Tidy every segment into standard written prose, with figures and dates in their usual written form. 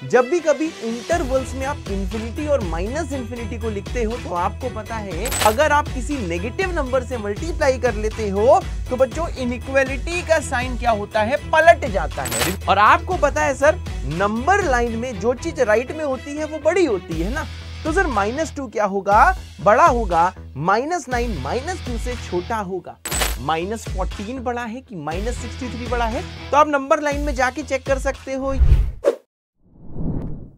जब भी कभी इंटरवल्स में आप इंफिनिटी और माइनस इंफिनिटी को लिखते हो तो आपको पता है अगर आप किसी नेगेटिव नंबर से मल्टीप्लाई कर लेते हो तो बच्चों इनइक्वालिटी का साइन क्या होता है, पलट जाता है। और आपको पता है सर, नंबर लाइन में जो चीज राइट में होती है वो बड़ी होती है ना, तो सर -2 क्या होगा, बड़ा होगा, -9 -2 से छोटा होगा। -14 बड़ा है कि -63 बड़ा है, तो आप नंबर लाइन में जाके चेक कर सकते हो।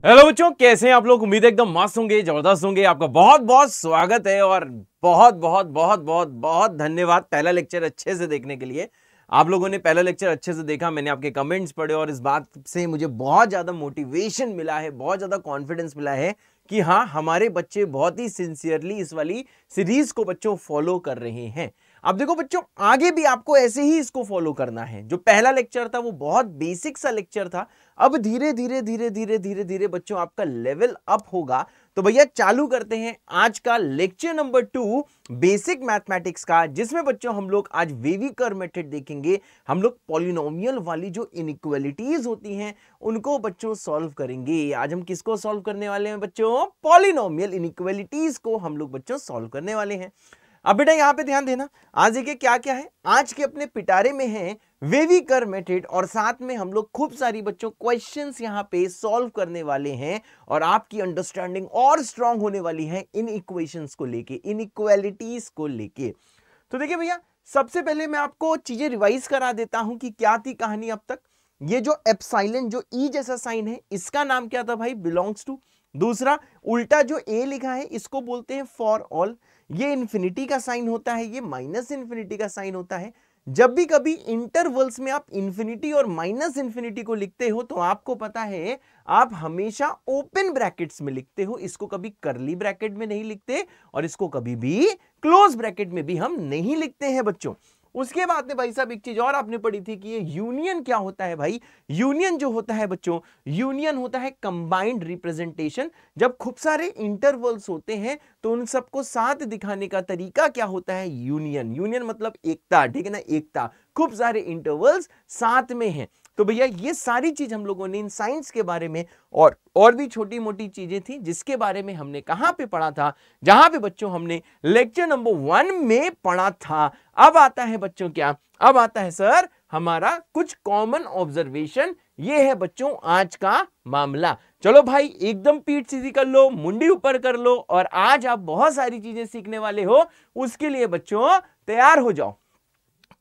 हेलो बच्चों, कैसे हैं आप लोग? उम्मीद है एकदम मस्त होंगे, जबरदस्त होंगे। आपका बहुत बहुत स्वागत है और बहुत बहुत बहुत बहुत बहुत धन्यवाद पहला लेक्चर अच्छे से देखने के लिए। आप लोगों ने पहला लेक्चर अच्छे से देखा, मैंने आपके कमेंट्स पढ़े और इस बात से मुझे बहुत ज्यादा मोटिवेशन मिला है, बहुत ज्यादा कॉन्फिडेंस मिला है कि हाँ, हमारे बच्चे बहुत ही सिंसियरली इस वाली सीरीज को बच्चों फॉलो कर रहे हैं। अब देखो बच्चों, आगे भी आपको ऐसे ही इसको फॉलो करना है। जो पहला लेक्चर था वो बहुत बेसिक सा लेक्चर था, अब धीरे धीरे धीरे धीरे धीरे धीरे बच्चों आपका लेवल अप होगा। तो भैया चालू करते हैं आज का लेक्चर नंबर 2 बेसिक मैथमेटिक्स का, जिसमें बच्चों हम लोग आज वेवी कर्व मेथड देखेंगे। हम लोग पॉलिनोमियल वाली जो इनइक्वालिटीज होती हैं उनको बच्चों सॉल्व करेंगे। आज हम किसको सॉल्व करने वाले हैं बच्चों? पॉलिनोमियल इनइक्वालिटीज को हम लोग बच्चों सॉल्व करने वाले हैं। अब बेटा यहां पे ध्यान देना, आज देखिए क्या क्या है। आज के अपने पिटारे में है वेवी कर्व मेथड और साथ में हम लोग खूब सारी बच्चों क्वेश्चंस यहां पे सॉल्व करने वाले हैं और आपकी अंडरस्टैंडिंग और स्ट्रांग होने वाली है इन इक्वेशंस को लेके, इनइक्वालिटीज को लेके। तो देखिए भैया, सबसे पहले मैं आपको चीजें रिवाइज करा देता हूं कि क्या थी कहानी अब तक। ये जो एप्सिलॉन, जो ई जैसा साइन है, इसका नाम क्या था भाई? Belongs to. दूसरा, उल्टा जो ए लिखा है इसको बोलते हैं फॉर ऑल। ये इंफिनिटी का साइन होता है, ये माइनस इंफिनिटी का साइन होता है। जब भी कभी इंटरवल्स में आप इंफिनिटी और माइनस इंफिनिटी को लिखते हो तो आपको पता है आप हमेशा ओपन ब्रैकेट्स में लिखते हो, इसको कभी करली ब्रैकेट में नहीं लिखते और इसको कभी भी क्लोज ब्रैकेट में भी हम नहीं लिखते हैं बच्चों। उसके बाद में भाई साहब एक चीज और आपने पढ़ी थी कि ये यूनियन क्या होता है भाई? यूनियन जो होता है बच्चों, यूनियन होता है कंबाइंड रिप्रेजेंटेशन। जब खूब सारे इंटरवल्स होते हैं तो उन सबको साथ दिखाने का तरीका क्या होता है? यूनियन। यूनियन मतलब एकता, ठीक है ना, एकता। खूब सारे इंटरवल्स साथ में हैं। तो भैया ये सारी चीज हम लोगों ने इन साइंस के बारे में और भी छोटी मोटी चीजें थी जिसके बारे में हमने कहां पे पढ़ा था? जहां पे बच्चों हमने लेक्चर नंबर 1 में पढ़ा था। अब आता है बच्चों क्या? अब आता है सर हमारा कुछ कॉमन ऑब्जर्वेशन। ये है बच्चों आज का मामला। चलो भाई एकदम पीठ सीधी कर लो, मुंडी ऊपर कर लो और आज आप बहुत सारी चीजें सीखने वाले हो। उसके लिए बच्चों तैयार हो जाओ।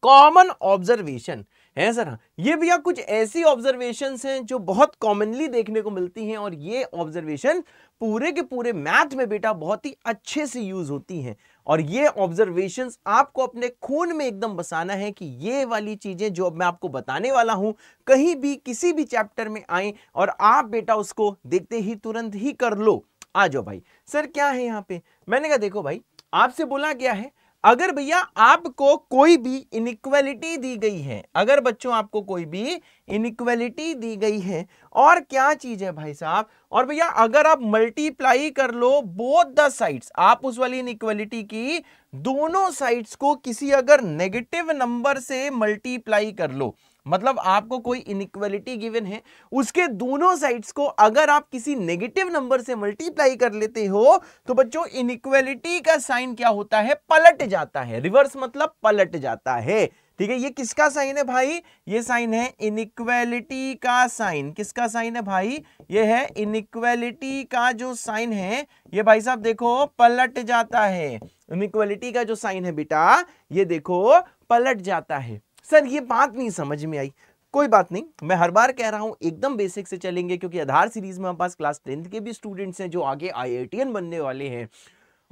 कॉमन ऑब्जर्वेशन है सर, ये भैया कुछ ऐसी ऑब्जर्वेशंस हैं जो बहुत कॉमनली देखने को मिलती हैं और ये ऑब्जर्वेशन पूरे के पूरे मैथ में बेटा बहुत ही अच्छे से यूज होती हैं। और ये ऑब्जर्वेशंस आपको अपने खून में एकदम बसाना है कि ये वाली चीजें जो मैं आपको बताने वाला हूं कहीं भी किसी भी चैप्टर में आए और आप बेटा उसको देखते ही तुरंत ही कर लो। आ जाओ भाई। सर क्या है यहाँ पे? मैंने कहा देखो भाई, आपसे बोला गया है अगर भैया आपको कोई भी इनइक्वालिटी दी गई है, अगर बच्चों आपको कोई भी इनइक्वालिटी दी गई है और क्या चीज है भाई साहब, और भैया अगर आप मल्टीप्लाई कर लो बोथ द साइड्स, आप उस वाली इनइक्वालिटी की दोनों साइड्स को किसी अगर नेगेटिव नंबर से मल्टीप्लाई कर लो, मतलब आपको कोई इनइक्वालिटी गिवन है, उसके दोनों साइड्स को अगर आप किसी नेगेटिव नंबर से मल्टीप्लाई कर लेते हो तो बच्चों इनइक्वालिटी का साइन क्या होता है? पलट जाता है। रिवर्स मतलब पलट जाता है। ठीक है, ये किसका साइन है भाई? ये साइन है इनइक्वालिटी का साइन। किसका साइन है भाई? ये है इनइक्वालिटी का जो साइन है, ये भाई साहब देखो पलट जाता है। इनइक्वालिटी का जो साइन है बेटा, ये देखो पलट जाता है। सर ये बात नहीं समझ में आई। कोई बात नहीं, मैं हर बार कह रहा हूं एकदम बेसिक से चलेंगे क्योंकि आधार सीरीज में हमारे पास क्लास 10th के भी स्टूडेंट्स हैं जो आगे IITian बनने वाले हैं।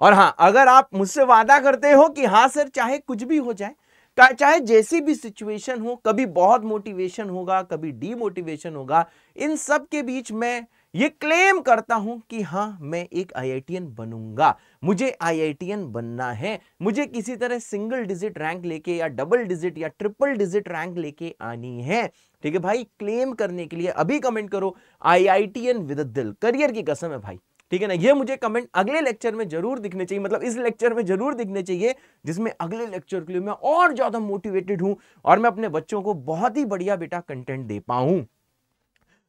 और हाँ, अगर आप मुझसे वादा करते हो कि हाँ सर चाहे कुछ भी हो जाए, चाहे जैसी भी सिचुएशन हो, कभी बहुत मोटिवेशन होगा, कभी डीमोटिवेशन होगा, इन सब के बीच मैं ये क्लेम करता हूं कि हाँ मैं एक IITian बनूंगा, मुझे IITian बनना है, मुझे किसी तरह सिंगल डिजिट रैंक लेके या डबल डिजिट या ट्रिपल डिजिट रैंक लेके आनी है। ठीक है भाई, क्लेम करने के लिए अभी कमेंट करो IITian विद दिल, करियर की कसम है भाई। ठीक है ना, ये मुझे कमेंट अगले लेक्चर में जरूर दिखने चाहिए, मतलब इस लेक्चर में जरूर दिखने चाहिए जिसमें अगले लेक्चर के लिए मैं और ज्यादा मोटिवेटेड हूं और मैं अपने बच्चों को बहुत ही बढ़िया बेटा कंटेंट दे पाऊं।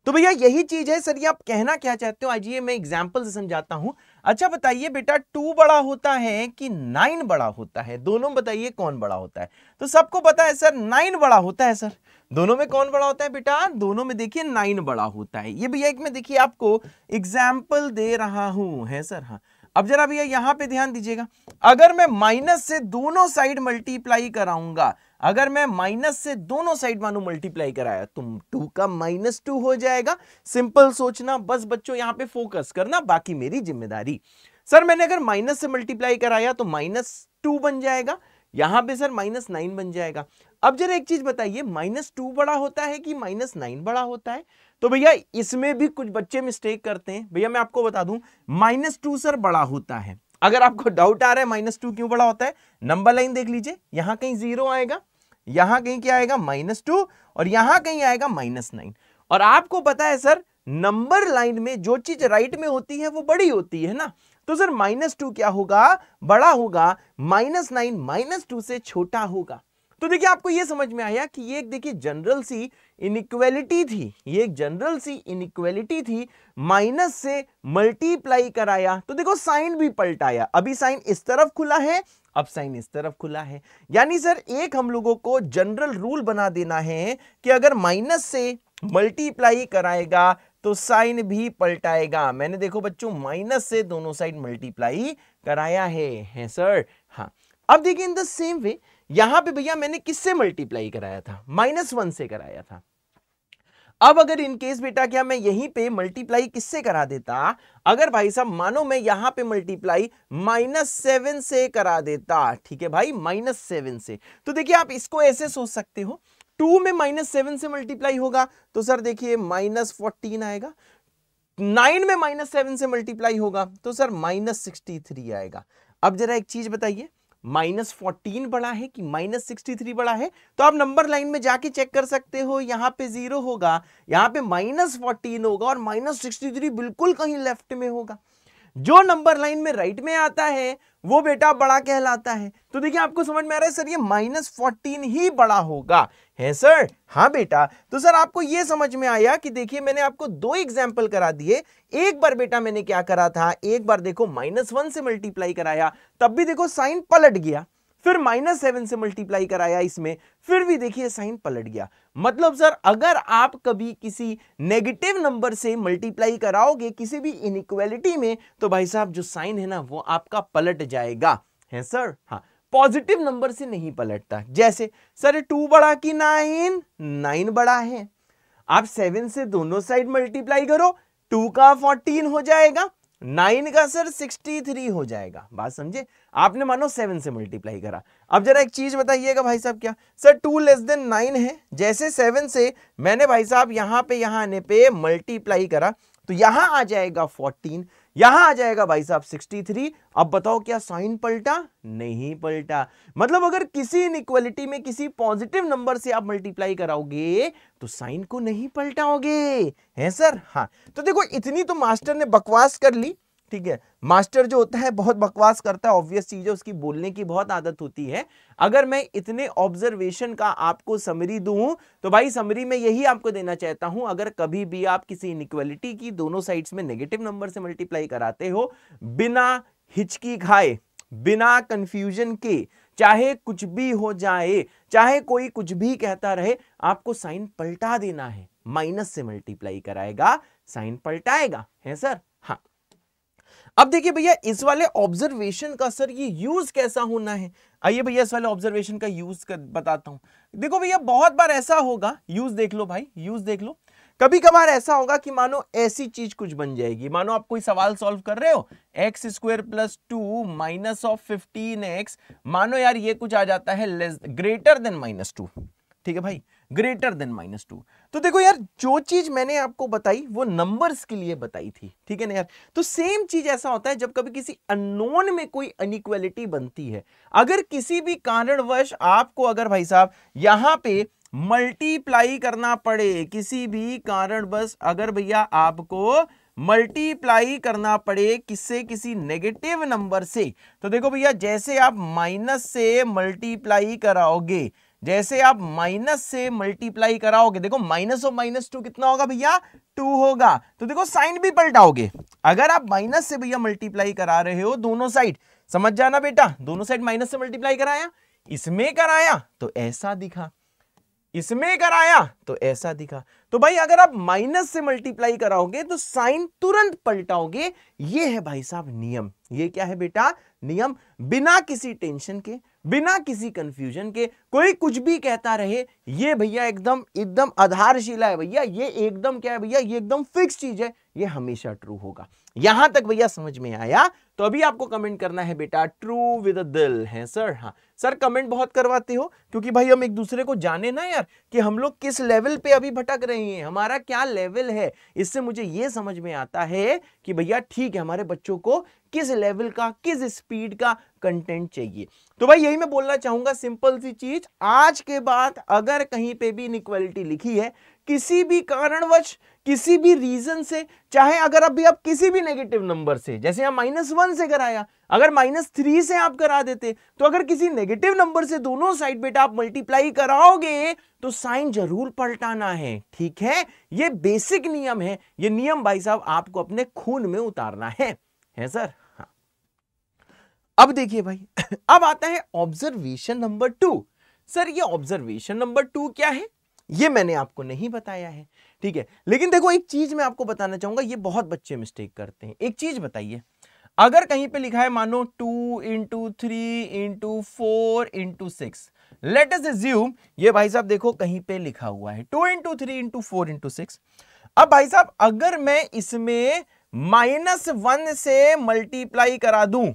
तो भैया यही चीज है सर, ये आप कहना क्या चाहते हो, आइए मैं एग्जांपल से समझाता हूं। अच्छा बताइए बेटा 2 बड़ा होता है कि 9 बड़ा होता है, दोनों बताइए कौन बड़ा होता है। तो सबको पता है सर 9 बड़ा होता है सर। दोनों में कौन बड़ा होता है बेटा, दोनों में देखिए 9 बड़ा होता है। ये भैया एक में देखिए आपको एग्जाम्पल दे रहा हूं, है सर। हाँ अब जरा भैया यहां पे ध्यान दीजिएगा, अगर मैं माइनस से दोनों साइड मल्टीप्लाई कराऊंगा, अगर मैं माइनस से दोनों साइड मानो मल्टीप्लाई कराया तो 2 का -2 हो जाएगा। सिंपल सोचना, बस बच्चों यहां पे फोकस करना, बाकी मेरी जिम्मेदारी। सर मैंने अगर माइनस से मल्टीप्लाई कराया तो -2 बन जाएगा, यहां पे सर -9 बन जाएगा। अब जरा एक चीज बताइए, -2 बड़ा होता है कि -9 बड़ा होता है। तो भैया इसमें भी कुछ बच्चे मिस्टेक करते हैं। भैया मैं आपको बता दूं, -2 सर बड़ा होता है। अगर आपको डाउट आ रहा है -2 क्यों बड़ा होता है, नंबर लाइन देख लीजिए, यहां कहीं 0 आएगा, यहां कहीं क्या आएगा -2, और यहां कहीं आएगा -9। और आपको पता है सर नंबर लाइन में जो चीज राइट में होती है वो बड़ी होती है ना, तो सर -2 क्या होगा, बड़ा होगा, -9 -2 से छोटा होगा। तो देखिए आपको यह समझ में आया कि ये एक देखिए जनरल सी इनइक्वालिटी थी, ये एक जनरल सी इनइक्वालिटी थी, माइनस से मल्टीप्लाई कराया तो देखो साइन भी पलटाया, अभी साइन इस तरफ खुला है, अब साइन इस तरफ खुला है। यानी सर एक हम लोगों को जनरल रूल बना देना है कि अगर माइनस से मल्टीप्लाई कराएगा तो साइन भी पलटाएगा। मैंने देखो बच्चों माइनस से दोनों साइड मल्टीप्लाई कराया है सर। हाँ अब देखिए इन द सेम वे यहां पे भैया मैंने किससे मल्टीप्लाई कराया था, -1 से कराया था। अब अगर इन केस बेटा क्या मैं यहीं पे मल्टीप्लाई किससे करा देता, अगर भाई साहब मानो मैं यहां पे मल्टीप्लाई -7 से करा देता, ठीक है भाई -7 से, तो देखिए आप इसको ऐसे सोच सकते हो, 2 में -7 से मल्टीप्लाई होगा तो सर देखिए -14 आएगा, 9 में -7 से मल्टीप्लाई होगा तो सर -63 आएगा। अब जरा एक चीज बताइए, -14 बड़ा है कि -63 बड़ा है, तो आप नंबर लाइन में जाके चेक कर सकते हो, यहां पे 0 होगा, यहां पे -14 होगा और -63 बिल्कुल कहीं लेफ्ट में होगा। जो नंबर लाइन में राइट में आता है वो बेटा बड़ा कहलाता है। तो देखिए आपको समझ में आ रहा है सर ये -14 ही बड़ा होगा, है सर। हाँ बेटा, तो सर आपको ये समझ में आया कि देखिए मैंने आपको 2 एग्जाम्पल करा दिए। एक बार बेटा मैंने क्या करा था, एक बार देखो -1 से मल्टीप्लाई कराया तब भी देखो साइन पलट गया, फिर -7 से मल्टीप्लाई कराया इसमें, फिर भी देखिए साइन पलट गया। मतलब सर अगर आप कभी किसी नेगेटिव नंबर से मल्टीप्लाई कराओगे किसी भी इनइक्वालिटी में तो भाई साहब जो साइन है ना वो आपका पलट जाएगा, है सर। हाँ पॉजिटिव नंबर से नहीं पलटता। जैसे सर 2 बड़ा कि 9, 9 बड़ा है, आप 7 से दोनों साइड मल्टीप्लाई करो, 2 का 14 हो जाएगा, 9 का सर 63 हो जाएगा। बात समझे, आपने मानो 7 से मल्टीप्लाई करा। अब जरा एक चीज बताइएगा भाई साहब, क्या सर 2 लेस देन 9 है, जैसे 7 से मैंने भाई साहब यहां पे यहां आने पे मल्टीप्लाई करा तो यहां आ जाएगा 14, यहां आ जाएगा भाई साहब 63। अब बताओ क्या साइन पलटा, नहीं पलटा। मतलब अगर किसी इनइक्वालिटी में किसी पॉजिटिव नंबर से आप मल्टीप्लाई कराओगे तो साइन को नहीं पलटाओगे, है सर। हाँ तो देखो इतनी तो मास्टर ने बकवास कर ली, ठीक है। मास्टर जो होता है बहुत बकवास करता है, ऑब्वियस चीज है, उसकी बोलने की बहुत आदत होती है। अगर मैं इतने ऑब्जर्वेशन का आपको समरी दूं तो भाई समरी में यही आपको देना चाहता हूं, अगर कभी भी आप किसी इनइक्वालिटी की दोनों साइड्स में नेगेटिव नंबर से मल्टीप्लाई कराते हो, बिना हिचकी खाए, बिना कंफ्यूजन के, चाहे कुछ भी हो जाए, चाहे कोई कुछ भी कहता रहे, आपको साइन पलटा देना है। माइनस से मल्टीप्लाई कराएगा साइन पलटाएगा, है सर। हाँ अब देखिए भैया इस वाले ऑब्जर्वेशन का सर ये यूज कैसा होना है, आइए भैया इस वाले ऑब्जर्वेशन का यूज बताता हूं। देखो भैया बहुत बार ऐसा होगा, यूज देख लो भाई, यूज देख लो। कभी कभार ऐसा होगा कि मानो ऐसी चीज कुछ बन जाएगी, मानो आप कोई सवाल सॉल्व कर रहे हो, x² + 2 -15x, मानो यार ये कुछ आ जाता है ग्रेटर देन -2, ठीक है भाई, ग्रेटर देन -2। तो देखो यार जो चीज मैंने आपको बताई वो नंबर्स के लिए बताई थी, ठीक है ना यार। तो सेम चीज ऐसा होता है जब कभी किसी अननोन में कोई अनइक्वालिटी बनती है, अगर किसी भी कारणवश आपको अगर भाई साहब यहां पे मल्टीप्लाई करना पड़े, किसी भी कारणवश अगर भैया आपको मल्टीप्लाई करना पड़े किससे, किसी नेगेटिव नंबर से, तो देखो भैया जैसे आप माइनस से मल्टीप्लाई कराओगे, जैसे आप माइनस से मल्टीप्लाई कराओगे, देखो माइनस और माइनस 2 कितना होगा भैया, 2 होगा। तो देखो साइन भी पलटाओगे। अगर आप माइनस से भैया मल्टीप्लाई करा रहे हो दोनों साइड, समझ जाना बेटा, दोनों साइड माइनस से मल्टीप्लाई कराया, इसमें कराया तो ऐसा दिखा, इसमें कराया तो ऐसा दिखा। तो भाई अगर आप माइनस से मल्टीप्लाई कराओगे तो साइन तुरंत पलटाओगे। ये है भाई साहब नियम। ये क्या है बेटा, नियम। बिना किसी टेंशन के, बिना किसी कंफ्यूजन के, कोई कुछ भी कहता रहे, ये भैया एकदम एकदम आधारशिला है भैया, ये एकदम क्या है भैया, ये एकदम फिक्स चीज है, ये हमेशा ट्रू होगा। यहां तक भैया समझ में आया? तो अभी आपको कमेंट करना है बेटा ट्रू विद दिल है सर। हाँ सर, कमेंट बहुत करवाते हो क्योंकि भाई हम एक दूसरे को जाने ना यार कि हम लोग किस लेवल पे अभी भटक रहे हैं, हमारा क्या लेवल है। इससे मुझे ये समझ में आता है कि भैया ठीक है, हमारे बच्चों को किस लेवल का, किस स्पीड का कंटेंट चाहिए। तो भाई यही मैं बोलना चाहूंगा, सिंपल सी चीज, आज के बाद अगर कहीं पे भी इनइक्वालिटी लिखी है, किसी भी कारणवश, किसी भी रीजन से, चाहे अगर अभी आप किसी भी नेगेटिव नंबर से, जैसे यहाँ -1 से कराया, अगर -3 से आप करा देते, तो अगर किसी नेगेटिव नंबर से दोनों साइड बेटा आप मल्टीप्लाई कराओगे तो साइन जरूर पलटाना है। ठीक है, ये बेसिक नियम है। ये नियम भाई साहब आपको अपने खून में उतारना है सर। हाँ। अब देखिए भाई अब आता है ऑब्जर्वेशन नंबर 2। सर ये ऑब्जर्वेशन नंबर 2 क्या है, ये मैंने आपको नहीं बताया है। ठीक है, लेकिन देखो एक चीज मैं आपको बताना चाहूंगा, ये बहुत बच्चे मिस्टेक करते हैं। एक चीज बताइए, अगर कहीं पे लिखा है मानो 2 × 3 × 4 × 6, लेट अस अज्यूम ये भाई साहब देखो कहीं पे लिखा हुआ है 2 × 3 × 4 × 6। अब भाई साहब अगर मैं इसमें -1 से मल्टीप्लाई करा दूं,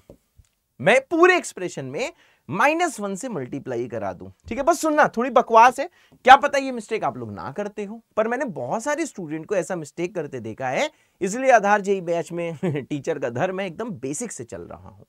मैं पूरे एक्सप्रेशन में -1 से मल्टीप्लाई करा दूं, ठीक है, बस सुनना, थोड़ी बकवास है, क्या पता ये मिस्टेक आप लोग ना करते हो, पर मैंने बहुत सारे स्टूडेंट को ऐसा मिस्टेक करते देखा है, इसलिए आधार जेईई बैच में टीचर का धर्म है, एकदम बेसिक से चल रहा हूं।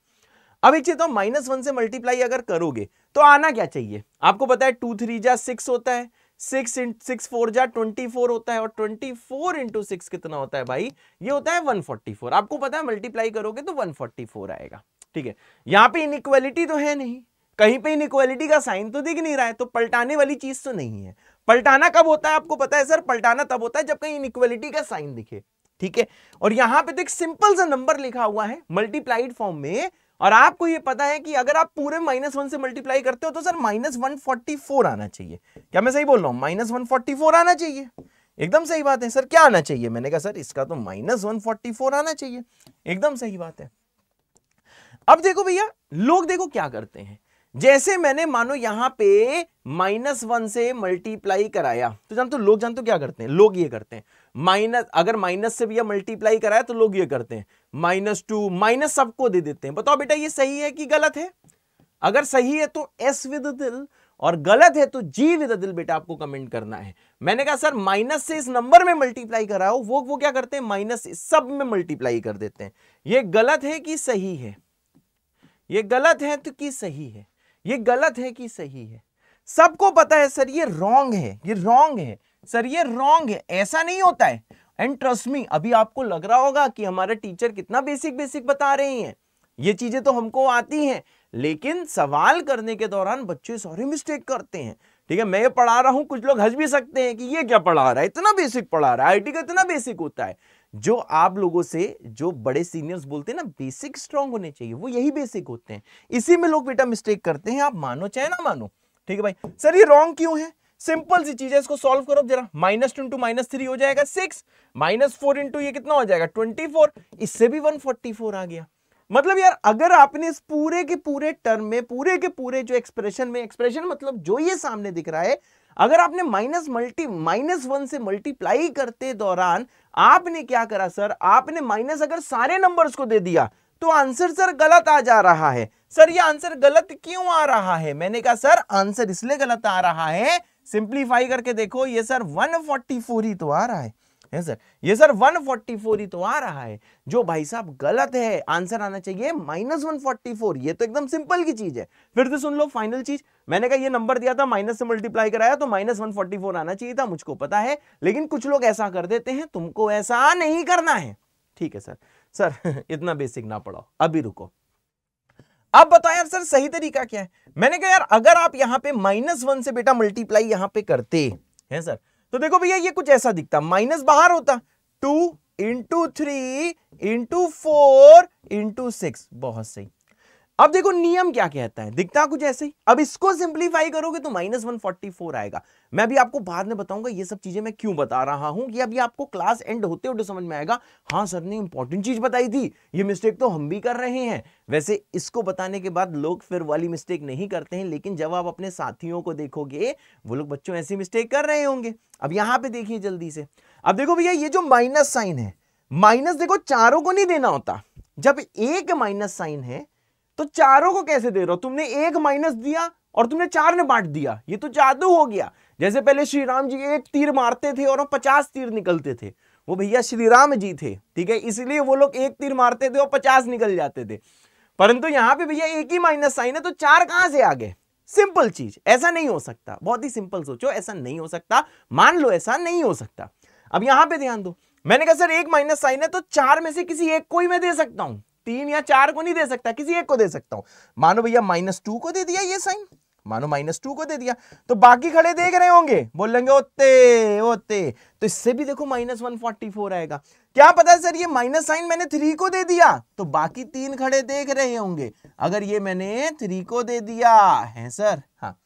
अब एक चीज तो -1 से मल्टीप्लाई अगर करोगे तो आना क्या चाहिए, आपको पता है 2 3 जा 6 होता है, 6 × 6 4 जा 24 होता है, और 24 × 6 कितना होता है भाई, ये होता है 144। आपको पता है मल्टीप्लाई करोगे तो 144 आएगा। ठीक है, यहां पे इनइक्वालिटी तो है नहीं, कहीं पे इनइक्वालिटी का साइन तो दिख नहीं रहा है, तो पलटाने वाली चीज तो नहीं है। पलटाना कब होता है आपको पता है सर, पलटाना तब होता है जब कहीं इनइक्वालिटी का साइन दिखे। ठीक है, और यहां पे तो एक सिंपल सा नंबर लिखा हुआ है मल्टीप्लाइड फॉर्म में, और आपको ये पता है कि अगर आप पूरे -1 से मल्टीप्लाई करते हो तो सर -144 आना चाहिए। क्या मैं सही बोल रहा हूं, -144 आना चाहिए, एकदम सही बात है। सर क्या आना चाहिए, मैंने कहा सर इसका तो -144 आना चाहिए, एकदम सही बात है। अब देखो भैया लोग देखो क्या करते हैं, जैसे मैंने मानो यहां पे -1 से मल्टीप्लाई कराया, तो जानते हो लोग जानते हो क्या करते हैं, लोग ये करते हैं अगर माइनस से भैया मल्टीप्लाई कराया तो लोग ये करते हैं -2 माइनस सबको दे देते हैं। बताओ बेटा ये सही है कि गलत है, अगर सही है तो S विद दिल, और गलत है तो G विद दिल बेटा आपको कमेंट करना है। मैंने कहा सर माइनस से इस नंबर में मल्टीप्लाई कराओ, वो क्या करते हैं माइनस सब में मल्टीप्लाई कर देते हैं। ये गलत है कि सही है, ये गलत है तो कि सही है, ये गलत है कि सही है, सबको पता है सर ये रॉन्ग है, ये रॉन्ग है सर, ये रॉन्ग है, ऐसा नहीं होता है। एंड ट्रस्ट मी, अभी आपको लग रहा होगा कि हमारे टीचर कितना बेसिक बेसिक बता रहे हैं, ये चीजें तो हमको आती हैं, लेकिन सवाल करने के दौरान बच्चे सारे मिस्टेक करते हैं। ठीक है, मैं ये पढ़ा रहा हूं, कुछ लोग हंस भी सकते हैं कि ये क्या पढ़ा रहा है, इतना बेसिक पढ़ा रहा है, आईटी का इतना बेसिक होता है। जो आप लोगों से जो बड़े सीनियर्स बोलते हैं ना बेसिक स्ट्रांग होने चाहिए, वो यही बेसिक होते हैं, इसी में लोग बेटा मिस्टेक करते हैं, आप मानो चाहे ना मानो। ठीक है भाई, सर ये रॉन्ग क्यों है, सिंपल सी चीज है, इसको सॉल्व करो जरा, -2 × -3 हो जाएगा 6, -4 × ये कितना हो जाएगा 24, इससे भी 144 आ गया। मतलब यार अगर आपने इस पूरे के पूरे टर्म में, पूरे के पूरे जो एक्सप्रेशन में, एक्सप्रेशन मतलब जो ये सामने दिख रहा है, अगर आपने -1 से मल्टीप्लाई करते दौरान आपने क्या करा सर, आपने माइनस अगर सारे नंबर्स को दे दिया तो आंसर सर गलत आ जा रहा है। सर ये आंसर गलत क्यों आ रहा है, मैंने कहा सर आंसर इसलिए गलत आ रहा है, सिंप्लीफाई करके देखो, ये सर 144 ही तो आ रहा है सर, ये सर 144 ही तो आ रहा है, जो भाई साहब गलत है, आंसर आना चाहिए -144। ये तो एकदम सिंपल की चीज है। फिर से सुन लो फाइनल चीज, मैंने कहा ये नंबर दिया था, माइनस से मल्टीप्लाई कराया तो -144 आना चाहिए था, मुझको पता है, लेकिन कुछ लोग ऐसा कर देते हैं, तुमको ऐसा नहीं करना है। ठीक है सर, सर इतना बेसिक ना पढ़ाओ, अभी रुको। अब बताओ यार सर सही तरीका क्या है। मैंने कहा यार अगर आप यहां पे -1 से बेटा मल्टीप्लाई यहां पे करते हैं सर, तो देखो भैया ये कुछ ऐसा दिखता, माइनस बाहर होता, 2 इंटू 3 इंटू 4 इंटू 6, बहुत सही। अब देखो नियम क्या कहता है, दिखता कुछ ऐसे ही। अब इसको सिंप्लीफाई करोगे तो -144 आएगा। मैं भी आपको बाद में बताऊंगा ये सब चीजें मैं क्यों बता रहा हूं, कि अभी आपको क्लास एंड होते होते समझ में आएगा, हाँ सर ने इंपॉर्टेंट चीज बताई थी, ये मिस्टेक तो हम भी कर रहे हैं। वैसे इसको बताने के बाद लोग फिर वाली मिस्टेक नहीं करते हैं, लेकिन जब आप अपने साथियों को देखोगे वो लोग बच्चों ऐसी मिस्टेक कर रहे होंगे। अब यहां पे देखिए जल्दी से, अब देखो भैया ये जो माइनस साइन है, माइनस देखो चारों को नहीं देना होता, जब एक माइनस साइन है तो चारों को कैसे दे रहे हो, तुमने एक माइनस दिया और तुमने 4 ने बांट दिया, ये तो जादू हो गया। जैसे पहले श्री राम जी एक तीर मारते थे और 50 तीर निकलते थे, वो भैया श्री राम जी थे, ठीक है, इसलिए वो लोग एक तीर मारते थे और 50 निकल जाते थे। परंतु यहां पे भैया एक ही माइनस साइन है तो 4 कहां से आ गए, सिंपल चीज, ऐसा नहीं हो सकता। बहुत ही सिंपल सोचो, ऐसा नहीं हो सकता, मान लो ऐसा नहीं हो सकता। अब यहां पे ध्यान दो, मैंने कहा सर एक माइनस साइन है तो 4 में से किसी एक को ही मैं दे सकता हूं, 3 या 4 को नहीं दे सकता, किसी एक को दे सकता हूं। मानो भैया -2 को दे दिया ये साइन, मानो -2 को दे दिया, तो बाकी खड़े देख रहे होंगे, बोलेंगे ओते ओते, तो इससे भी देखो -144 आएगा। क्या पता सर ये माइनस साइन मैंने 3 को दे दिया तो बाकी 3 खड़े देख रहे होंगे, अगर ये मैंने 3 को दे दिया है सर, हाँ।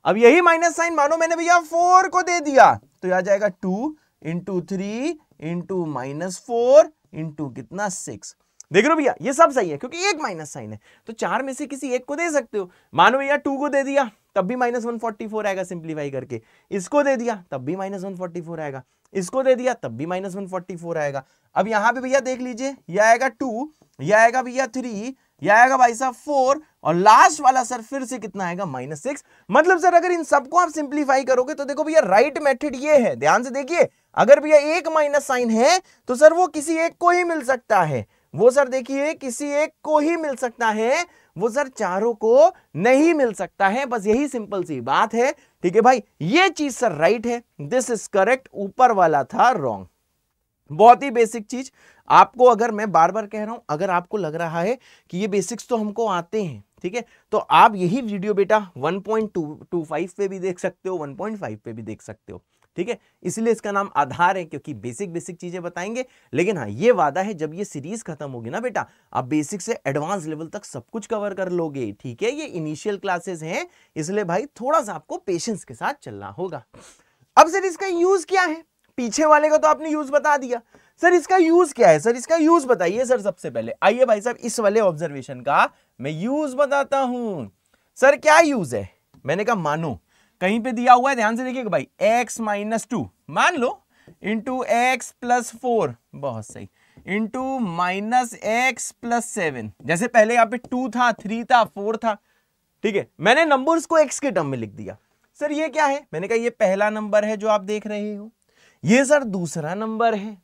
अब यही माइनस साइन मानो मैंने भैया 4 को दे दिया तो आ जाएगा 2 इंटू 3 इंटू -4 इंटू कितना 6। देख रहे हो भैया ये सब सही है क्योंकि एक माइनस साइन है, तो 4 में से किसी एक को दे सकते हो। मानो भैया 2 को दे दिया तब भी -144 आएगा सिंप्लीफाई करके, इसको दे दिया तब भी -144 आएगा, इसको दे दिया तब भी -144 आएगा। अब यहां पे भैया देख लीजिए, यह आएगा 2, यह आएगा भैया 3, यह आएगा भाई साहब 4, और लास्ट वाला सर फिर से कितना आएगा -6। मतलब सर अगर इन सबको आप सिंप्लीफाई करोगे तो देखो भैया राइट मेथड ये है, ध्यान से देखिए, अगर भैया एक माइनस साइन है तो सर वो किसी एक को ही मिल सकता है, वो सर देखिए किसी एक को ही मिल सकता है, वो सर चारों को नहीं मिल सकता है, बस यही सिंपल सी बात है। ठीक है भाई, ये चीज सर राइट है, दिस इज करेक्ट, ऊपर वाला था रॉन्ग। बहुत ही बेसिक चीज आपको, अगर मैं बार बार कह रहा हूं, अगर आपको लग रहा है कि ये बेसिक्स तो हमको आते हैं, ठीक है, तो आप यही वीडियो बेटा 1.25 पे भी देख सकते हो, 1.5 पे भी देख सकते हो, ठीक है। इसलिए इसका नाम आधार है, क्योंकि बेसिक चीजें बताएंगे। लेकिन हाँ ये वादा है, जब ये सीरीज खत्म होगी ना बेटा, आप बेसिक से एडवांस लेवल तक सब कुछ कवर कर लोगे, ठीक है। ये इनिशियल क्लासेस हैं, इसलिए भाई थोड़ा सा आपको पेशेंस के साथ चलना होगा। अब सर इसका यूज क्या है, पीछे वाले का तो आपने यूज बता दिया, सर इसका यूज क्या है, सर इसका यूज बताइए सर। सबसे पहले आइए भाई साहब इस वाले ऑब्जर्वेशन का मैं यूज बताता हूं। सर क्या यूज है, मैंने कहा मानो कहीं पे दिया हुआ है, ध्यान से देखिएगा भाई, x - 2 मान लो इंटू x + 4, बहुत सही, इंटू -x + 7। जैसे पहले यहाँ पे 2 था, 3 था, 4 था, ठीक है, मैंने नंबर्स को x के टर्म में लिख दिया। सर ये क्या है, मैंने कहा ये पहला नंबर है जो आप देख रहे हो, ये सर दूसरा नंबर है,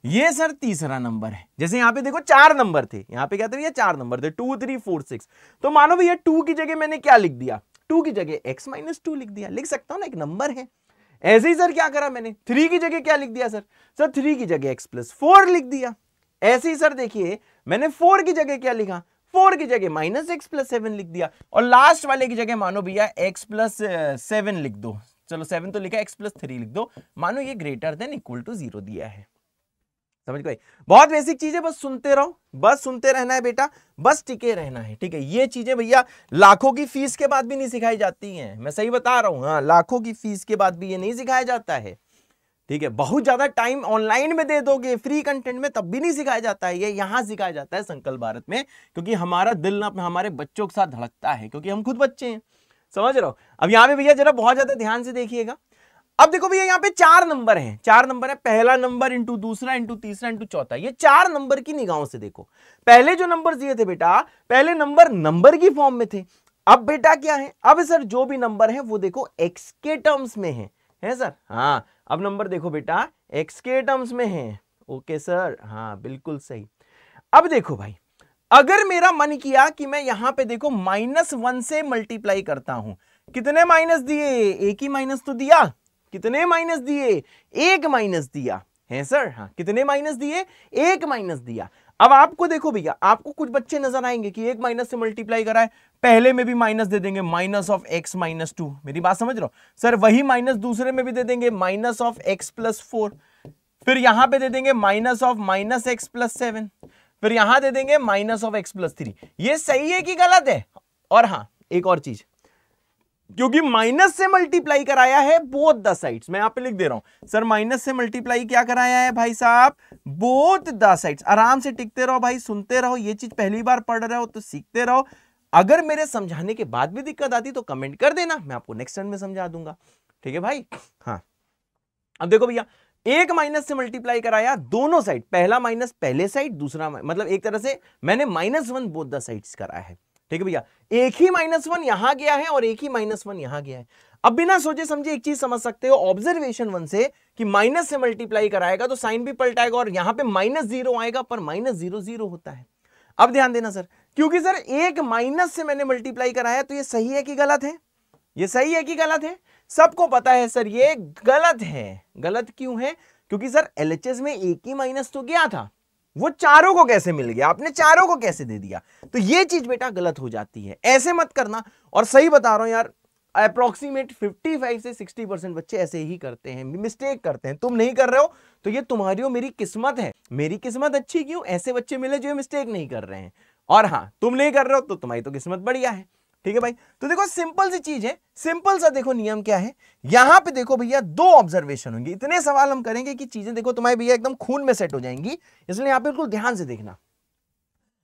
ये सर तीसरा नंबर है। जैसे यहाँ पे देखो 4 नंबर थे, यहाँ पे क्या थे, ये 4 नंबर थे, 2 3 4 6, तो मानो भैया 2 की जगह मैंने क्या लिख दिया, 2 की जगह x - 2 लिख दिया, लिख सकता हूं ना, एक नंबर है। ऐसे ही सर क्या करा मैंने, 3 की जगह क्या लिख दिया सर, 3 की जगह x + 4 लिख दिया। ऐसे ही सर देखिए मैंने 4 की जगह क्या लिखा, 4 की जगह -x + 7 लिख दिया, और लास्ट वाले की जगह मानो भैया x + 7 लिख दो, चलो 7 तो लिखा, x + 3 लिख दो, मानो ये > 0 दिया है। समझ गए, बहुत बेसिक चीजें, बस सुनते रहो, बस सुनते रहना है बेटा, बस टिके रहना है, ठीक है। ये चीजें भैया लाखों की फीस के बाद भी नहीं सिखाई जाती हैं, मैं सही बता रहा हूं, हाँ लाखों की फीस के बाद भी ये नहीं सिखाया जाता है, ठीक है। बहुत ज्यादा टाइम ऑनलाइन में दे दोगे फ्री कंटेंट में तब भी नहीं सिखाया जाता है, ये यहां सिखाया जाता है संकल्प भारत में, क्योंकि हमारा दिल ना हमारे बच्चों के साथ धड़कता है, क्योंकि हम खुद बच्चे हैं, समझ रहे हो। अब यहाँ पे भैया जरा बहुत ज्यादा ध्यान से देखिएगा। अब देखो भैया यहाँ पे 4 नंबर हैं, 4 नंबर है, पहला नंबर इंटू दूसरा इंटू तीसरा इंटू चौथा, ये 4 नंबर की निगाहों से देखो। पहले जो नंबर दिए थे बेटा, पहले नंबर की फॉर्म में थे, अब बेटा क्या है, अब सर जो भी नंबर है वो देखो x के टर्म्स में है सर, हाँ अब नंबर देखो बेटा x के टर्म्स में है, ओके सर, हाँ बिल्कुल सही। अब देखो भाई, अगर मेरा मन किया कि मैं यहां पे देखो -1 से मल्टीप्लाई करता हूं, कितने माइनस दिए, एक ही माइनस तो दिया, कितने माइनस दिए, एक माइनस दिया, है सर? हाँ, कितने माइनस दिए? एक माइनस दिया। अब आपको देखो भैया, आपको कुछ बच्चे नजर आएंगे कि एक माइनस से मल्टीप्लाई करा है, पहले में भी माइनस दे देंगे माइनस ऑफ एक्स माइनस 2। मेरी बात समझ रहे हो सर? वही माइनस दूसरे में भी दे देंगे माइनस ऑफ एक्स प्लस 4, फिर यहां पे दे देंगे minus of minus x plus 7, फिर यहां दे देंगे माइनस ऑफ एक्स प्लस 3। ये सही है कि गलत है? और हाँ, एक और चीज, क्योंकि माइनस से मल्टीप्लाई कराया है बोथ द साइड्स, मैं यहां पे लिख दे रहा हूं सर, माइनस से मल्टीप्लाई क्या कराया है भाई साहब? Both the sides. आराम से टिकते रहो भाई, सुनते रहो, ये चीज पहली बार पढ़ रहे हो तो सीखते रहो। अगर मेरे समझाने के बाद भी दिक्कत आती तो कमेंट कर देना, मैं आपको नेक्स्ट टर्न में समझा दूंगा। ठीक है भाई? हाँ, अब देखो भैया, एक माइनस से मल्टीप्लाई कराया दोनों साइड, पहला माइनस पहले साइड, दूसरा मतलब एक तरह से मैंने -1 बोथ द साइड्स कराया है। ठीक है भैया? एक ही -1 यहां गया है और एक ही -1 यहां गया है। अब बिना सोचे समझे एक चीज समझ सकते हो ऑब्जर्वेशन 1 से कि माइनस से मल्टीप्लाई कराएगा तो साइन भी पलटाएगा और यहां पे -0 आएगा, पर -0 0 होता है। अब ध्यान देना सर, क्योंकि सर एक माइनस से मैंने मल्टीप्लाई कराया तो ये सही है कि गलत है? ये सही है कि गलत है? सबको पता है सर ये गलत है। गलत क्यों है? क्योंकि सर एलएचएस में एक ही माइनस तो गया था, वो चारों को कैसे मिल गया? आपने चारों को कैसे दे दिया? तो ये चीज बेटा गलत हो जाती है, ऐसे मत करना। और सही बता रहा हूं यार, अप्रोक्सीमेट 55 से 60% बच्चे ऐसे ही करते हैं, मिस्टेक करते हैं। तुम नहीं कर रहे हो तो ये तुम्हारी और मेरी किस्मत है। मेरी किस्मत अच्छी क्यों, ऐसे बच्चे मिले जो मिस्टेक नहीं कर रहे हैं। और हाँ, तुम नहीं कर रहे हो तो तुम्हारी तो किस्मत बढ़िया है। ठीक है भाई? तो देखो सिंपल सी चीज है, सिंपल सा देखो नियम क्या है। यहां पे देखो भैया, दो ऑब्जर्वेशन होंगे, इतने सवाल हम करेंगे कि चीजें देखो तुम्हारे भैया एकदम खून में सेट हो जाएंगी, इसलिए यहां पे बिल्कुल ध्यान से देखना।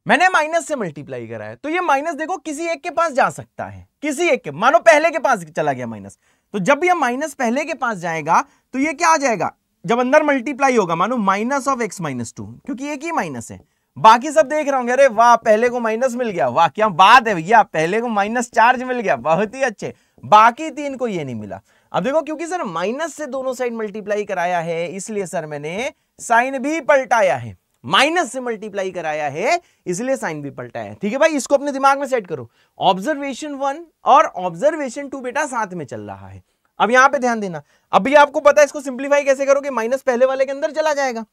मैंने माइनस से मल्टीप्लाई करा है तो ये माइनस देखो किसी एक के पास जा सकता है, किसी एक के, मानो पहले के पास चला गया माइनस, तो जब ये माइनस पहले के पास जाएगा तो ये क्या आ जाएगा? जब अंदर मल्टीप्लाई होगा, मानो माइनस ऑफ एक्स माइनस 2, क्योंकि एक ही माइनस है। बाकी सब देख रहे होंगे, अरे वाह पहले को माइनस मिल गया, वाह क्या बात है भैया, पहले को माइनस चार्ज मिल गया, बहुत ही अच्छे। बाकी तीन को ये नहीं मिला। अब देखो, क्योंकि सर माइनस से दोनों साइड मल्टीप्लाई कराया है, इसलिए सर मैंने साइन भी पलटाया है। माइनस से मल्टीप्लाई कराया है इसलिए साइन भी पलटाया है। ठीक है भाई? इसको अपने दिमाग में सेट करो। ऑब्जर्वेशन 1 और ऑब्जर्वेशन 2 बेटा साथ में चल रहा है। अब यहां पे ध्यान देना, अभी आपको पता है इसको सिंप्लीफाई कैसे करोगे? माइनस पहले वाले के अंदर चला जाएगा,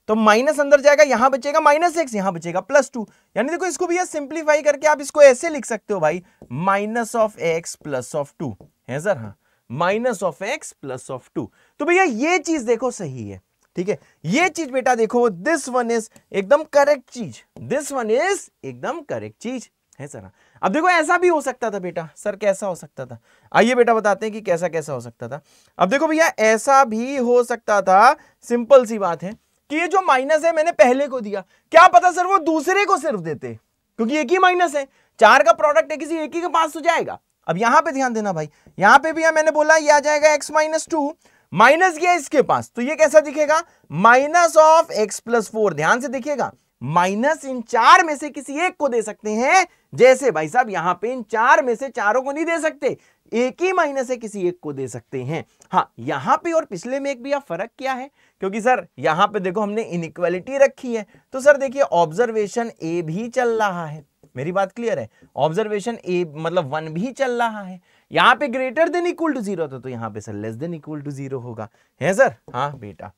तो माइनस अंदर जाएगा, यहां बचेगा -x, यहां बचेगा +2। यानी देखो इसको भी सिंप्लीफाई करके आप इसको ऐसे लिख सकते हो भाई, minus of x plus of 2 है सर? हाँ, minus of x plus of 2। तो भैया ये चीज देखो सही है। ठीक है? ये चीज बेटा देखो, दिस वन इज एकदम करेक्ट चीज, दिस वन इज एकदम करेक्ट चीज है सर। अब देखो ऐसा भी हो सकता था बेटा, सर कैसा हो सकता था? आइए बेटा बताते हैं कि कैसा कैसा हो सकता था। अब देखो भैया, ऐसा भी हो सकता था, सिंपल सी बात है कि ये जो माइनस है मैंने पहले को दिया, क्या पता सर वो दूसरे को सिर्फ देते, क्योंकि एक ही माइनस है, चार का प्रोडक्ट है, किसी एक ही के पास तो जाएगा। अब यहां पे ध्यान देना भाई, यहां पे भी मैंने बोला ये आ जाएगा x माइनस 2, माइनस गया इसके पास, तो ये कैसा दिखेगा? Minus of x plus 4। ध्यान से देखिएगा, माइनस इन चार में से किसी एक को दे सकते हैं, जैसे भाई साहब यहां पे इन चार में से चारों को नहीं दे सकते, एक ही माइनस है किसी एक को दे सकते हैं। हाँ, यहां पे और पिछले में एक भी फर्क क्या है? क्योंकि सर यहां पे देखो हमने इनइक्वालिटी रखी है, तो सर देखिए ऑब्जर्वेशन ए भी चल रहा है। मेरी बात क्लियर है? ऑब्जर्वेशन ए मतलब 1 भी चल रहा है। यहां पे ग्रेटर देन इक्वल टू 0 था, तो यहां पे sir less than equal to 0 होगा, है सर? हाँ बेटा,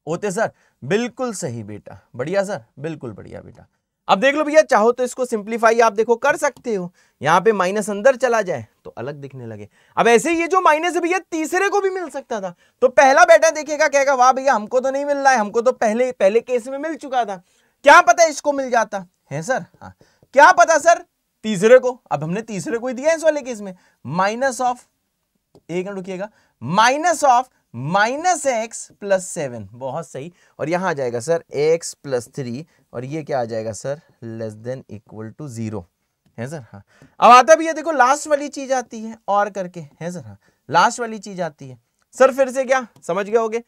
होते सर, बिल्कुल सही बेटा, बढ़िया सर, बिल्कुल बढ़िया बेटा। अब देख लो भैया, चाहो तो इसको सिंप्लीफाई आप देखो कर सकते हो, यहां पे माइनस अंदर चला जाए तो अलग दिखने लगे। अब ऐसे ये जो माइनस है भैया तीसरे को भी मिल सकता था, तो पहला बेटा देखेगा, कहेगा वाह भैया हमको तो नहीं मिल रहा है, हमको तो पहले केस में मिल चुका था, क्या पता इसको मिल जाता है सर? हाँ, क्या पता सर तीसरे को, अब हमने तीसरे को ही दिया इस वाले केस में, माइनस ऑफ, एक रुकिएगा, minus of minus x plus 7, बहुत सही। और यहां आ जाएगा सर x प्लस 3, और ये क्या आ जाएगा sir? Less than equal to 0 है सर। हाँ, अब आता भी है देखो, लास्ट वाली चीज आती है और करके, है सर? हाँ, लास्ट वाली चीज आती है सर। फिर से क्या समझ गए होगे?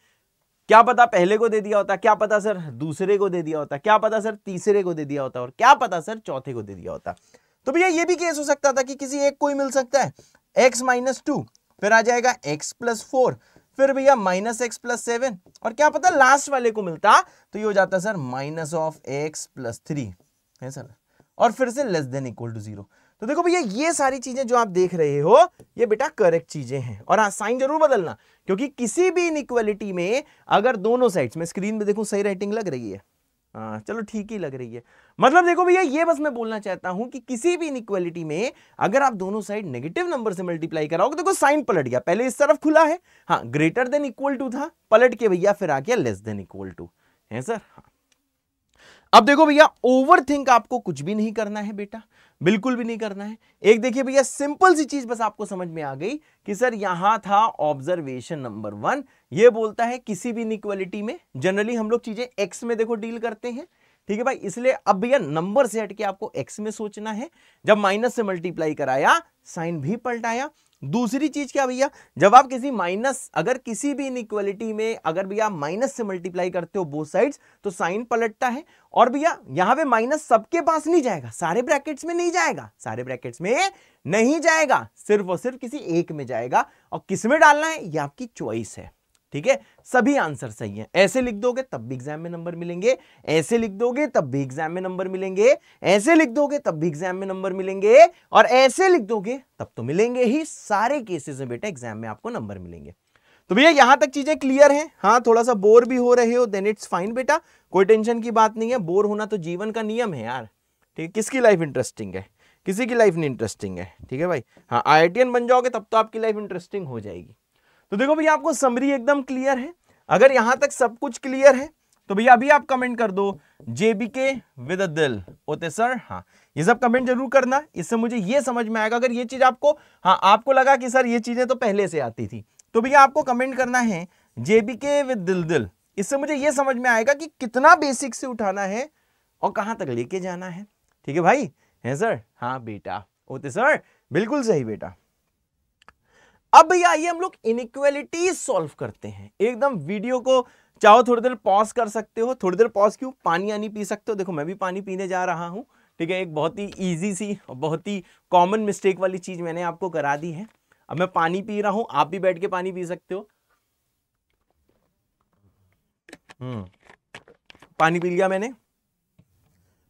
क्या पता पहले को दे दिया होता, क्या पता सर दूसरे को दे दिया होता, क्या पता सर तीसरे को दे दिया होता, और क्या पता सर चौथे को दे दिया होता। तो भैया ये भी केस हो सकता था कि किसी एक को ही मिल सकता है, x माइनस 2, फिर आ जाएगा x प्लस 4, फिर भैया माइनस एक्स प्लस 7, और क्या पता लास्ट वाले को मिलता तो ये हो जाता sir minus of x plus 3 है सर, और फिर से लेस देन इक्वल टू 0। तो देखो भैया ये सारी चीजें जो आप देख रहे हो ये बेटा करेक्ट चीजें हैं। और हाँ, साइन जरूर बदलना, क्योंकि किसी भी इनइक्वालिटी में अगर दोनों साइड्स में, स्क्रीन में देखो सही राइटिंग लग रही है, हाँ चलो ठीक ही लग रही है। मतलब देखो भैया ये बस मैं बोलना चाहता हूं कि किसी भी इनइक्वालिटी में अगर आप दोनों साइड नेगेटिव नंबर से मल्टीप्लाई कराओगे, देखो साइन पलट गया, पहले इस तरफ खुला है, हाँ ग्रेटर देन इक्वल टू था, पलट के भैया फिर आ गया लेस देन इक्वल टू, है सर। हाँ। अब देखो भैया ओवर थिंक आपको कुछ भी नहीं करना है बेटा, बिल्कुल भी नहीं करना है। एक देखिए भैया सिंपल सी चीज बस आपको समझ में आ गई कि सर यहां था ऑब्जर्वेशन नंबर 1, ये बोलता है किसी भी इनइक्वालिटी में जनरली हम लोग चीजें एक्स में देखो डील करते हैं, ठीक है भाई। इसलिए अब भैया नंबर से हटके आपको एक्स में सोचना है। जब माइनस से मल्टीप्लाई कराया साइन भी पलटाया। दूसरी चीज क्या भैया, जब आप किसी माइनस, अगर किसी भी इनइक्वालिटी में अगर भैया माइनस से मल्टीप्लाई करते हो बोथ साइड्स तो साइन पलटता है। और भैया यहां पे माइनस सबके पास नहीं जाएगा, सारे ब्रैकेट्स में नहीं जाएगा, सारे ब्रैकेट्स में नहीं जाएगा, सिर्फ और सिर्फ किसी एक में जाएगा। और किस में डालना है ये आपकी चॉइस है, ठीक है। सभी आंसर सही हैं। ऐसे लिख दोगे तब भी एग्जाम में नंबर मिलेंगे, ऐसे लिख दोगे तब भी एग्जाम में नंबर मिलेंगे, ऐसे लिख दोगे तब भी एग्जाम में नंबर मिलेंगे, और ऐसे लिख दोगे तब तो मिलेंगे ही। सारे केसेस में बेटा एग्जाम में आपको नंबर मिलेंगे। तो भैया यहां तक चीजें क्लियर हैं। हाँ थोड़ा सा बोर भी हो रहे हो देन इट्स फाइन बेटा, कोई टेंशन की बात नहीं है। बोर होना तो जीवन का नियम है यार, ठीक है। किसकी लाइफ इंटरेस्टिंग है, किसी की लाइफ नहीं इंटरेस्टिंग है, ठीक है भाई। हाँ IITian बन जाओगे तब तो आपकी लाइफ इंटरेस्टिंग हो जाएगी। तो देखो भैया आपको समरी एकदम क्लियर है। अगर यहां तक सब कुछ क्लियर है तो भैया अभी आप कमेंट कर दो JBK विद अ दिल होते सर। हाँ ये सब कमेंट जरूर करना, इससे मुझे ये समझ में आएगा। अगर ये चीज आपको, हाँ आपको लगा कि सर ये चीजें तो पहले से आती थी, तो भैया आपको कमेंट करना है JBK विद दिल दिल। इससे मुझे ये समझ में आएगा कि कितना बेसिक से उठाना है और कहां तक लेके जाना है, ठीक है भाई, है सर। हाँ बेटा होते सर, बिल्कुल सही बेटा। अब भैया आइए हम लोग इनइक्वालिटी सॉल्व करते हैं। एकदम वीडियो को चाहो थोड़ी देर पॉज कर सकते हो, थोड़ी देर पॉज क्यों, पानी आनी पी सकते हो। देखो मैं भी पानी पीने जा रहा हूं, ठीक है। एक बहुत ही इजी सी और बहुत ही कॉमन मिस्टेक वाली चीज मैंने आपको करा दी है। अब मैं पानी पी रहा हूं, आप भी बैठ के पानी पी सकते हो। पानी पी लिया मैंने,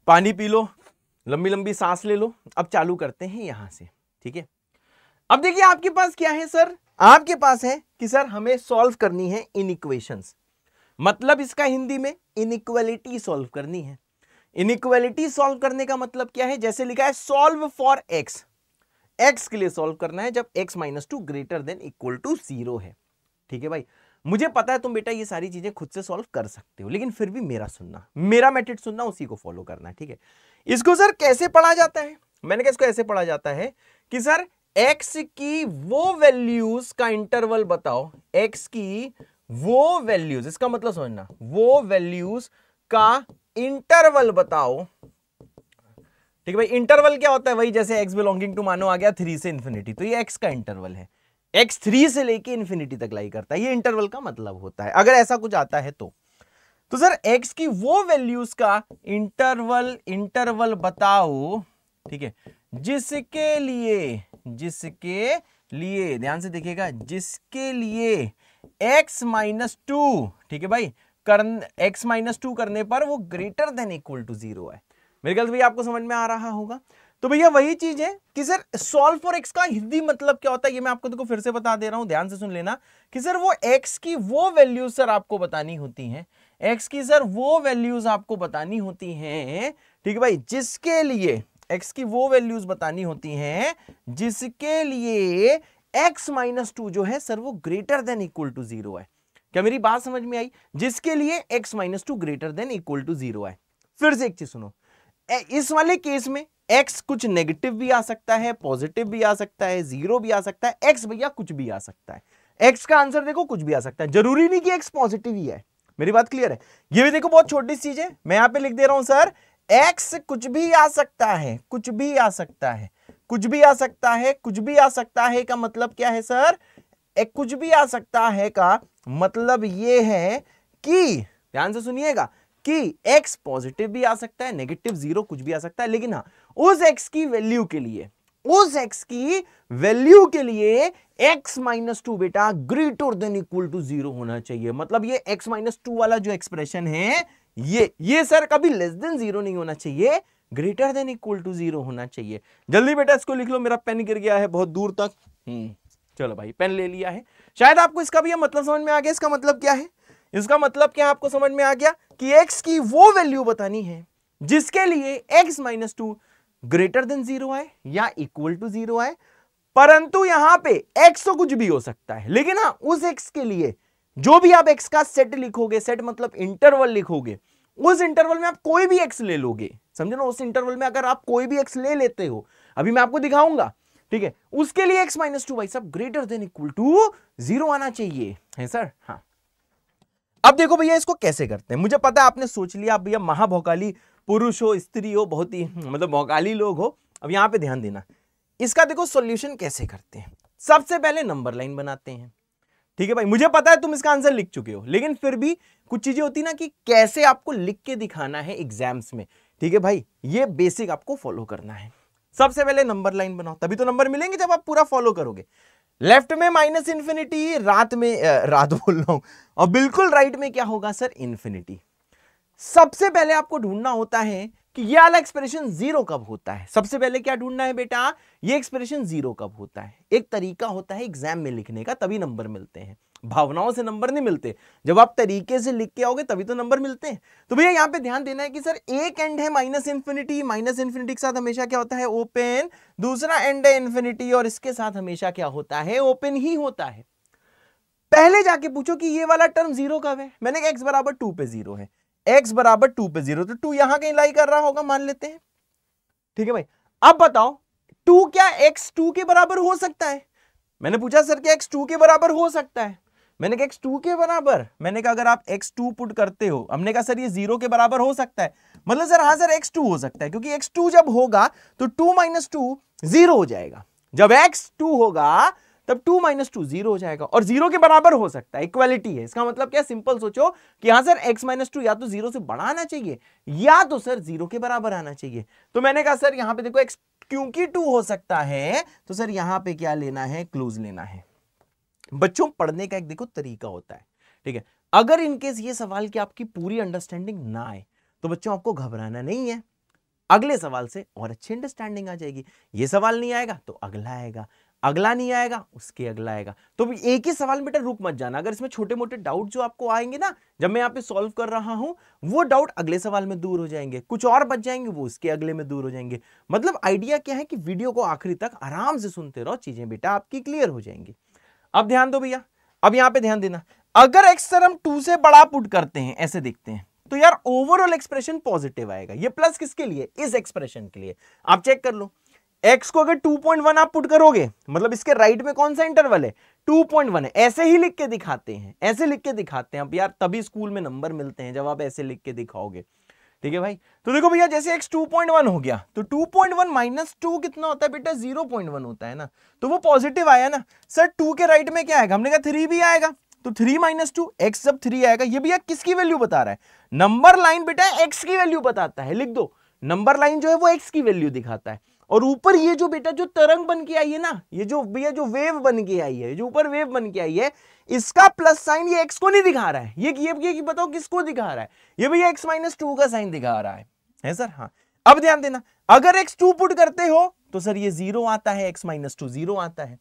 पानी पी लो, लंबी लंबी सांस ले लो। अब चालू करते हैं यहां से, ठीक है। अब देखिए आपके पास क्या है सर, आपके पास है कि सर हमें सॉल्व करनी है इनइक्वेशंस, मतलब इसका हिंदी में इनइक्वालिटी सॉल्व करनी है। इनइक्वालिटी सॉल्व करने का मतलब क्या है, जैसे लिखा है सॉल्व फॉर एक्स, एक्स के लिए सॉल्व करना है जब x - 2 greater than equal to 0 है, ठीक है भाई। मुझे पता है तुम बेटा ये सारी चीजें खुद से सॉल्व कर सकते हो, लेकिन फिर भी मेरा सुनना, मेरा मेथड सुनना, उसी को फॉलो करना है, ठीक है। इसको सर कैसे पढ़ा जाता है, मैंने कहा इसको ऐसे पढ़ा जाता है कि सर x की वो वैल्यूज का इंटरवल बताओ, x की वो वैल्यूज, इसका मतलब समझना, वो वैल्यूज का इंटरवल बताओ, ठीक है भाई। इंटरवल क्या होता है, वही जैसे x बिलोंगिंग टू मानो आ गया 3 से इंफिनिटी, तो ये x का इंटरवल है, x 3 से लेके इंफिनिटी तक लाई करता है, ये इंटरवल का मतलब होता है। अगर ऐसा कुछ आता है तो सर x की वो वैल्यूज का इंटरवल बताओ, ठीक है, जिसके लिए ध्यान से देखिएगा, जिसके लिए x - 2, ठीक है भाई, x - 2 करने पर वो ग्रेटर देन इक्वल टू 0 है। मेरे ख्याल से भैया आपको समझ में आ रहा होगा। तो भैया वही चीज है कि सर सॉल्व फॉर x का हिंदी मतलब क्या होता है, ये मैं आपको देखो फिर से बता दे रहा हूं, ध्यान से सुन लेना कि सर वो x की वो वैल्यूज सर आपको बतानी होती हैं, x की सर वो वैल्यूज आपको बतानी होती हैं, ठीक है भाई, जिसके लिए x की वो वैल्यूज बतानी होती हैं जिसके लिए x - 2 जो है सर वो ग्रेटर देन इक्वल टू 0 है। क्या मेरी बात समझ में आई, जिसके लिए x - 2 greater than equal to 0 है। फिर से एक चीज सुनो, इस वाले केस में x कुछ नेगेटिव भी आ सकता है, पॉजिटिव भी आ सकता है, 0 भी आ सकता है, x भैया कुछ भी आ सकता है। x का आंसर देखो कुछ भी आ सकता है, जरूरी नहीं कि x पॉजिटिव ही है। मेरी बात क्लियर है। ये भी देखो बहुत छोटी चीज है, मैं यहां पे लिख दे रहा हूं सर x कुछ भी आ सकता है, कुछ भी आ सकता है, कुछ भी आ सकता है, कुछ भी आ सकता है का मतलब क्या है सर, एक कुछ भी आ सकता है का मतलब ये है कि, ध्यान से सुनिएगा, कि x पॉजिटिव भी आ सकता है, नेगेटिव 0 कुछ भी आ सकता है, लेकिन हाँ उस x की वैल्यू के लिए, उस x की वैल्यू के लिए x - 2 बेटा ग्रेटर देन इक्वल टू 0 होना चाहिए। मतलब ये x - 2 वाला जो एक्सप्रेशन है ये सर कभी लेस देन 0 नहीं होना चाहिए, ग्रेटर देन इक्वल टू 0 होना चाहिए। जल्दी बेटा इसको लिख लो, मेरा पेन गिर गया है बहुत दूर तक। चलो भाई पेन ले लिया है। शायद आपको इसका भी मतलब समझ में आ गया। इसका मतलब क्या है? इसका मतलब क्या आपको समझ में आ गया कि x की वो वैल्यू बतानी है जिसके लिए x माइनस 2 ग्रेटर देन 0 आए या इक्वल टू 0 आए। परंतु यहां पे x तो कुछ भी हो सकता है, लेकिन हाँ उस x के लिए जो भी आप x का सेट लिखोगे, सेट मतलब इंटरवल लिखोगे, उस इंटरवल में आप कोई भी x ले लोगे, समझे ना। उस इंटरवल में अगर आप कोई भी x ले लेते हो, अभी मैं आपको दिखाऊंगा, ठीक है, उसके लिए x माइनस 2 भाई सब ग्रेटर देन इक्वल टू 0 आना चाहिए, है सर। हाँ अब देखो भैया इसको कैसे करते हैं। मुझे पता है आपने सोच लिया आप भैया महाभोकाली पुरुष हो, स्त्री हो, बहुत ही मतलब भोकाली लोग हो। अब यहां पे ध्यान देना, इसका देखो सॉल्यूशन कैसे करते हैं। सबसे पहले नंबर लाइन बनाते हैं, ठीक है भाई। मुझे पता है तुम इसका आंसर लिख चुके हो, लेकिन फिर भी कुछ चीजें होती ना कि कैसे आपको लिख के दिखाना है एग्जाम्स में, ठीक है भाई, ये बेसिक आपको फॉलो करना है। सबसे पहले नंबर लाइन बनाओ, तभी तो नंबर मिलेंगे जब आप पूरा फॉलो करोगे। लेफ्ट में माइनस इंफिनिटी, रात बोल रहा हूं, और बिल्कुल राइट में क्या होगा सर? इंफिनिटी। सबसे पहले आपको ढूंढना होता है कि यह वाला एक्सप्रेशन 0 कब होता है। सबसे पहले क्या ढूंढना है बेटा? ये एक्सप्रेशन 0 कब होता है। एक तरीका होता है एग्जाम में लिखने का, तभी नंबर मिलते हैं। भावनाओं से नंबर नहीं मिलते, जब आप तरीके से लिख के आओगे तभी तो नंबर मिलते हैं। तो भैया यहां पे ध्यान देना है कि सर एक एंड है माइनस इंफिनिटी, माइनस इंफिनिटी के साथ हमेशा क्या होता है? ओपन। दूसरा एंड है इंफिनिटी और इसके साथ हमेशा क्या होता है? ओपन ही होता है। पहले जाके पूछो कि ये वाला टर्म 0 कब है। मैंने कहा x बराबर 2 पे 0 है, x बराबर 2 पे 0, तो 2 यहां कहीं लाई कर रहा होगा, मान लेते हैं, ठीक है भाई। अब बताओ 2 क्या x 2 के बराबर हो सकता है? मैंने पूछा सर क्या x 2 के बराबर हो सकता है? मैंने कहा x 2 के बराबर, मैंने कहा अगर आप x 2 पुट करते हो, हमने कहा सर ये 0 के बराबर हो सकता है। मतलब सर हाँ सर x 2 हो सकता है, क्योंकि x 2 जब होगा तो 2 माइनस 2 0 हो जाएगा। जब x 2 होगा तब 2 माइनस 2 0 हो जाएगा, और 0 के बराबर हो सकता है, इक्वालिटी है। इसका मतलब क्या? सिंपल सोचो कि हाँ सर x माइनस 2 या तो 0 से बड़ा आना चाहिए या तो सर 0 के बराबर आना चाहिए। तो मैंने कहा सर यहां पे देखो x क्योंकि 2 हो सकता है, तो सर यहां पे क्या लेना है? क्लोज लेना है। बच्चों पढ़ने का एक देखो तरीका होता है, ठीक है। अगर इनकेस ये सवाल की आपकी पूरी अंडरस्टैंडिंग ना आए तो बच्चों आपको घबराना नहीं है, अगले सवाल से और अच्छी अंडरस्टैंडिंग आ जाएगी। ये सवाल नहीं आएगा तो अगला आएगा, अगला नहीं आएगा उसके अगला आएगा। तो एक ही सवाल में बेटा रुक मत जाना। अगर इसमें छोटे मोटे डाउट जो आपको आएंगे ना, जब मैं यहाँ पे सॉल्व कर रहा हूं, वो डाउट अगले सवाल में दूर हो जाएंगे, कुछ और बच जाएंगे वो उसके अगले में दूर हो जाएंगे। मतलब आइडिया क्या है कि वीडियो को आखिरी तक आराम से सुनते रहो, चीजें बेटा आपकी क्लियर हो जाएंगी। अब ध्यान दो भैया, अब यहां पे ध्यान देना, अगर x सर हम 2 से बड़ा पुट करते हैं, ऐसे देखते हैं, तो यार ओवरऑल एक्सप्रेशन पॉजिटिव आएगा। ये प्लस किसके लिए? इस एक्सप्रेशन के लिए। आप चेक कर लो, x को अगर 2.1 आप पुट करोगे, मतलब इसके राइट में कौन सा इंटरवल है? 2.1 है। ऐसे ही लिख के दिखाते हैं, ऐसे लिख के दिखाते हैं। अब यार तभी स्कूल में नंबर मिलते हैं जब आप ऐसे लिख के दिखाओगे, ठीक है भाई। तो देखो भैया जैसे x 2.1 हो गया, तो 2.1 माइनस 2 कितना होता है बेटा? 0.1 होता है ना, तो वो पॉजिटिव आया ना। सर 2 के राइट में क्या आएगा? हमने कहा 3 भी आएगा, तो 3 माइनस 2 x जब 3 आएगा, ये भैया किसकी वैल्यू बता रहा है? नंबर लाइन बेटा x की वैल्यू बताता है, लिख दो। नंबर लाइन जो है वो x की वैल्यू दिखाता है, और ऊपर ये जो बेटा जो तरंग बन के आई है ना, ये जो भैया जो वेव बन के आई है, जो ऊपर वेव बन के आई है, इसका प्लस साइन ये x को नहीं दिखा रहा है। ये बताओ किसको दिखा रहा है? ये भैया x माइनस 2 का साइन दिखा रहा है सर। हाँ अब ध्यान देना, अगर x 2 पुट करते हो तो सर ये 0 आता है, x माइनस 2 0 आता है।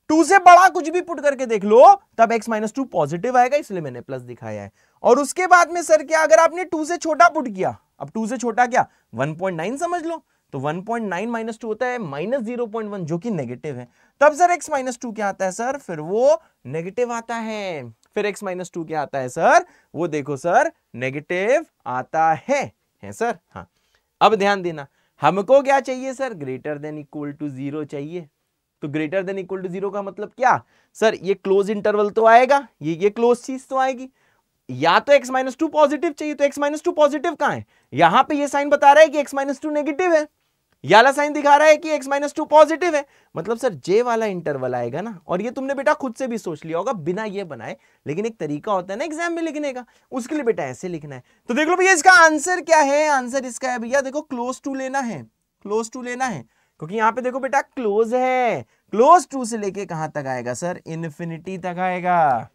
2 से बड़ा कुछ भी पुट करके देख लो तब x माइनस 2 पॉजिटिव आएगा, इसलिए मैंने प्लस दिखाया है। और उसके बाद में सर क्या, अगर आपने 2 से छोटा पुट किया, अब 2 से छोटा क्या? 1.9 समझ लो, तो 1.9 माइनस 2 होता है माइनस 0.1, जो कि नेगेटिव है। तब सर x माइनस 2 क्या आता है सर? फिर वो नेगेटिव आता है। फिर x माइनस 2 क्या आता है सर? वो देखो सर नेगेटिव आता है सर। हाँ अब ध्यान देना, हमको क्या चाहिए sir? Greater than equal to 0 चाहिए। तो ग्रेटर देन इक्वल टू 0 का मतलब क्या सर? ये क्लोज इंटरवल तो आएगा, ये क्लोज चीज तो आएगी। या तो x माइनस 2 पॉजिटिव चाहिए, तो x माइनस 2 पॉजिटिव कहां है? यहां पे ये साइन बता रहा है कि x माइनस 2 नेगेटिव है, याला साइन दिखा रहा है कि x माइनस 2 पॉजिटिव है। मतलब सर जे वाला इंटरवल आएगा ना। और ये तुमने बेटा खुद से भी सोच लिया होगा बिना ये बनाए, लेकिन एक तरीका होता है ना एग्जाम में लिखने का, उसके लिए बेटा ऐसे लिखना है। तो देख लो भैया इसका आंसर क्या है? आंसर इसका है भैया देखो क्लोज टू लेना है, क्लोज टू लेना है, क्योंकि यहां पे देखो बेटा क्लोज है। क्लोज टू से लेके कहां तक आएगा सर? इन्फिनिटी तक आएगा।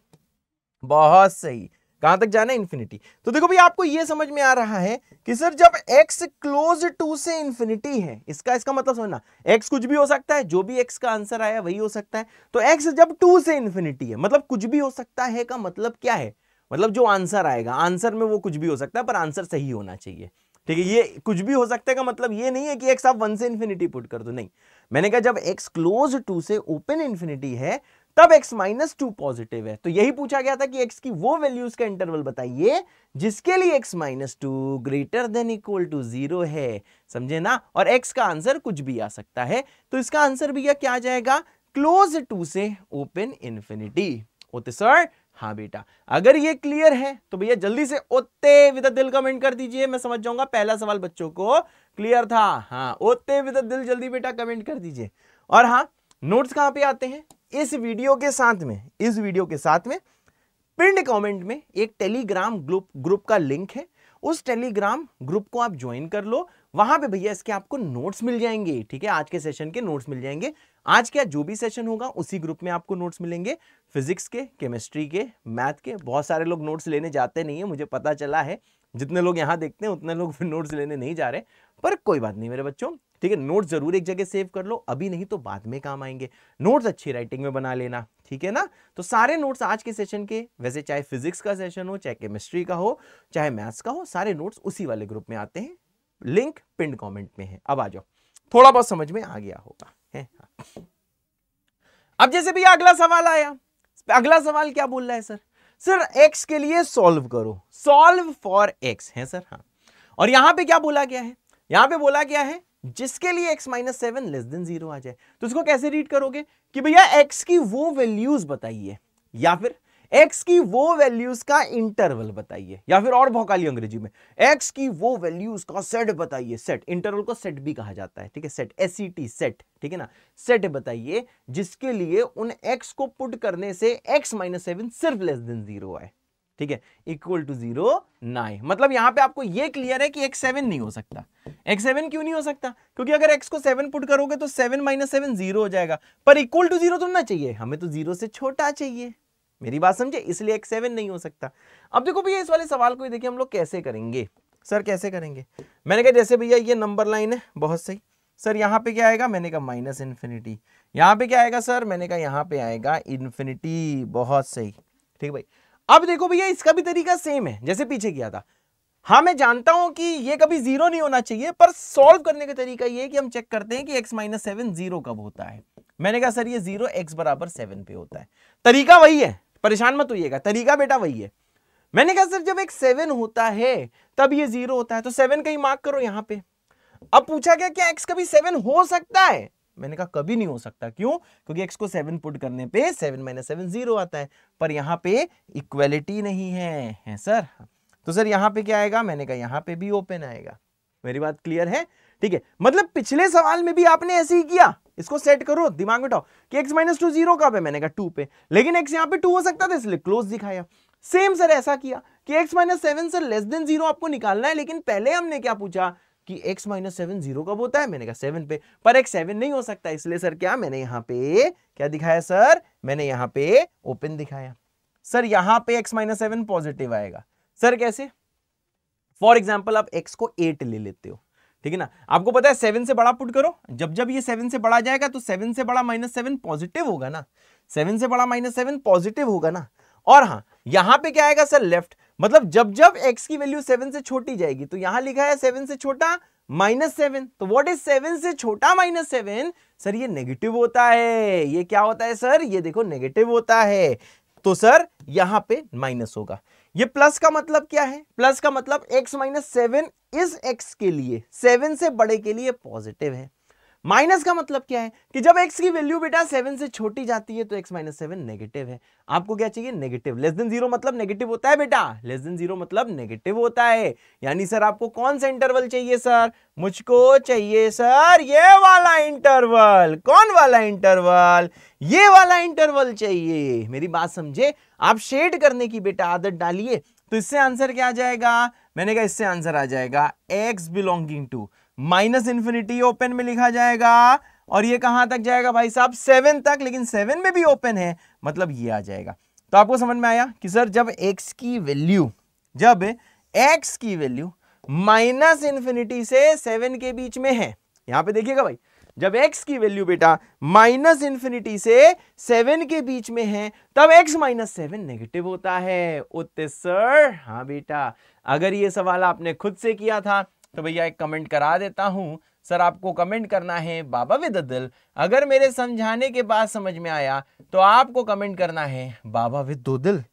बहुत सही, कहां तक जाना है, इन्फिनिटी। तो देखो भाई आपको ये समझ में आ रहा है कि सर जब x क्लोज टू से इन्फिनिटी है, इसका मतलब समझना, x कुछ भी हो सकता है, जो भी x का आंसर आया वही हो सकता है। तो x जब 2 से इन्फिनिटी है, मतलब कुछ भी हो सकता है का मतलब क्या है, मतलब जो आंसर आएगा, आंसर में वो कुछ भी हो सकता है पर आंसर सही होना चाहिए, ठीक है। ये कुछ भी हो सकता है का मतलब ये नहीं है कि x आप 1 से इन्फिनिटी पुट कर दो, नहीं। मैंने कहा जब x क्लोज टू से ओपन इन्फिनिटी है तब x माइनस 2 पॉजिटिव है। तो यही पूछा गया था कि x की वो वैल्यूज का इंटरवल बताइए जिसके लिए x minus 2 greater than equal to 0 है, समझे ना। और x का आंसर कुछ भी आ सकता है, तो इसका आंसर भैया क्या आ जाएगा, क्लोज टू से ओपन इन्फिनिटी। ओते सर, हाँ बेटा। अगर ये क्लियर है तो भैया जल्दी से ओते विद दिल कमेंट कर दीजिए, मैं समझ जाऊंगा पहला सवाल बच्चों को क्लियर था। हाँ, ओते विद दिल जल्दी बेटा कमेंट कर दीजिए। और हाँ, नोट्स कहां पे आते हैं, इस वीडियो के साथ में पिन्ड कमेंट में एक टेलीग्राम ग्रुप का लिंक है, उस टेलीग्राम ग्रुप को आप ज्वाइन कर लो। वहां पे भैया इसके आपको नोट्स मिल जाएंगे, ठीक है, आज के सेशन के नोट्स मिल जाएंगे। आज क्या जो भी सेशन होगा उसी ग्रुप में आपको नोट्स मिलेंगे, फिजिक्स के, केमिस्ट्री के, मैथ के। बहुत सारे लोग नोट्स लेने जाते नहीं है, मुझे पता चला है, जितने लोग यहां देखते हैं उतने लोग फिर नोट्स लेने नहीं जा रहे, पर कोई बात नहीं मेरे बच्चों, ठीक है। नोट्स जरूर एक जगह सेव कर लो, अभी नहीं तो बाद में काम आएंगे। नोट्स अच्छी राइटिंग में बना लेना, ठीक है ना। तो सारे नोट्स आज के सेशन के, वैसे चाहे फिजिक्स का सेशन हो, चाहे केमिस्ट्री का हो, चाहे मैथ्स का हो, सारे नोट्स उसी वाले ग्रुप में आते हैं, लिंक पिन कमेंट में है। अब आ जाओ, थोड़ा बहुत समझ में आ गया होगा है। अब जैसे भी अगला सवाल आया, अगला सवाल क्या बोल रहा है सर x के लिए सॉल्व करो, सॉल्व फॉर x है सर। हाँ, और यहां पे क्या बोला गया है, यहां पे बोला गया है जिसके लिए x माइनस 7 लेस देन 0 आ जाए। तो इसको कैसे रीड करोगे कि भैया x की वो वैल्यूज बताइए, या फिर x की वो वैल्यूज का इंटरवल बताइए, या फिर और भौकाली अंग्रेजी में x की वो वैल्यूज का सेट बताइए। सेट, इंटरवल को सेट भी कहा जाता है, ठीक है, सेट, SET सेट, ठीक है ना। सेट बताइए जिसके लिए उन x को पुट करने से x माइनस 7 सिर्फ लेस देन 0 आए, ठीक है, इक्वल टू 0 ना आए। मतलब यहां पे आपको ये क्लियर है कि x 7 नहीं हो सकता। x 7 क्यों नहीं हो सकता, क्योंकि अगर x को 7 पुट करोगे तो 7 माइनस 7 0 हो जाएगा, पर इक्वल टू 0 तो ना चाहिए, हमें तो 0 से छोटा चाहिए, मेरी बात समझे, इसलिए x 7 नहीं हो सकता। अब देखो भैया इस वाले सवाल को देखिए हम लोग कैसे करेंगे, सर कैसे करेंगे। मैंने कहा जैसे भैया ये नंबर लाइन है, बहुत सही सर, यहां पे क्या आएगा, मैंने कहा माइनस इन्फिनिटी, यहां पे क्या आएगा सर, मैंने कहा यहां पे आएगा इन्फिनिटी, बहुत सही, ठीक है भाई। अब देखो भैया इसका भी तरीका सेम है जैसे पीछे किया था। हाँ मैं जानता हूं कि ये कभी 0 नहीं होना चाहिए, पर सॉल्व करने का तरीका ये है कि हम चेक करते हैं कि x माइनस 7 0 कब होता है। मैंने कहा सर ये 0 x बराबर 7 पे होता है। तरीका वही है, परेशान मत होइएगा, तरीका बेटा वही है। मैंने कहा सर जब एक 7 होता है तब ये 0 होता है, तो 7 कहीं मार्क करो यहां पे। अब पूछा गया क्या x कभी 7 हो सकता है, मैंने कहा कभी नहीं हो सकता। क्यों, क्योंकि x को 7 पुट करने पे 7 माइनस 7 0 आता है, पर यहां पे इक्वलिटी नहीं है सर। तो सर यहां पे क्या आएगा, मैंने कहा यहां पे भी ओपन आएगा। मेरी बात क्लियर है, ठीक है। मतलब पिछले सवाल में भी आपने ऐसे ही किया, इसको सेट करो, दिमाग में उठाओ कि x माइनस 2 0 कब है, मैंने कहा 2 पे, लेकिन x यहां पे 2 हो सकता था इसलिए क्लोज दिखाया। सेम सर ऐसा किया कि x minus 7 sir less then 0 आपको निकालना है, लेकिन पहले हमने क्या पूछा कि x माइनस 7 0 कब होता है, मैंने कहा 7 पे, पर x 7 नहीं हो सकता, इसलिए सर क्या मैंने यहां पे क्या दिखाया सर, मैंने यहां पे ओपन दिखाया। सर यहां पे x माइनस 7 पॉजिटिव आएगा, सर कैसे, फॉर एग्जाम्पल आप x को 8 ले लेते हो, ठीक है ना, आपको पता है 7 से बड़ा पुट करो, जब जब ये 7 से बड़ा जाएगा तो 7 से बड़ा माइनस 7 पॉजिटिव होगा ना, 7 से बड़ा माइनस 7 पॉजिटिव होगा ना। और हाँ यहां पे क्या आएगा सर, लेफ्ट, मतलब जब जब x की वैल्यू 7 से छोटी जाएगी, तो यहां लिखा है 7 से छोटा माइनस 7, तो व्हाट इज 7 से छोटा माइनस 7, सर ये नेगेटिव होता है। ये क्या होता है सर, ये देखो नेगेटिव होता है, तो सर यहां पे माइनस होगा। ये प्लस का मतलब क्या है, प्लस का मतलब x माइनस 7 इस x के लिए 7 से बड़े के लिए पॉजिटिव है। माइनस का मतलब क्या है कि जब x की वैल्यू बेटा 7 से छोटी जाती है तो x माइनस 7 नेगेटिव है। आपको क्या चाहिए, नेगेटिव, लेस देन 0 मतलब नेगेटिव होता है बेटा, लेस देन 0 मतलब नेगेटिव होता है। यानी सर आपको कौन सा इंटरवल चाहिए सर, मुझको चाहिए सर ये वाला इंटरवल। कौन वाला इंटरवल, ये वाला इंटरवल चाहिए। मेरी बात समझे, आप शेड करने की बेटा आदत डालिए, तो इससे आंसर क्या आ जाएगा, मैंने कहा इससे आंसर आ जाएगा x belonging to minus infinity, open में लिखा जाएगा, और ये कहां तक जाएगा भाई साहब, 7 तक, लेकिन 7 में भी ओपन है, मतलब ये आ जाएगा। तो आपको समझ में आया कि सर जब x की वैल्यू माइनस इन्फिनिटी से 7 के बीच में है, यहां पे देखिएगा भाई, जब x की वैल्यू बेटा माइनस इन्फिनिटी से 7 के बीच में है तब x माइनस 7 नेगेटिव होता है। उत्तर सर हाँ बेटा। अगर ये सवाल आपने खुद से किया था तो भैया एक कमेंट करा देता हूं, सर आपको कमेंट करना है बाबा विद दिल। अगर मेरे समझाने के बाद समझ में आया तो आपको कमेंट करना है बाबा विद दो दिल,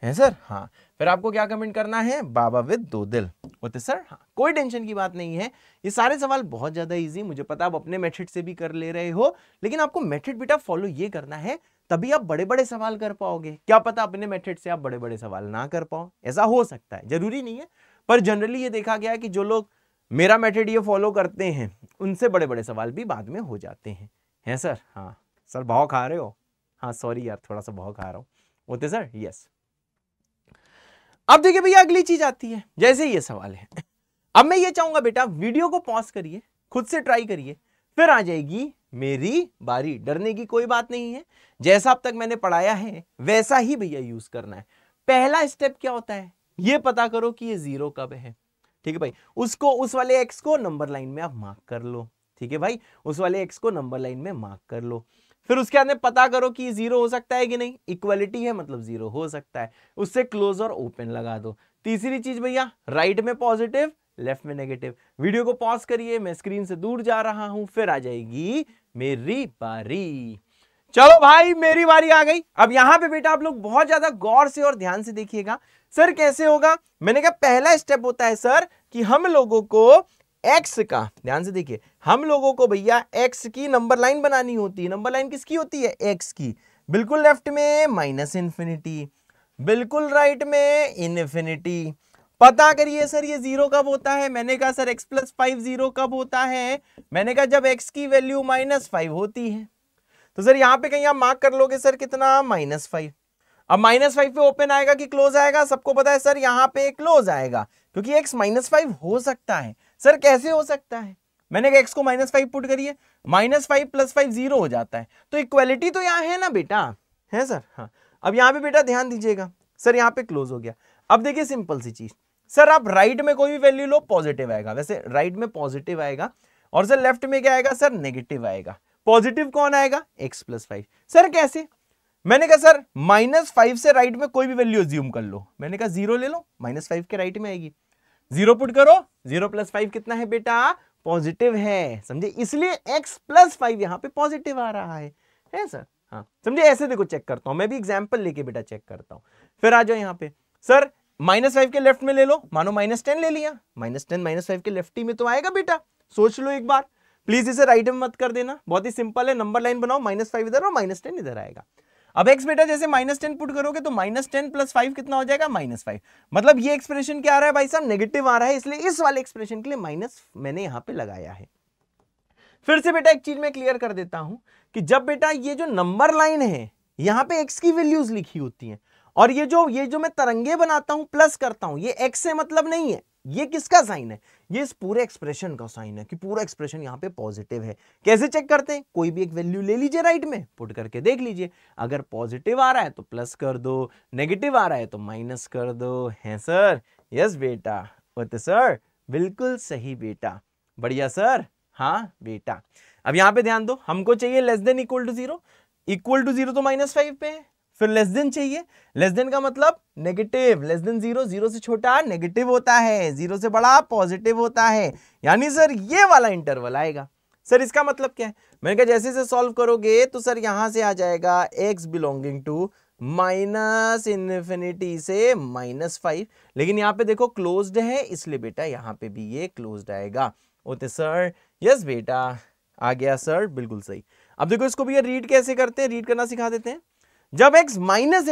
है सर? हाँ, फिर आपको क्या कमेंट करना है? बाबा विद दो दिल। होते सर हाँ, कोई टेंशन की बात नहीं है, ये सारे सवाल बहुत ज्यादा इजी, मुझे पता आप अपने मेथड से भी कर ले रहे हो, लेकिन आपको मेथड बेटा फॉलो ये करना है, तभी आप बड़े बड़े सवाल कर पाओगे। क्या पता अपने मेथड से आप बड़े बड़े सवाल ना कर पाओ, ऐसा हो सकता है, जरूरी नहीं है, पर जनरली ये देखा गया है कि जो लोग मेरा मेथड ये फॉलो करते हैं उनसे बड़े बड़े सवाल भी बाद में हो जाते हैं। है सर? हाँ सर, भाव खा रहे हो? हाँ सॉरी यार, थोड़ा सा भाव खा रहा हूं। होते सर? यस। अब देखिए भैया अगली चीज आती है, जैसे ये सवाल है, अब मैं ये चाहूंगा बेटा वीडियो को पॉज करिए, खुद से ट्राई करिए, फिर आ जाएगी मेरी बारी। डरने की कोई बात नहीं है, जैसा अब तक मैंने पढ़ाया है वैसा ही भैया यूज करना है। पहला स्टेप क्या होता है, ये पता करो कि ये जीरो कब है। ठीक है भाई, उसको उस वाले एक्स को नंबर लाइन में आप मार्क कर लो। ठीक है भाई, उस वाले एक्स को नंबर लाइन में मार्क कर लो। फिर उसके बाद में पता करो कि जीरो हो सकता है कि नहीं, इक्वलिटी है मतलब जीरो हो सकता है, उससे क्लोज और ओपन लगा दो। तीसरी चीज भैया, राइट में पॉजिटिव लेफ्ट में नेगेटिव। वीडियो को पॉज करिए, मैं स्क्रीन से दूर जा रहा हूं, फिर आ जाएगी मेरी बारी। चलो भाई मेरी बारी आ गई। अब यहां पे बेटा आप लोग बहुत ज्यादा गौर से और ध्यान से देखिएगा, सर कैसे होगा। मैंने कहा पहला स्टेप होता है सर कि हम लोगों को एक्स का, ध्यान से देखिए, हम लोगों को भैया एक्स की नंबर लाइन बनानी होती है। नंबर लाइन किसकी होती है? एक्स की। बिल्कुल लेफ्ट में माइनस इन्फिनिटी, बिल्कुल राइट में इनफिनिटी। पता करिए सर ये जीरो कब होता है। मैंने कहा सर x प्लस 5 जीरो कब होता है? मैंने कहा जब x की वैल्यू -5 होती है। तो सर यहां पे कहीं आप मार्क कर लोगे सर कितना? -5। अब -5 पे ओपन आएगा कि क्लोज आएगा? सबको पता है सर यहां पे क्लोज आएगा, क्योंकि x -5 हो सकता है। सर कैसे हो सकता है? मैंने कहा x को -5 पुट करिए, -5 + 5 0 हो जाता है, तो इक्वलिटी तो यहां है ना बेटा, है सर? हाँ। अब यहां पे बेटा ध्यान दीजिएगा, सर यहां पे क्लोज हो गया। अब देखिए सिंपल सी चीज, सर आप राइट में कोई भी वैल्यू लो पॉजिटिव आएगा, वैसे राइट में पॉजिटिव आएगा, और सर लेफ्ट में क्या आएगा? सर नेगेटिव आएगा। पॉजिटिव कौन आएगा? x + 5। सर कैसे? मैंने कहा सर -5 से राइट में कोई भी वैल्यू अज्यूम कर लो। मैंने कहा 0 ले लो, -5 के राइट में आएगी, 0 पुट करो, 0 + 5 कितना है बेटा? पॉजिटिव है, समझे? इसलिए x + 5 यहां पे पॉजिटिव आ रहा है सर? हाँ समझे? ऐसे देखो चेक करता हूं, मैं भी एग्जांपल लेके बेटा चेक करता हूं। फिर आ जाओ यहां पे, सर -5 के लेफ्ट में ले लो, मानो -10 ले लिया, -10 -5 के लेफ्टी में तो आएगा बेटा। सोच लो एक बार, प्लीज इसे राइट में मत कर देना, बहुत ही सिंपल है। नंबर लाइन बनाओ, -5 इधर और -10 इधर आएगा। अब x बेटा जैसे -10 पुट करोगे तो -10 + 5 कितना हो जाएगा? -5। मतलब ये एक्सप्रेशन क्या आ रहा है भाई साहब? नेगेटिव आ रहा है, इसलिए इस वाले एक्सप्रेशन के लिए माइनस मैंने यहां पे लगाया है। फिर से बेटा एक चीज मैं क्लियर कर देता हूं कि जब बेटा ये जो नंबर लाइन है यहां पे x की वैल्यूज लिखी होती हैं, और ये जो मैं तरंगे बनाता हूं प्लस करता हूं, ये x से मतलब नहीं है, ये किसका साइन है? ये इस पूरे एक्सप्रेशन का साइन है कि पूरा एक्सप्रेशन यहां पे पॉजिटिव है। कैसे चेक करते हैं? कोई भी एक वैल्यू ले लीजिए राइट में, पुट करके देख लीजिए, अगर पॉजिटिव आ रहा है तो प्लस कर दो, नेगेटिव आ रहा है तो माइनस कर दो। है सर? यस बेटा। होते सर? बिल्कुल सही बेटा, बढ़िया सर। हाँ बेटा। अब यहां पे ध्यान दो, हमको चाहिए less than equal to 0, equal to 0 तो -5 पे है, फिर लेस देन चाहिए, लेस देन का मतलब नेगेटिव, लेस देन 0, 0 से छोटा नेगेटिव होता है, 0 से बड़ा पॉजिटिव होता है, यानी सर ये वाला इंटरवल आएगा। सर इसका मतलब क्या है? मैंने कहा जैसे से सॉल्व करोगे तो सर यहां से आ जाएगा x बिलोंगिंग टू -∞ से -5, लेकिन यहां पे देखो क्लोज्ड है, इसलिए बेटा यहां पे भी ये क्लोज्ड आएगा। Okay sir? यस बेटा, आ गया सर, बिल्कुल सही। अब देखो इसको भैया रीड कैसे करते हैं, रीड करना सिखा देते हैं। जब x -∞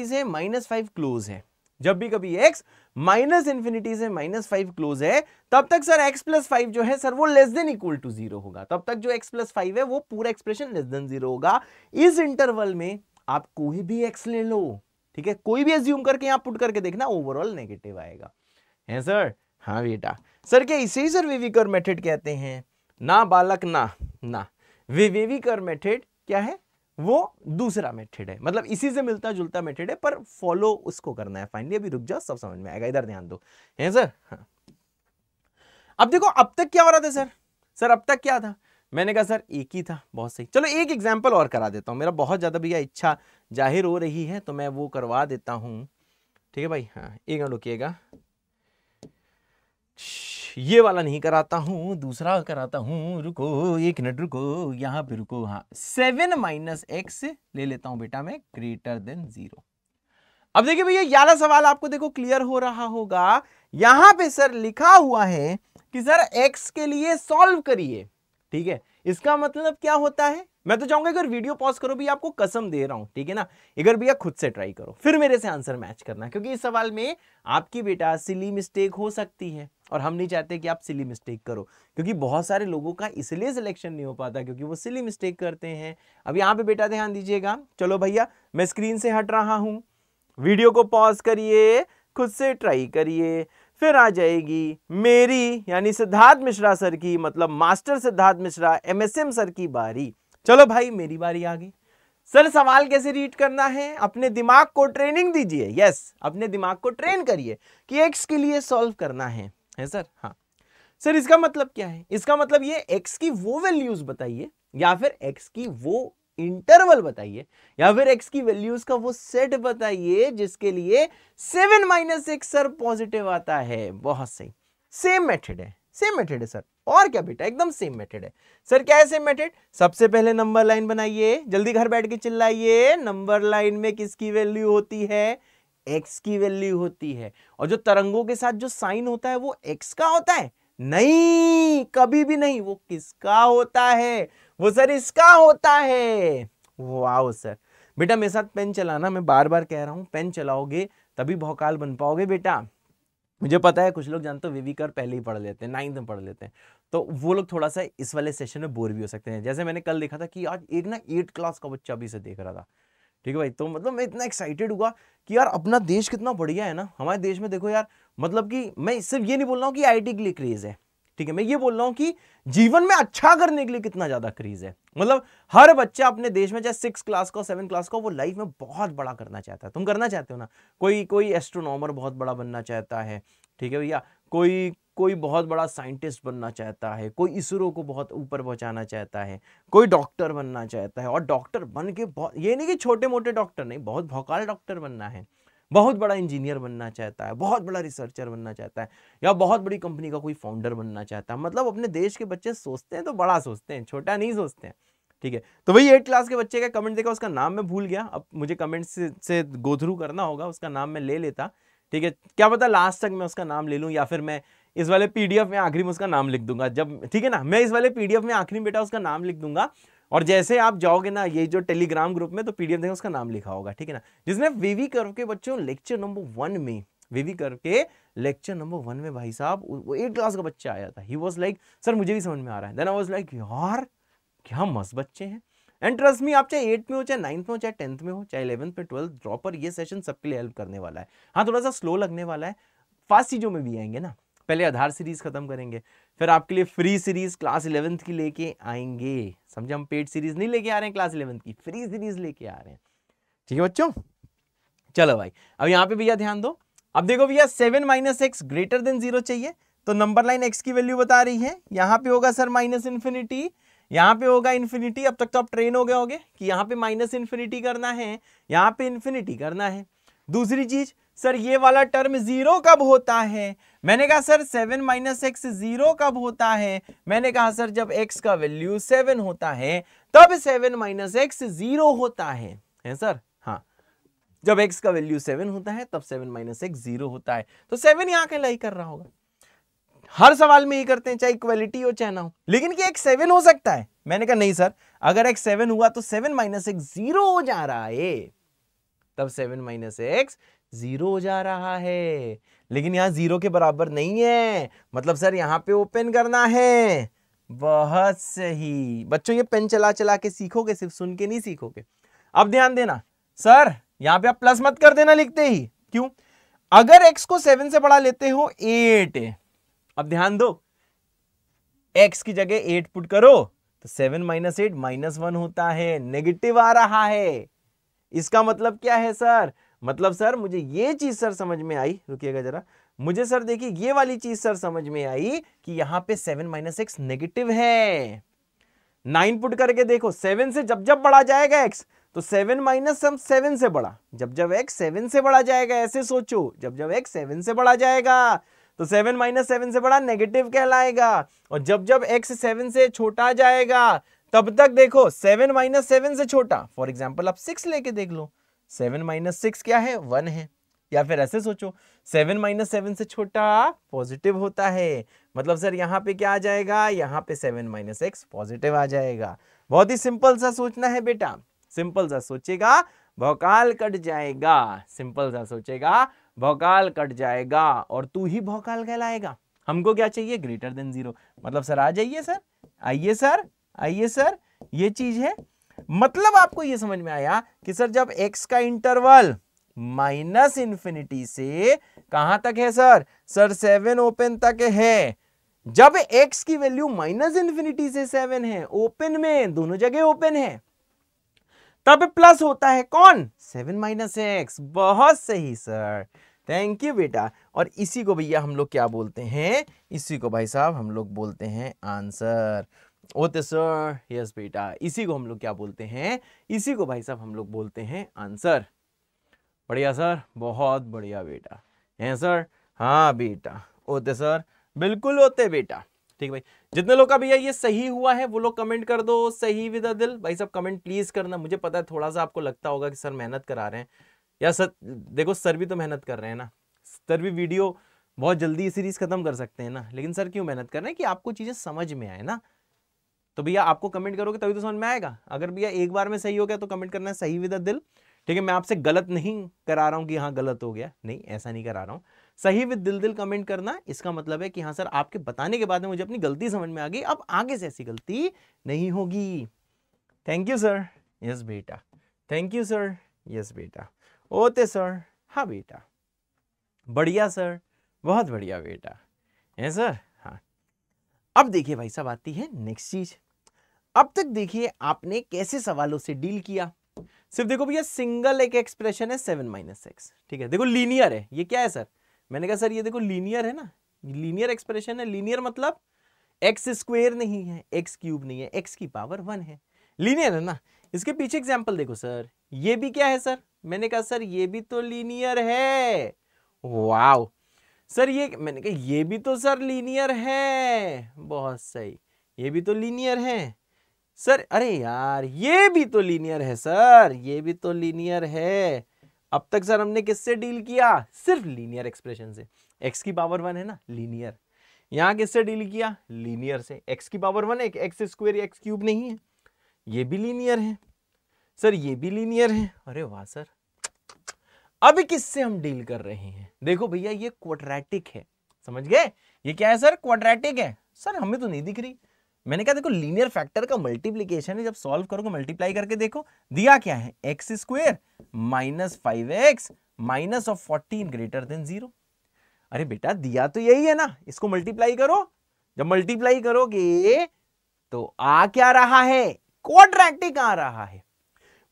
से -5 क्लोज है, जब भी कभी x -∞ से -5 क्लोज है, तब तक सर x + 5 जो है सर वो लेस देन इक्वल टू 0 होगा। तब तक जो x + 5 है वो पूरा एक्सप्रेशन लेस देन 0 होगा। इस इंटरवल में आप कोई भी x ले लो, ठीक है, कोई भी एज्यूम करके यहां पुट करके देखना, ओवरऑल नेगेटिव आएगा। है सर? हाँ बेटा। सर क्या इसे ही सर वेविकर मेथड कहते हैं? ना बालक ना, ना। वेविकर मेथड क्या है? वो दूसरा मेथड है, मतलब इसी से मिलता जुलता मेथड है, पर फॉलो उसको करना है फाइनली। अभी रुक जाओ, सब समझ में आएगा, इधर ध्यान दो, है सर। हाँ। अब देखो अब तक क्या हो रहा था सर, सर अब तक क्या था, मैंने कहा सर एक ही था, बहुत सही। चलो एक एग्जाम्पल और करा देता हूं, मेरा बहुत ज्यादा भैया इच्छा जाहिर हो रही है तो मैं वो करवा देता हूं, ठीक है भाई। हाँ एक मिनट रुकिएगा, ये वाला नहीं कराता हूं, दूसरा कराता हूं, रुको एक मिनट रुको, यहां पे रुको। हाँ 7 माइनस एक्स ले लेता हूं बेटा मैं, ग्रेटर देन 0। अब देखिए भैया ये वाला सवाल आपको देखो क्लियर हो रहा होगा, यहां पे सर लिखा हुआ है कि सर एक्स के लिए सॉल्व करिए, ठीक है। इसका मतलब क्या होता है, मैं तो चाहूंगा अगर वीडियो पॉज करो भी, आपको कसम दे रहा हूं, ठीक है ना, अगर भैया खुद से ट्राई करो फिर मेरे से आंसर मैच करना, क्योंकि इस सवाल में आपकी बेटा सिली मिस्टेक हो सकती है और हम नहीं चाहते कि आप सिली मिस्टेक करो, क्योंकि बहुत सारे लोगों का इसलिए सिलेक्शन नहीं हो पाता क्योंकि वो सिली मिस्टेक करते हैं। अब यहां पे बेटा ध्यान दीजिएगा, चलो भैया मैं स्क्रीन से हट रहा हूं, वीडियो को पॉज करिए, खुद से ट्राई करिए, फिर आ जाएगी मेरी यानी सिद्धार्थ मिश्रा सर की, मतलब master Siddharth Mishra MSM sir की बारी। चलो भाई मेरी बारी आ गई। सर सवाल कैसे रीड करना है, अपने दिमाग को ट्रेनिंग दीजिए, यस अपने दिमाग को ट्रेन करिए कि एक्स के लिए सॉल्व करना है सर। हाँ सर इसका मतलब क्या है, इसका मतलब ये एक्स की वो वैल्यूज बताइए, या फिर एक्स की वो इंटरवल बताइए, या फिर एक्स की वैल्यूज का वो सेट बताइए जिसके लिए 7 माइनस एक्स सर पॉजिटिव आता है। बहुत सही, सेम मेथड है, सेम मेथड है सर, और क्या बेटा एकदम सेम मेथड है सर। क्या है सेम मेथड, सबसे पहले नंबर लाइन बनाइए, जल्दी घर बैठ के चिल्लाइए, नंबर लाइन में किसकी वैल्यू होती है, एक्स की वैल्यू होती है, और जो तरंगों के साथ जो साइन होता है वो एक्स का होता है, नहीं कभी भी नहीं, वो किसका होता है, वो सर इसका होता है। वाह सर, बेटा मेरे साथ पेन चलाना, मैं बार बार कह रहा हूं पेन चलाओगे तभी भौकाल बन पाओगे बेटा। मुझे पता है कुछ लोग जानते हो विवी कर पहले ही पढ़ लेते हैं, 9th में पढ़ लेते हैं, तो वो लोग थोड़ा सा इस वाले सेशन में बोर भी हो सकते हैं। जैसे मैंने कल देखा था कि आज एक ना 8 क्लास का बच्चा भी इसे देख रहा था, ठीक है भाई, तो मतलब मैं इतना एक्साइटेड हुआ कि यार अपना देश कितना बढ़िया है ना, हमारे देश में देखो यार, मतलब कि मैं सिर्फ ये नहीं बोल रहा हूँ कि आईटी के लिए क्रेज है, ठीक है, मैं ये बोल रहा हूँ कि जीवन में अच्छा करने के लिए कितना ज्यादा क्रेज है। मतलब हर बच्चा अपने देश में चाहे 6 क्लास का 7 क्लास का, वो लाइफ में बहुत बड़ा करना चाहता है। तुम करना चाहते हो ना, कोई एस्ट्रोनॉमर बहुत बड़ा बनना चाहता है, ठीक है भैया, कोई बहुत बड़ा साइंटिस्ट बनना चाहता है, कोई इसरो को बहुत ऊपर पहुंचाना चाहता है, कोई डॉक्टर बनना चाहता है, और डॉक्टर बन के बहुत, ये नहीं कि छोटे मोटे डॉक्टर नहीं, बहुत भौकाल डॉक्टर बनना है, बहुत बड़ा इंजीनियर बनना चाहता है, बहुत बड़ा रिसर्चर बनना चाहता है, या बहुत बड़ी कंपनी का कोई फाउंडर बनना चाहता है। मतलब अपने देश के बच्चे सोचते हैं तो बड़ा सोचते हैं, छोटा नहीं सोचते हैं, ठीक है। तो वही 8 क्लास के बच्चे का कमेंट देखा, उसका नाम मैं भूल गया, अब मुझे कमेंट से गो थ्रू करना होगा, उसका नाम मैं ले लेता, ठीक है, क्या पता लास्ट तक मैं उसका नाम ले लूं, या फिर मैं इस वाले पीडीएफ में आखिरी में उसका नाम लिख दूंगा जब, ठीक है ना, मैं इस वाले पीडीएफ में आखिरी में बेटा उसका नाम लिख दूंगा, और जैसे आप जाओगे ना ये जो टेलीग्राम ग्रुप में, तो पीडीएफ देखें उसका नाम लिखा होगा, ठीक है ना, जिसने वीवी कर्व के बच्चों लेक्चर नंबर 1 में, वीवी कर्व के लेक्चर नंबर 1 में भाई साहब वो 8 क्लास का बच्चा आया था, ही वाज लाइक सर मुझे भी समझ में आ रहा है, देन आई वाज लाइक यार क्या मस्त बच्चे हैं। एंड ट्रस्ट मी, आप चाहे 8th में हो, चाहे 9th में हो, चाहे 10th में हो, चाहे 11th में, 12th ड्रॉप पर, ये सेशन सबके लिए हेल्प करने वाला है। हाँ थोड़ा सा स्लो लगने वाला है, फास्ट चीजों में भी आएंगे ना, पहले आधार सीरीज खत्म करेंगे, फिर आपके लिए फ्री सीरीज क्लास 11th की लेके आएंगे, समझे, हम पेड सीरीज नहीं लेके आ रहे हैं, क्लास 11th की फ्री सीरीज लेके आ रहे हैं, ठीक है बच्चों। चलो भाई अब यहां पे भैया ध्यान दो, अब देखो भैया 7 माइनस एक्स ग्रेटर देन 0 चाहिए, तो नंबर लाइन एक्स की वैल्यू बता रही है, यहां पे होगा सर माइनस इन्फिनिटी, यहां पे होगा इन्फिनिटी। अब तक तो आप ट्रेन हो गए होगे कि यहां पे माइनस इन्फिनिटी करना है, यहां पे इन्फिनिटी करना है। दूसरी चीज सर ये वाला टर्म 0 कब होता है, मैंने कहा सर 7 माइनस एक्स 0 कब होता है, मैंने कहा सर जब x का वैल्यू 7 होता है तब 7 माइनस एक्स 0 होता है सर। हाँ जब x का वैल्यू 7 होता है तब 7 माइनस एक्स 0 होता है, तो 7 यहां के लाई कर रहा होगा, हर सवाल में ही करते हैं चाहे इक्वालिटी हो चाहे ना हो, लेकिन कि x 7 हो सकता है, मैंने कहा नहीं सर अगर x 7 हुआ तो 7 माइनस एक्स 0 हो जा रहा है, तब 7 माइनस एक्स 0 हो जा रहा है, लेकिन यहां 0 के बराबर नहीं है, मतलब सर यहां पे ओपन करना है। बहुत सही बच्चों, ये पेन चला चला के सीखोगे, सिर्फ सुन के नहीं सीखोगे। अब ध्यान देना सर यहां पे आप प्लस मत कर देना लिखते ही, क्यों, अगर x को 7 से बड़ा लेते हो 8, अब ध्यान दो x की जगह 8 पुट करो तो 7 माइनस 8 -1 होता है, नेगेटिव आ रहा है। इसका मतलब क्या है सर? मतलब सर मुझे ये चीज सर समझ में आई, रुकिएगा जरा, मुझे सर देखिए ये वाली चीज सर समझ में आई कि यहां पे 7 माइनस एक्स नेगेटिव है। 9 पुट करके देखो, 7 से जब जब बढ़ा जाएगा x तो 7 माइनस 7 से बढ़ा, जब जब x 7 से बढ़ा जाएगा, ऐसे सोचो, जब जब x 7 से बढ़ा जाएगा तो 7 माइनस 7 से बढ़ा नेगेटिव कहलाएगा, और जब जब x 7 से छोटा जाएगा तब तक देखो 7 माइनस 7 से छोटा, फॉर एग्जाम्पल आप 6 लेके देख लो, 7 माइनस 6 क्या है? 1 है। या फिर ऐसे सोचो 7 माइनस 7 से छोटा पॉजिटिव होता है, मतलब सर यहां पे क्या आ जाएगा? यहां पे 7 माइनस एक्स पॉजिटिव आ जाएगा। बहुत ही सिंपल सा सोचना है बेटा, सिंपल सा सोचेगा भौकाल कट जाएगा, सिंपल सा सोचेगा भौकाल कट जाएगा, और तू ही भौकाल कहलाएगा। हमको क्या चाहिए? Greater than 0। मतलब सर आ जाइए सर, आइए सर, आइए सर, ये चीज है। मतलब आपको ये समझ में आया कि सर जब x का इंटरवल माइनस इंफिनिटी से कहां तक है सर? सर 7 ओपन तक है। जब x की वैल्यू माइनस इंफिनिटी से 7 है, ओपन में, दोनों जगह ओपन है, तब प्लस होता है कौन? 7 माइनस एक्स। बहुत सही सर, थैंक यू बेटा। और इसी को भैया हम लोग क्या बोलते हैं? इसी को भाई साहब हम लोग बोलते हैं आंसर। ओके सर, यस बेटा, इसी को हम लोग क्या बोलते हैं? इसी को भाई साहब हम लोग बोलते हैं आंसर। बढ़िया सर, बहुत बढ़िया बेटा, है सर? हाँ बेटा, होते सर, बिल्कुल होते बेटा। ठीक भाई, जितने लोग का भैया ये सही हुआ है वो लोग कमेंट कर दो, सही विद अ दिल। भाई साहब कमेंट प्लीज करना, मुझे पता है थोड़ा सा आपको लगता होगा कि सर मेहनत करा रहे हैं, या सर देखो सर भी तो मेहनत कर रहे हैं ना, सर भी वीडियो बहुत जल्दी सीरीज खत्म कर सकते हैं ना, लेकिन सर क्यों मेहनत कर रहे हैं? कि आपको चीजें समझ में आए ना। तो भैया आपको कमेंट करोगे तभी तो समझ में आएगा। अगर भैया एक बार में सही हो गया तो कमेंट करना है सही विद अ दिल। ठीक है, मैं आपसे गलत नहीं करा रहा हूं कि हाँ गलत हो गया, नहीं ऐसा नहीं करा रहा हूं। सही विद दिल दिल कमेंट करना, इसका मतलब है कि हाँ सर आपके बताने के बाद में मुझे अपनी गलती समझ में आ गई, अब आगे से ऐसी गलती नहीं होगी। थैंक यू सर, यस बेटा, थैंक यू सर, यस बेटा, ओते सर, हाँ बेटा, बढ़िया सर, बहुत बढ़िया बेटा, है सर। हाँ, अब देखिए भाई साहब आती है नेक्स्ट चीज। अब तक देखिए आपने कैसे सवालों से डील किया। सिर्फ देखो भैया सिंगल एक एक्सप्रेशन है 7 माइनस एक्स, ठीक है, देखो लीनियर है। ये क्या है सर? मैंने कहा सर ये देखो लीनियर है ना, लीनियर एक्सप्रेशन है। लीनियर मतलब एक्स स्क्वेयर नहीं है, एक्स क्यूब नहीं है, एक्स की पावर 1 है, लीनियर है ना। इसके पीछे एग्जाम्पल देखो सर, ये भी क्या है सर? मैंने कहा सर ये भी तो लीनियर है। वाओ सर, ये मैंने कहा ये भी तो सर लीनियर है, बहुत सही, ये भी तो लीनियर है सर। अरे यार ये भी तो लीनियर है सर, ये भी तो लीनियर है। अब तक सर हमने किससे डील किया? सिर्फ लीनियर एक्सप्रेशन से। एक्स की पावर 1 है ना, लीनियर। यहां किससे डील किया? लीनियर से। एक्स की पावर 1 है, एक्स स्क्वायर एक्स क्यूब नहीं है, ये भी लीनियर है सर, ये भी लीनियर है। अरे वाह सर। अब किससे हम डील कर रहे हैं? देखो भैया ये क्वाड्रेटिक है, समझ गए? ये क्या है सर? क्वाड्रेटिक है। सर हमें तो नहीं दिख रही। मैंने कहा देखो लीनियर फैक्टर का मल्टीप्लीकेशन है, जब सॉल्व करोगे मल्टीप्लाई करके देखो, दिया क्या है? X square minus 5x minus of 14 greater than 0। अरे बेटा दिया तो यही है ना, इसको मल्टीप्लाई करो, जब मल्टीप्लाई करोगे तो आ क्या रहा है? क्वाड्रेटिक आ रहा है।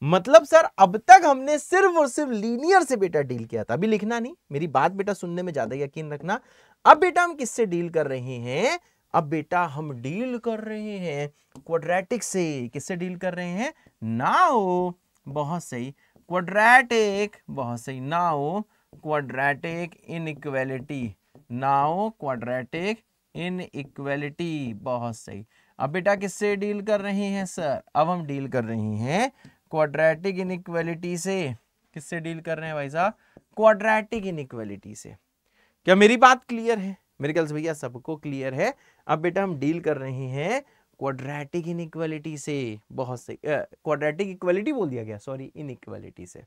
मतलब सर अब तक हमने सिर्फ और सिर्फ लीनियर से बेटा डील किया था। अभी लिखना नहीं, मेरी बात बेटा सुनने में ज्यादा यकीन रखना। अब बेटा हम किससे डील कर रहे हैं? अब बेटा हम डील कर रहे हैं क्वाड्रेटिक से। किससे डील कर रहे हैं? नाउ, बहुत सही, क्वाड्रेटिक, बहुत सही। Now quadratic inequality, now quadratic inequality, बहुत सही। अब बेटा किससे डील कर रहे हैं सर? अब हम डील कर रहे हैं क्वाड्रेटिक इनइक्वालिटी से। किससे डील कर रहे हैं भाई साहब? क्वाड्रेटिक इनइक्वालिटी से। क्या मेरी बात क्लियर है? मेरे ख्याल से भैया सबको क्लियर है। अब बेटा हम डील कर रहे हैं क्वाड्रेटिक इनइक्वालिटी से, बहुत सही। क्वाड्रेटिक इक्वालिटी बोल दिया गया, सॉरी, इनइक्वालिटी से।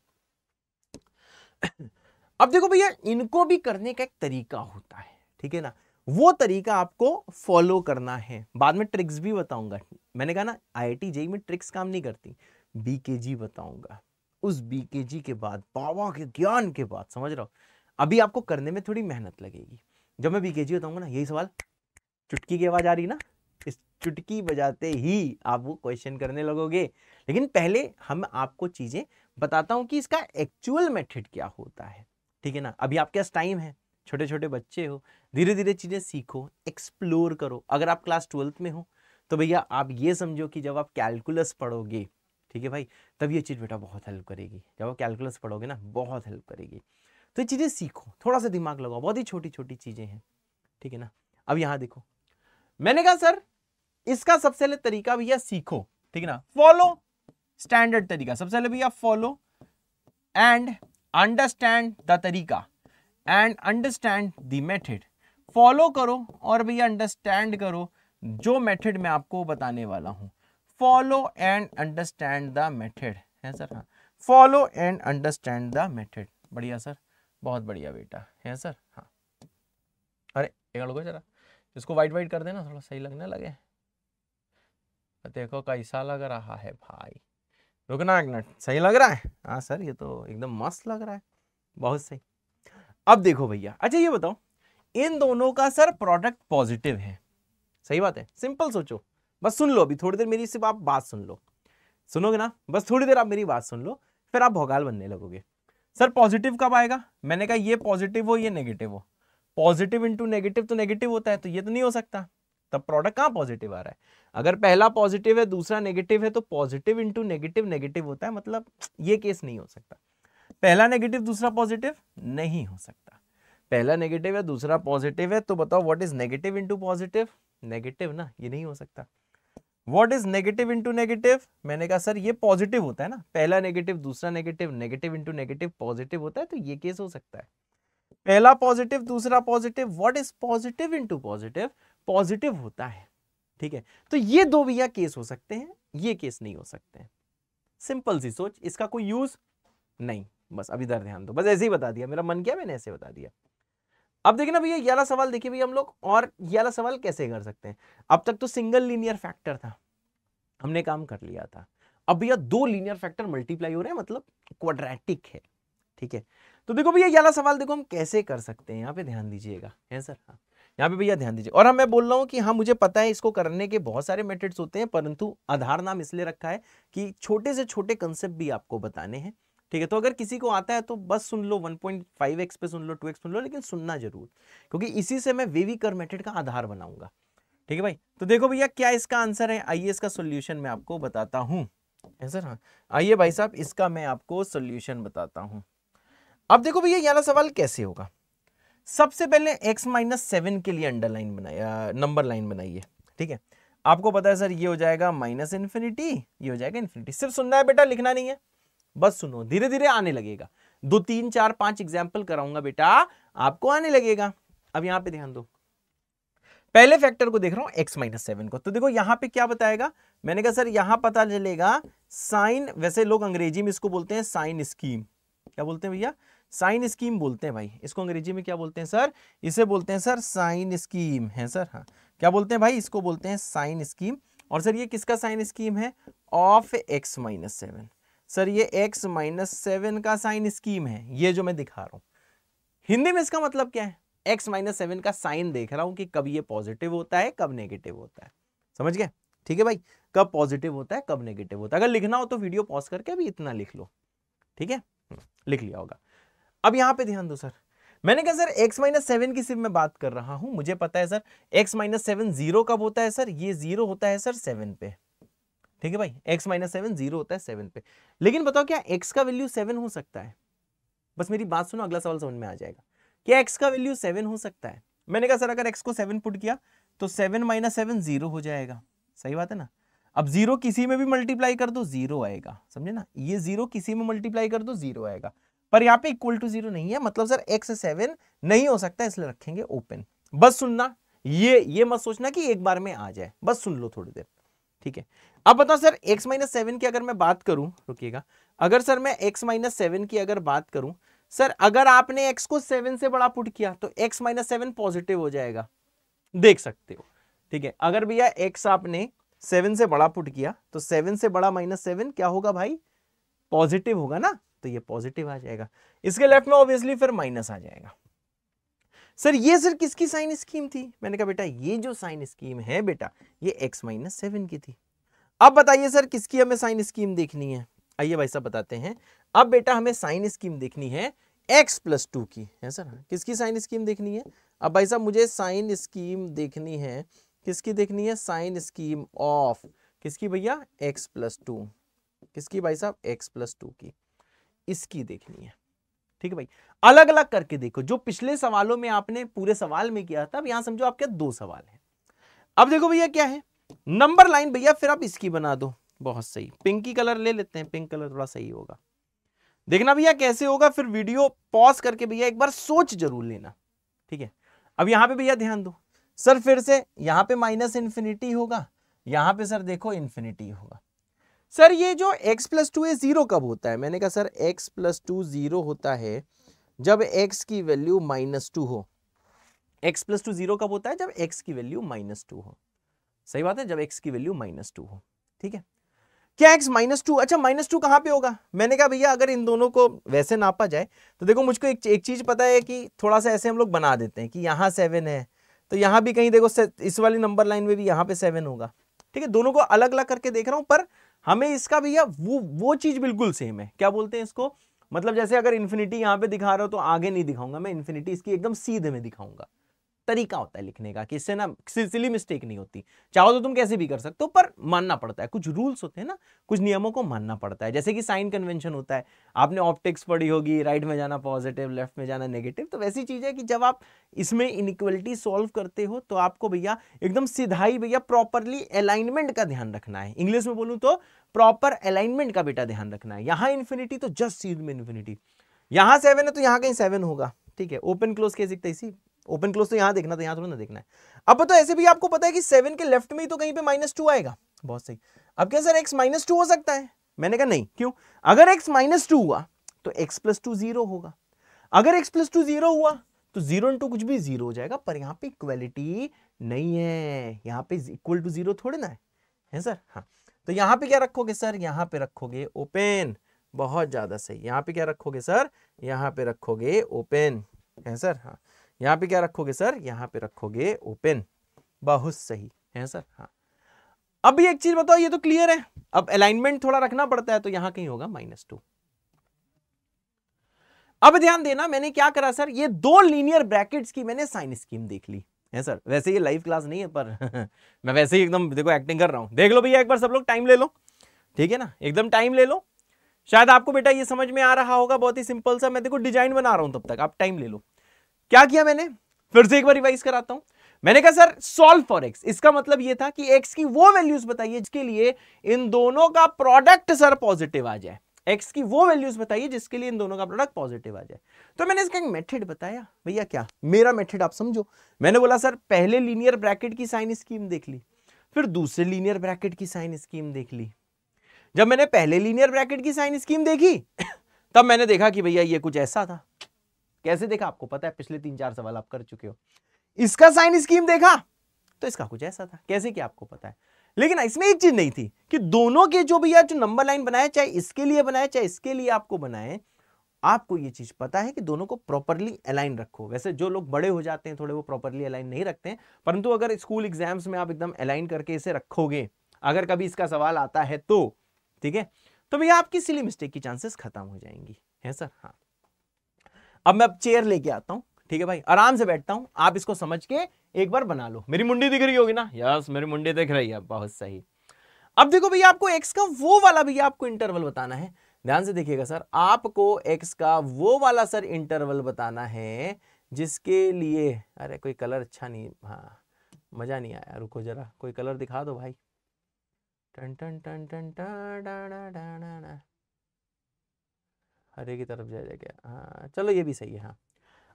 अब देखो भैया इनको भी करने का एक तरीका होता है, ठीक है ना, वो तरीका आपको फॉलो करना है। बाद में ट्रिक्स भी बताऊंगा। मैंने कहा ना IIT JEE में ट्रिक्स काम नहीं करती, BKG बताऊंगा। उस BKG के बाद, बाबा के ज्ञान के बाद, समझ रहा हो, अभी आपको करने में थोड़ी मेहनत लगेगी। जब मैं BKG बताऊंगा ना, यही सवाल चुटकी की आवाज आ रही ना, इस चुटकी बजाते ही आप वो क्वेश्चन करने लगोगे। लेकिन पहले हम आपको चीजें बताता हूं कि इसका एक्चुअल मेथड क्या होता है, ठीक है ना। अभी आपके पास टाइम है, छोटे छोटे बच्चे हो, धीरे धीरे चीजें सीखो, एक्सप्लोर करो। अगर आप क्लास 12th में हो तो भैया आप ये समझो कि जब आप कैलकुलस पढ़ोगे, ठीक है भाई, तब ये चीज बेटा बहुत हेल्प करेगी। जब आप कैलकुलस पढ़ोगे ना, बहुत हेल्प करेगी। तो ये चीजें सीखो, थोड़ा सा दिमाग लगाओ, बहुत ही छोटी छोटी चीजें हैं, ठीक है ना। अब यहां देखो, मैंने कहा सर इसका सबसे पहले तरीका भैया सीखो, ठीक है ना, फॉलो स्टैंडर्ड तरीका। सबसे पहले भैया फॉलो एंड अंडरस्टैंड द तरीका and understand the method. Follow करो और भैया अंडरस्टैंड करो जो मेथड मैं आपको बताने वाला हूं। Follow and understand the method है सर, हाँ, follow and understand the method. बढ़िया सर, बहुत बढ़िया बेटा है सर, हाँ। अरे एक लोगों जरा इसको वाइट वाइट कर देना, थोड़ा सही लगने लगे। देखो कैसा लग रहा है भाई, रुकना एक मिनट, सही लग रहा है? हाँ सर ये तो एकदम मस्त लग रहा है, बहुत सही। अब देखो भैया, अच्छा ये बताओ, इन दोनों का सर प्रोडक्ट पॉजिटिव है, सही बात है। सिंपल सोचो, बस सुन लो, अभी थोड़ी देर मेरी सिर्फ आप बात सुन लो, सुनोगे ना, बस थोड़ी देर आप मेरी बात सुन लो, फिर आप भौकाल बनने लगोगे। सर पॉजिटिव कब आएगा? मैंने कहा ये पॉजिटिव हो ये नेगेटिव हो। पॉजिटिव इंटू नेगेटिव तो नेगेटिव होता है, तो ये तो नहीं हो सकता, तब प्रोडक्ट कहां पॉजिटिव आ रहा है? अगर पहला पॉजिटिव है दूसरा नेगेटिव है तो पॉजिटिव इंटू नेगेटिव नेगेटिव होता है, मतलब ये केस नहीं हो सकता। पहला नेगेटिव दूसरा पॉजिटिव नहीं हो सकता। पहला नेगेटिव है दूसरा पॉजिटिव है, तो बताओ what is negative into positive? Negative ना, ये नहीं हो सकता। What is negative into negative? मैंने कहा सर ये पॉजिटिव होता है ना, पहला नेगेटिव दूसरा negative, negative into negative positive होता है, तो ये केस हो सकता है। पहला पॉजिटिव दूसरा positive, what is positive into positive? Positive होता है, ठीक है। तो ये दो भैया केस हो सकते हैं, ये केस नहीं हो सकते हैं। सिंपल सी सोच, इसका कोई यूज नहीं, बस अब इधर ध्यान दो, बस ऐसे ही बता दिया, मेरा मन किया मैंने ऐसे बता दिया। अब देखिए ना भैया, ये वाला सवाल देखिए भैया हम लोग, और ये वाला सवाल कैसे कर सकते हैं। अब तक तो सिंगल लीनियर फैक्टर था, हमने काम कर लिया था। अब भैया दो लीनियर फैक्टर मल्टीप्लाई हो रहे हैं, मतलब क्वाड्रेटिक है, ठीक है। तो देखो भैया ये वाला सवाल देखो हम कैसे कर सकते हैं, यहाँ पे ध्यान दीजिएगा, है सर, हाँ यहाँ पे भैया ध्यान दीजिए। और हाँ मैं बोल रहा हूँ कि हाँ मुझे पता है इसको करने के बहुत सारे मेथड्स होते हैं, परंतु आधार नाम इसलिए रखा है कि छोटे से छोटे कंसेप्ट भी आपको बताने हैं, ठीक है। तो अगर किसी को आता है तो बस सुन लो, 1.5x पे सुन लो, 2x सुन लो, लेकिन सुनना जरूर, क्योंकि इसी से मैं वेविकर मेथड का आधार बनाऊंगा, ठीक है भाई। तो देखो भैया क्या इसका आंसर है, आइए इसका सोल्यूशन मैं आपको बताता हूं, है सर, हाँ आइए भाई साहब इसका मैं आपको सोल्यूशन बताता हूं। अब देखो भैया ये वाला सवाल कैसे होगा। सबसे पहले x-7 के लिए अंडरलाइन बनाया, नंबर लाइन बनाइए, ठीक है। आपको पता है सर ये हो जाएगा माइनस इन्फिनिटी, ये हो जाएगा इन्फिनिटी। सिर्फ सुनना है बेटा, लिखना नहीं है, बस सुनो, धीरे धीरे आने लगेगा। 2 3 4 5 एग्जाम्पल कराऊंगा बेटा, आपको आने लगेगा। अब यहां पे ध्यान दो, पहले फैक्टर को देख रहा हूं x-7 को, तो देखो यहां पे क्या बताएगा। मैंने कहा सर यहां पता चलेगा साइन, वैसे लोग अंग्रेजी में इसको बोलते हैं साइन स्कीम। क्या बोलते हैं भैया? साइन स्कीम बोलते हैं भाई इसको, अंग्रेजी में क्या बोलते हैं सर? इसे बोलते हैं सर साइन स्कीम, है सर, हाँ क्या बोलते हैं भाई? इसको बोलते हैं साइन स्कीम। और सर ये किसका साइन स्कीम है? Of x-7। सर ये x-7 का साइन स्कीम है, ये जो मैं दिखा रहा हूं। हिंदी में इसका मतलब क्या है? x-7 का साइन देख रहा हूं कि कब ये पॉजिटिव होता है कब नेगेटिव होता है, समझ गए? ठीक है भाई, कब पॉजिटिव होता है कब नेगेटिव होता है। अगर लिखना हो तो वीडियो पॉज करके भी इतना लिख लो, ठीक है, लिख लिया होगा। अब यहां पे ध्यान दो सर, मैंने कहा सर x-7 की सिर्फ मैं बात कर रहा हूं, मुझे पता है सर x-7 जीरो कब होता है सर? ये जीरो होता है सर 7 पे, ठीक है भाई, x-7 जीरो होता है 7 पे। लेकिन बताओ क्या x का वैल्यू 7 हो सकता है? बस मेरी बात सुनो, अगला सवाल समझ में आ जाएगा। क्या x का वैल्यू 7 हो सकता है? मैंने कहा सर अगर x को 7 पुट किया तो 7 - 7 जीरो हो जाएगा, सही बात है ना। अब जीरो किसी में भी मल्टीप्लाई कर दो जीरो आएगा, समझे ना, ये जीरो किसी में मल्टीप्लाई कर दो जीरो आएगा, पर यहाँ पे इक्वल टू जीरो नहीं है, मतलब सर x-7 नहीं हो सकता, इसलिए रखेंगे ओपन। बस सुनना, ये मत सोचना कि एक बार में आ जाए, बस सुन लो थोड़ी देर, ठीक है। अब बताओ सर x-7 की अगर मैं बात करूं, रुकिएगा, अगर सर मैं x-7 की अगर बात करूं, सर अगर आपने x को 7 से बड़ा पुट किया तो x-7 पॉजिटिव हो जाएगा, देख सकते हो, ठीक है। अगर भैया x आपने 7 से बड़ा पुट किया तो 7 से बड़ा -7 क्या होगा भाई? पॉजिटिव होगा ना, तो ये पॉजिटिव आ जाएगा। इसके लेफ्ट में ऑब्वियसली फिर माइनस आ जाएगा। सर ये सर किसकी साइन स्कीम थी? मैंने कहा बेटा ये जो साइन स्कीम है बेटा ये x-7 की थी। अब बताइए सर किसकी हमें साइन स्कीम देखनी है? आइए भाई साहब बताते हैं। अब बेटा हमें साइन स्कीम देखनी है x+2 की, है सर? किसकी साइन स्कीम देखनी है? अब भाई साहब मुझे साइन स्कीम देखनी है, किसकी देखनी है? साइन स्कीम ऑफ किसकी भैया? x+2। किसकी भाई साहब? x+2 की, इसकी देखनी है। ठीक है भाई, अलग अलग करके देखो। जो पिछले सवालों में आपने पूरे सवाल में किया था, अब यहां समझो आपके 2 सवाल हैं। अब देखो भैया क्या है, नंबर लाइन भैया फिर आप इसकी बना दो। बहुत सही, पिंकी कलर ले लेते हैं, पिंक कलर थोड़ा सही होगा। देखना भैया कैसे होगा, फिर वीडियो पॉज करके भैया एक बार सोच जरूर लेना। ठीक है, अब यहां पे भैया ध्यान दो सर, फिर से यहां पे -∞ होगा, यहां पे सर देखो इन्फिनिटी होगा। सर ये जो x+2 है 0 कब होता है? मैंने कहा सर x+2 0 होता है जब x की वैल्यू -2 हो। x+2 0 कब होता है? जब x की वैल्यू -2 हो। सही बात है, जब x की वैल्यू -2 हो। ठीक है, क्या x -2? अच्छा -2 कहां पे होगा? मैंने कहा भैया अगर इन दोनों को वैसे नापा जाए तो देखो मुझको एक चीज पता है कि थोड़ा सा ऐसे हम लोग बना देते हैं कि यहां 7 है तो यहां भी कहीं देखो इस वाली नंबर लाइन में भी यहां पे 7 होगा। ठीक है, दोनों को अलग अलग करके देख रहा हूं, पर हमें इसका भैया वो चीज बिल्कुल सेम है। क्या बोलते हैं इसको? मतलब जैसे अगर इन्फिनिटी यहां पे दिखा रहा हो तो आगे नहीं दिखाऊंगा मैं, इन्फिनिटी इसकी एकदम सीधे में दिखाऊंगा। तरीका होता है लिखने का कि इससे ना सिली मिस्टेक नहीं होती। चाहो तो तुम कैसे भी कर सकते हो, पर मानना पड़ता है, कुछ रूल्स होते हैं ना, कुछ नियमों को मानना पड़ता है। जैसे कि साइन कन्वेंशन होता है, आपने ऑप्टिक्स पढ़ी होगी, राइट में जाना पॉजिटिव, लेफ्ट में जाना नेगेटिव। तो वैसी चीज है कि जब आप इसमें इनइक्वलिटी सॉल्व करते हो तो आपको भैया एकदम सिधाई भैया प्रॉपरली अलाइनमेंट का ध्यान रखना है। इंग्लिश में बोलूं तो प्रॉपर अलाइनमेंट का बेटा ध्यान रखना है। यहां इन्फिनिटी तो जस्ट सीध में इन्फिनिटी, यहां 7 है तो यहां कहीं 7 होगा। ठीक है, ओपन क्लोज कैसे दिखता है? इसी ओपन क्लोज तो यहां देखना था, यहां थोड़ा ना देखना है। अब तो ऐसे भी आपको पता है कि 7 के लेफ्ट में ही तो कहीं पे -2 आएगा। बहुत सही। अब क्या सर x -2 हो सकता है? मैंने कहा नहीं। क्यों? अगर x -2 हुआ तो x+2 0 होगा। अगर x+2 0 हुआ तो 0 × कुछ भी 0 हो जाएगा, पर यहां पे इक्वलिटी नहीं है, यहां पे इक्वल टू 0 थोड़े ना है सर। हाँ, तो यहां पे क्या रखोगे सर? यहां पे रखोगे ओपन। बहुत ज्यादा सही। यहां पे क्या रखोगे सर? यहां पे रखोगे ओपन, है सर। हाँ, यहां पे क्या रखोगे सर? यहां पे रखोगे ओपन। बहुत सही है सर। हाँ, अब भी एक चीज बताओ, ये तो क्लियर है। अब अलाइनमेंट थोड़ा रखना पड़ता है, तो यहां कहीं होगा -2। अब ध्यान देना, मैंने क्या करा सर, ये 2 लीनियर ब्रैकेट्स की मैंने साइन स्कीम देख ली है सर। वैसे ये लाइव क्लास नहीं है, पर मैं वैसे ही एकदम देखो एक्टिंग कर रहा हूं। देख लो भैया एक बार सब लोग, टाइम ले लो। ठीक है ना, एकदम टाइम ले लो। शायद आपको बेटा ये समझ में आ रहा होगा, बहुत ही सिंपल सा। मैं देखो डिजाइन बना रहा हूं, तब तक आप टाइम ले लो। क्या किया मैंने? फिर से एक बार रिवाइज कराता हूं। मैंने कहा सर सॉल्व फॉर x, इसका मतलब ये था कि x की वो वैल्यूज बताइए जिसके लिए इन दोनों का प्रोडक्ट सर पॉजिटिव आ जाए। x की वो वैल्यूज बताइए जिसके लिए इन दोनों का प्रोडक्ट पॉजिटिव आ जाए। तो मैंने इसका एक मेथड बताया भैया। क्या मेरा मेथड आप समझो। मैंने बोला सर पहले लीनियर ब्रैकेट की साइन स्कीम देख ली, फिर दूसरे लीनियर ब्रैकेट की साइन स्कीम देख ली। जब मैंने पहले लीनियर ब्रैकेट की साइन स्कीम देखी तब मैंने देखा कि भैया ये कुछ ऐसा था। कैसे देखा आपको पता है, पिछले 3-4 सवाल आप कर चुके हो। इसका साइन स्कीम देखा तो इसका कुछ ऐसा था। कैसे कि आपको पता है। लेकिन इसमें एक चीज नहीं थी कि दोनों के जो भैया जो नंबर लाइन बनाए, चाहे इसके लिए बनाए चाहे इसके लिए आपको बनाए, आपको ये चीज पता है कि दोनों को प्रॉपरली अलाइन रखो। वैसे जो लोग बड़े हो जाते हैं थोड़े, वो प्रॉपरली अलाइन नहीं रखते हैं, परंतु अगर स्कूल एग्जाम्स में आप एकदम अलाइन करके इसे रखोगे, अगर कभी इसका सवाल आता है तो ठीक है, तो भैया आपकी सिली मिस्टेक की चांसेस खत्म हो जाएंगी, है सर। हाँ, अब मैं चेयर लेके आता हूं। ठीक है भाई, आराम से बैठता हूं, आप इसको समझ के एक बार बना लो। मेरी मुंडी दिख रही होगी ना? यस, मेरी मुंडी दिख रही है। बहुत सही। अब देखो भैया आपको x का वो वाला भैया आपको इंटरवल बताना है। ध्यान से देखिएगा सर, आपको x का वो वाला सर इंटरवल बताना है जिसके लिए, अरे कोई कलर अच्छा नहीं, हाँ मजा नहीं आया, रुको जरा कोई कलर दिखा दो भाई। टन टन टन टन टन, हरे की तरफ जाए क्या? हाँ चलो ये भी सही है। हाँ,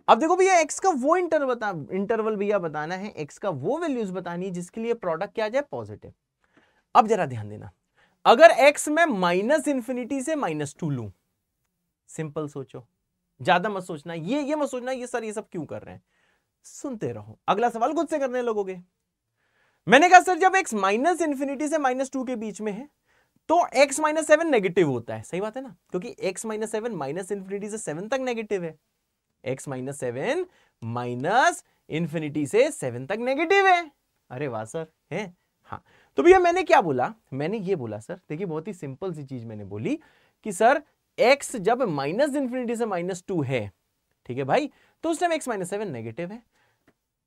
अब देखो भैया x का वो इंटरवल भैया बताना है, x का वो वैल्यूज बतानी है जिसके लिए प्रोडक्ट क्या आ जाए? पॉजिटिव। अब जरा ध्यान देना, अगर x में -∞ से -2 लूं, सिंपल सोचो, ज्यादा मत सोचना, ये मत सोचना ये सर ये सब क्यों कर रहे हैं, सुनते रहो, अगला सवाल खुद से करने लगोगे। मैंने कहा सर जब x -∞ से -2 के बीच में है तो x -7 नेगेटिव होता है। सही बात है ना, क्योंकि x -7 -∞ से 7 तक नेगेटिव है। x -7 माइनस इंफिनिटी से 7 तक नेगेटिव है। अरे वाह सर, है। हाँ, तो भैया मैंने क्या बोला, मैंने ये बोला सर, देखिए बहुत ही सिंपल सी चीज मैंने बोली कि सर x जब माइनस इंफिनिटी से -2 है, ठीक है भाई, तो उस टाइम x - 7 नेगेटिव है।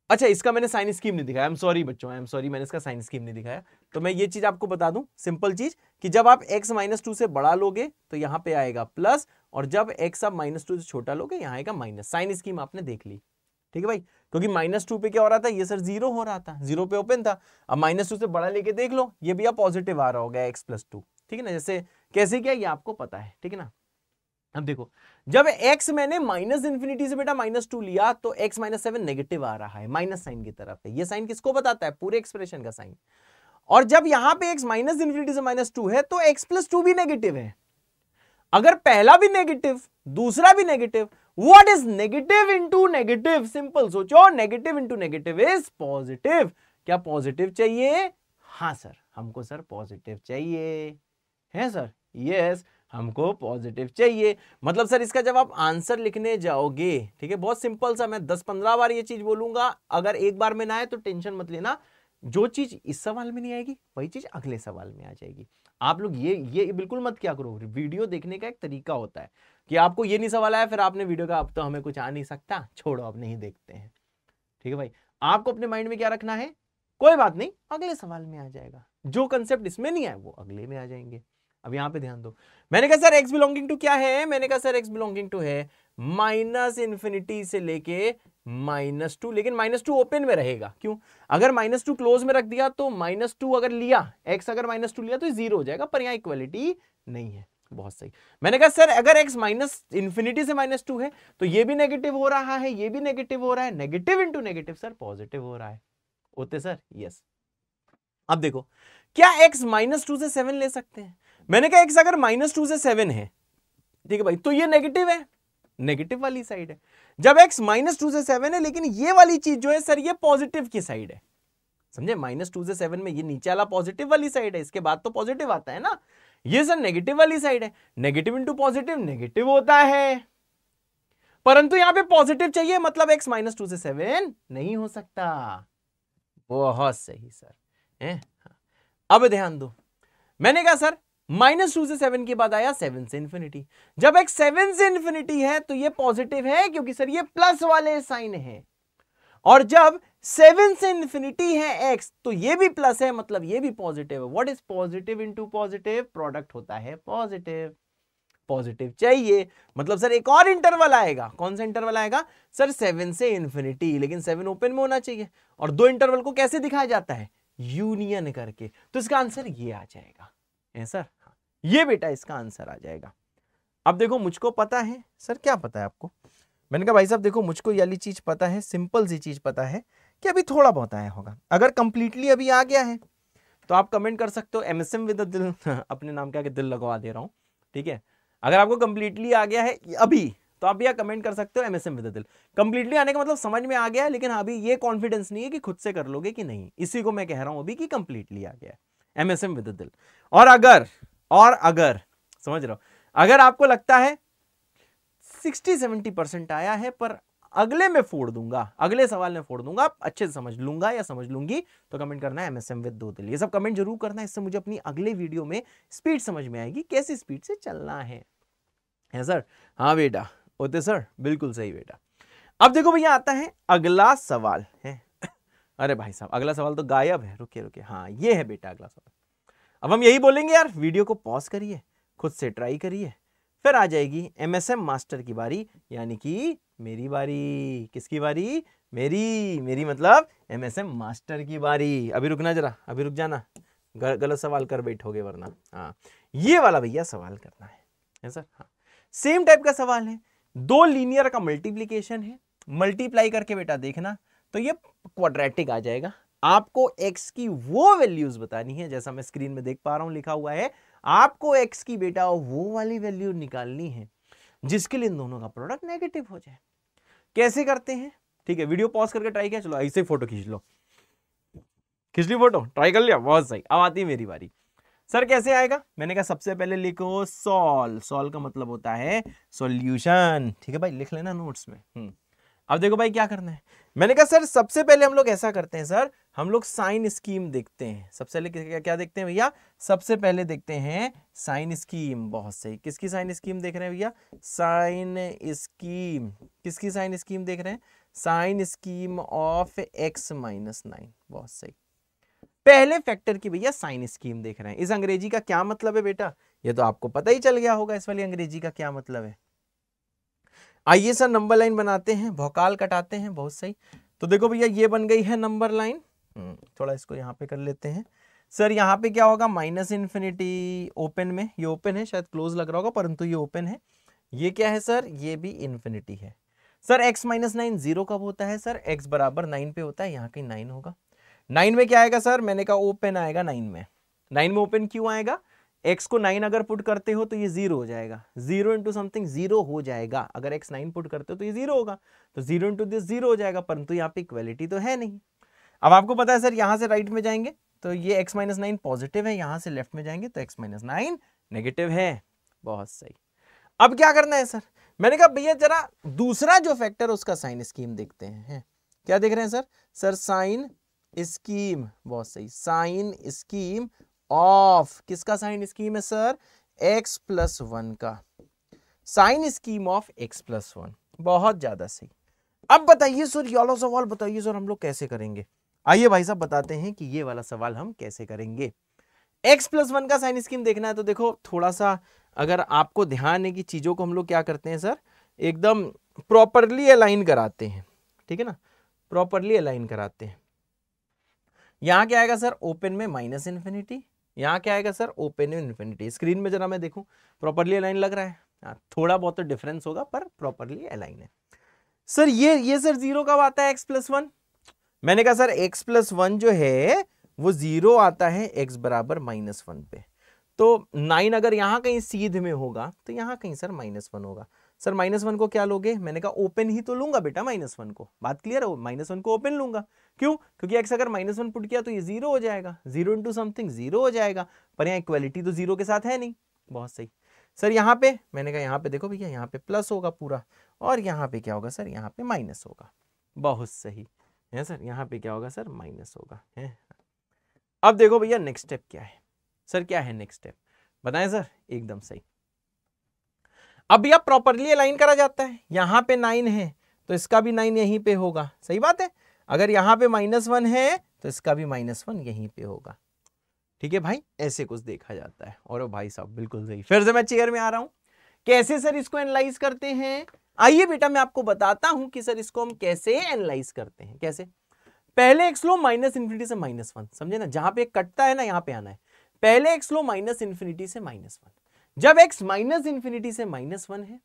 अच्छा, इसका मैंने साइन स्कीम नहीं दिखाया, आई एम सॉरी बच्चों, आई एम सॉरी, मैंने इसका साइन स्कीम नहीं दिखाया। तो मैं ये चीज आपको बता दूं, सिंपल चीज, कि जब आप x -2 से बड़ा लोगे तो यहां पे आएगा प्लस, और जब x आप -2 से छोटा लोगे यहां आएगा माइनस। साइन स्कीम आपने देख ली, ठीक है भाई, क्योंकि -2 पे क्या हो रहा था, ये सर 0 हो रहा था, 0 पे ओपन था। अब -2 से बड़ा लेके देख लो, ये भी पॉजिटिव आ रहा होगा x + 2, ठीक है ना। जैसे कैसे क्या ये आपको पता है, ठीक है ना। अब देखो, जब x मैंने माइनस इंफिनिटी से बेटा -2 लिया तो x - 7 नेगेटिव आ रहा है, माइनस साइन की तरफ है। ये साइन किसको बताता है, पूरे एक्सप्रेशन का साइन। और जब यहां पे x माइनस इंफिनिटी से -2 है तो x + 2 भी नेगेटिव है। अगर पहला भी नेगेटिव, दूसरा भी negative, what is negative into negative? Simple सोचो, negative into negative is positive. क्या पॉजिटिव चाहिए? हाँ सर, हमको सर पॉजिटिव चाहिए, है सर, यस, हमको पॉजिटिव चाहिए। मतलब सर इसका जब आप आंसर लिखने जाओगे, ठीक है, बहुत सिंपल सा, मैं 10-15 बार ये चीज बोलूंगा, अगर एक बार में ना आए तो टेंशन मत लेना। जो चीज इस सवाल में नहीं आएगी वही चीज अगले सवाल में आ जाएगी। आप लोग ये बिल्कुल मत क्या करो, वीडियो देखने का एक तरीका होता है कि आपको ये नहीं सवाल आया फिर आपने वीडियो का अब तो हमें कुछ आ नहीं सकता, छोड़ो अब नहीं देखते हैं, ठीक है भाई। आपको अपने माइंड में क्या रखना है, कोई बात नहीं, अगले सवाल में आ जाएगा, जो कंसेप्ट इसमें नहीं आए वो अगले में आ जाएंगे। अब यहां पे ध्यान दो, मैंने कहा सर x बिलोंगिंग टू क्या है, मैंने कहा सर x बिलोंगिंग टू है माइनस इंफिनिटी से लेके -2, लेकिन -2 ओपन में रहेगा। क्यों? अगर -2 क्लोज में रख दिया तो -2 अगर लिया, x अगर -2 लिया तो 0 हो जाएगा, पर यहां इक्वलिटी नहीं है। बहुत सही। मैंने कहा सर अगर x माइनस इंफिनिटी से -2 है तो ये भी नेगेटिव हो रहा है, ये भी नेगेटिव हो रहा है, negative into negative sir positive हो रहा है, होते सर, यस। अब देखो, क्या x -2 से 7 ले सकते हैं? मैंने कहा x अगर -2 से 7 है, ठीक है भाई, तो ये नेगेटिव है, नेगेटिव वाली साइड है। जब x -2 से 7 है, लेकिन ये वाली चीज जो है सर ये पॉजिटिव की साइड है, समझे, -2 से 7 में ये नीचे वाला पॉजिटिव वाली साइड है, इसके बाद तो पॉजिटिव आता है ना, ये सर नेगेटिव वाली साइड है, नेगेटिव इंटू पॉजिटिव नेगेटिव होता है, परंतु यहां पे पॉजिटिव चाहिए, मतलब x -2 से 7 नहीं हो सकता। बहुत सही सर, है। अब ध्यान दो, मैंने कहा सर -2 से 7 के बाद आया 7 से इंफिनिटी। जब x 7 से इंफिनिटी है तो ये पॉजिटिव है, क्योंकि सर ये प्लस वाले साइन है, और जब 7 से इंफिनिटी है x तो ये भी प्लस है, मतलब ये भी पॉजिटिव है। What is positive into positive? Product होता है पॉजिटिव। पॉजिटिव चाहिए, मतलब सर एक और इंटरवल आएगा। कौन सा इंटरवल आएगा सर? 7 से इंफिनिटी, लेकिन 7 ओपन में होना चाहिए। और दो इंटरवल को कैसे दिखाया जाता है? यूनियन करके। तो इसका आंसर ये आ जाएगा, है सर, ये बेटा इसका आंसर आ जाएगा। अब देखो, मुझको पता है सर, क्या पता है आपको? मैंने कहा भाई साहब देखो, मुझको ये वाली चीज पता है, सिंपल सी चीज पता है कि अभी थोड़ा बहुत आया होगा। अगर कंप्लीटली अभी आ गया है तो आप कमेंट कर सकते हो MSM विद दिल अपने नाम के आगे दिल लगवा दे रहा हूं, ठीक है। अगर आपको कंप्लीटली आ गया है अभी तो आप यह कमेंट कर सकते हो MSM विद दिल। कंप्लीटली आने का मतलब समझ में आ गया है, लेकिन अभी ये कॉन्फिडेंस नहीं है कि खुद से कर लोगे कि नहीं, इसी को मैं कह रहा हूं अभी कि कंप्लीटली आ गया है MSM विद दिल। और अगर समझ रहे हो, अगर आपको लगता है 60-70% आया है पर अगले में फोड़ दूंगा, अगले सवाल में फोड़ दूंगा, अच्छे से समझ लूंगा या समझ लूंगी, तो कमेंट करना है MSM विद 2 दिल। ये सब कमेंट जरूर करना है, इससे मुझे अपनी अगले वीडियो में स्पीड समझ में आएगी, कैसी स्पीड से चलना है सर। हाँ बेटा, होते सर, बिल्कुल सही बेटा। अब देखो भैया, आता है अगला सवाल है। अरे भाई साहब, अगला सवाल तो गायब है, रुकिए, हाँ ये है बेटा अगला सवाल। अब हम यही बोलेंगे यार, वीडियो को पॉज करिए, खुद से ट्राई करिए, फिर आ जाएगी MSM मास्टर की बारी, यानी कि मेरी बारी। किसकी बारी? मेरी मतलब MSM मास्टर की बारी। अभी रुकना जरा, अभी रुक जाना, गलत सवाल कर बैठोगे वरना। हाँ, ये वाला भैया सवाल करना है सर। हाँ, सेम टाइप का सवाल है, दो लीनियर का मल्टीप्लीकेशन है, मल्टीप्लाई करके बेटा देखना तो ये क्वाड्रेटिक आ जाएगा। आपको x की वो वैल्यूज बतानी है, जैसा मैं स्क्रीन में देख पा रहा हूं लिखा हुआ है, आपको x की बेटा वो वाली वैल्यू निकालनी है जिसके लिए इन दोनों का प्रोडक्ट नेगेटिव हो जाए। कैसे करते हैं? ठीक है, वीडियो पॉज करके ट्राई किया, चलो ऐसे फोटो खींच लो, खींच ली फोटो, ट्राई कर लिया, बहुत सही। अब आती है मेरी बारी। सर कैसे आएगा? मैंने कहा सबसे पहले लिखो सॉल्व का मतलब होता है सॉल्यूशन, ठीक है भाई, लिख लेना नोट्स में। अब देखो भाई क्या करना है, मैंने कहा सर सबसे पहले हम लोग ऐसा करते हैं सर, हम लोग साइन स्कीम देखते हैं। सबसे पहले क्या देखते हैं भैया, सबसे पहले देखते हैं साइन स्कीम। बहुत सही, किसकी साइन स्कीम देख रहे हैं भैया, साइन स्कीम, किसकी साइन स्कीम देख रहे हैं, sign scheme of x minus 9। बहुत सही, पहले फैक्टर की भैया साइन स्कीम देख रहे हैं। इस अंग्रेजी का क्या मतलब है बेटा, ये तो आपको पता ही चल गया होगा इस वाली अंग्रेजी का क्या मतलब है। आइए सर नंबर लाइन बनाते हैं, भौकाल कटाते हैं। बहुत सही, तो देखो भैया ये बन गई है नंबर लाइन। थोड़ा इसको यहाँ पे कर लेते हैं सर। यहाँ पे क्या होगा, माइनस इन्फिनिटी ओपन में, ये ओपन है, शायद क्लोज लग रहा होगा परंतु ये ओपन है। ये क्या है सर, ये भी इन्फिनिटी है। सर x माइनस 9 जीरो कब होता है सर, x बराबर 9 पे होता है, यहाँ कहीं 9 होगा। 9 में क्या आएगा सर, मैंने कहा ओपन आएगा 9 में। 9 में ओपन क्यों आएगा, x को 9 अगर पुट करते हो तो ये 0 हो जाएगा, 0 इंटू समथिंग 0 हो जाएगा। अगर x 9 पुट करते हो तो ये 0 होगा, तो 0 इंटू दिस 0 हो जाएगा, परंतु यहाँ पे इक्वलिटी तो है नहीं। अब आपको पता है सर यहाँ से राइट में जाएंगे तो ये x माइनस 9 पॉजिटिव है, यहाँ से लेफ्ट में जाएंगे तो x माइनस 9 नेगेटिव है। बहुत सही, अब क्या करना है सर, मैंने कहा भैया जरा दूसरा जो फैक्टर उसका साइन स्कीम देखते हैं। क्या देख रहे हैं सर, सर साइन स्कीम। बहुत सही, साइन स्कीम ऑफ, किसका साइन स्कीम है सर, x प्लस 1 का, sign scheme of x plus 1। बहुत ज्यादा सही। अब बताइए सर ये वाला सवाल बताइए सर हम लोग कैसे करेंगे। आइए भाई साहब बताते हैं कि ये वाला सवाल हम कैसे करेंगे। x प्लस 1 का साइन स्कीम देखना है तो देखो थोड़ा सा अगर आपको ध्यान है कि चीजों को हम लोग क्या करते हैं सर, एकदम प्रॉपरली अलाइन कराते हैं, ठीक है ना, प्रॉपरली अलाइन कराते हैं। यहां क्या आएगा सर, ओपन में माइनस इन्फिनिटी, यहाँ क्या आएगा सर, ओपन में इन्फिनिटी। स्क्रीन में जरा मैं देखूं, प्रॉपरली अलाइन लग रहा है, थोड़ा बहुत तो डिफरेंस होगा पर प्रॉपरली अलाइन है। सर ये सर जीरो कब आता है, x प्लस 1, मैंने कहा सर x प्लस 1 जो है वो जीरो आता है x बराबर माइनस 1 पे। तो 9 अगर यहां कहीं सीध में होगा तो यहां कहीं सर माइनस 1 होगा। सर माइनस 1 को क्या लोगे, मैंने कहा ओपन ही तो लूंगा बेटा माइनस 1 को, बात क्लियर है, माइनस 1 को ओपन लूंगा। क्यों, क्योंकि x अगर माइनस 1 पुट किया तो ये 0 हो जाएगा, 0 इंटू समथिंग 0 हो जाएगा, पर यहाँ इक्वलिटी तो 0 के साथ है नहीं। बहुत सही सर, यहाँ पे मैंने कहा यहाँ पे देखो भैया यहाँ पे प्लस होगा पूरा, और यहाँ पे क्या होगा सर, यहाँ पे माइनस होगा। बहुत सही है सर, यहाँ पे क्या होगा सर, माइनस होगा है। अब देखो भैया नेक्स्ट स्टेप क्या है सर, क्या है नेक्स्ट स्टेप बताएं सर, एकदम सही। अब भैया प्रॉपरली अलाइन करा जाता है, यहाँ पे 9 है तो इसका भी 9 यहीं पे होगा, सही बात है। अगर यहाँ पे -1 है तो इसका भी -1 यहीं पे होगा, ठीक है भाई, ऐसे कुछ देखा जाता है। और भाई साहब बिल्कुल सही, फिर से मैं चेयर में आ रहा हूं, कैसे सर इसको एनालाइज करते हैं। आइए बेटा मैं आपको बताता हूं कि सर इसको हम कैसे एनालाइज करते हैं। कैसे, पहले एक्स लो माइनस इन्फिनिटी से -1, समझे ना, जहां पे कटता है ना यहां पे आना है। पहले एक्स लो माइनस इन्फिनिटी से -1, जब एक्स माइनस इन्फिनिटी से -1 है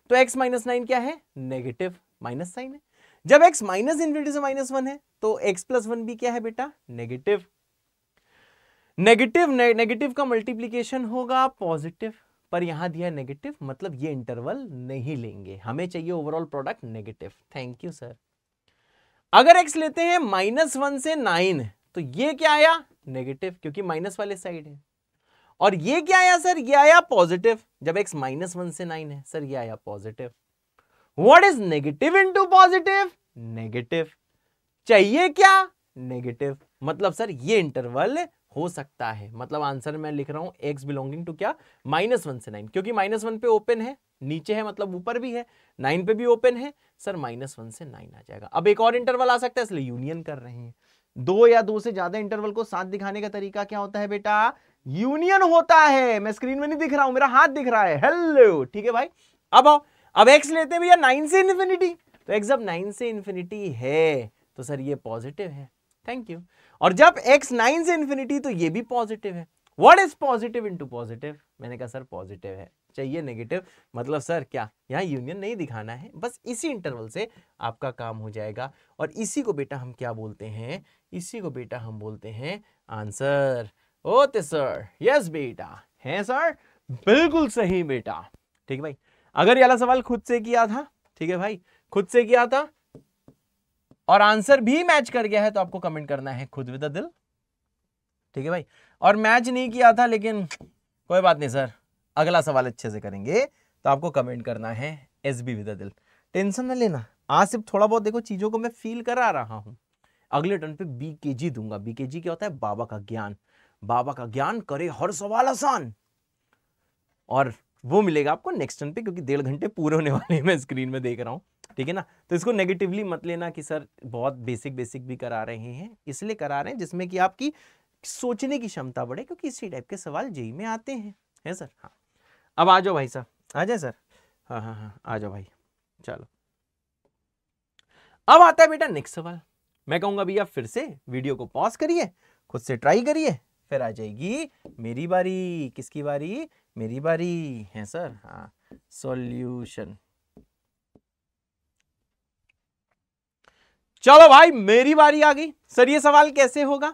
तो एक्स माइनस 9 क्या है, नेगेटिव माइनस साइन है। जब एक्स माइनस इन्फिनिटी से -1 है तो एक्स प्लस 1 भी क्या है बेटा, नेगेटिव। नेगेटिव का मल्टीप्लीकेशन होगा पॉजिटिव, पर यहां दिया नेगेटिव, मतलब ये इंटरवल नहीं लेंगे, हमें चाहिए overall product negative. Thank you sir. अगर x लेते हैं -1 से 9 तो ये क्या आया, नेगेटिव, क्योंकि माइनस वाले साइड है। और ये क्या आया सर, ये आया पॉजिटिव, जब x -1 से 9 है सर ये आया positive. What is negative into positive, negative. चाहिए क्या, नेगेटिव, मतलब सर ये इंटरवल हो सकता है। मतलब आंसर मैं लिख रहा हूं x बिलोंगिंग टू क्या, -1 से 9, क्योंकि -1 पे ओपन है, नीचे है मतलब ऊपर भी है, 9 पे भी ओपन है, सर -1 से 9 आ जाएगा। अब एक और इंटरवल आ सकता है, इसलिए यूनियन कर रहे हैं। 2 या 2 से ज्यादा इंटरवल को साथ दिखाने का तरीका क्या होता है बेटा, यूनियन होता है। मैं स्क्रीन में नहीं दिख रहा हूं, मेरा हाथ दिख रहा है, हेलो, ठीक है भाई। अब आओ, अब x लेते हैं भैया 9 से इन्फिनिटी, तो x जब 9 से इन्फिनिटी है तो सर ये पॉजिटिव है, थैंक यू। और जब x 9 से इन्फिनिटी तो ये भी पॉजिटिव है। What is positive into positive, मैंने कहा सर पॉजिटिव है, चाहिए नेगेटिव, मतलब सर क्या, यहां यूनियन नहीं दिखाना है, बस इसी इंटरवल से आपका काम हो जाएगा। और इसी को बेटा हम क्या बोलते हैं, इसी को बेटा हम बोलते हैं आंसर। ओते सर, यस बेटा, है सर, बिल्कुल सही बेटा, ठीक है भाई। अगर ये वाला सवाल खुद से किया था, ठीक है भाई, खुद से किया था और आंसर भी मैच कर गया है तो आपको कमेंट करना है खुद विद द दिल, ठीक है भाई। और मैच नहीं किया था लेकिन कोई बात नहीं सर, अगला सवाल अच्छे से करेंगे तो आपको कमेंट करना है एसबी विद द दिल, टेंशन ना लेना, आज सिर्फ थोड़ा बहुत देखो चीजों को मैं फील करा रहा हूं, अगले टर्न पे BKG दूंगा। BKG क्या होता है? बाबा का ज्ञान। बाबा का ज्ञान करे हर सवाल आसान, और वो मिलेगा आपको नेक्स्ट टर्न पे, क्योंकि 1.5 घंटे पूरे होने वाले हैं, मैं स्क्रीन में देख रहा हूं, ठीक है ना। तो इसको नेगेटिवली मत लेना कि सर बहुत बेसिक भी करा रहे हैं, इसलिए करा रहे हैं जिसमें कि आपकी सोचने की क्षमता बढ़े, क्योंकि इसी टाइप के सवाल जेईई में आते हैं, है सर। हाँ, अब आ जाओ भाई साहब, आ जाए सर। हाँ हाँ हाँ, आ जाओ भाई, चलो। अब आता है बेटा नेक्स्ट सवाल। मैं कहूंगा भैया फिर से वीडियो को पॉज करिए, खुद से ट्राई करिए, फिर आ जाएगी मेरी बारी। किसकी बारी? मेरी बारी, है सर। हाँ, सॉल्यूशन। चलो भाई, मेरी बारी आ गई। सर ये सवाल कैसे होगा?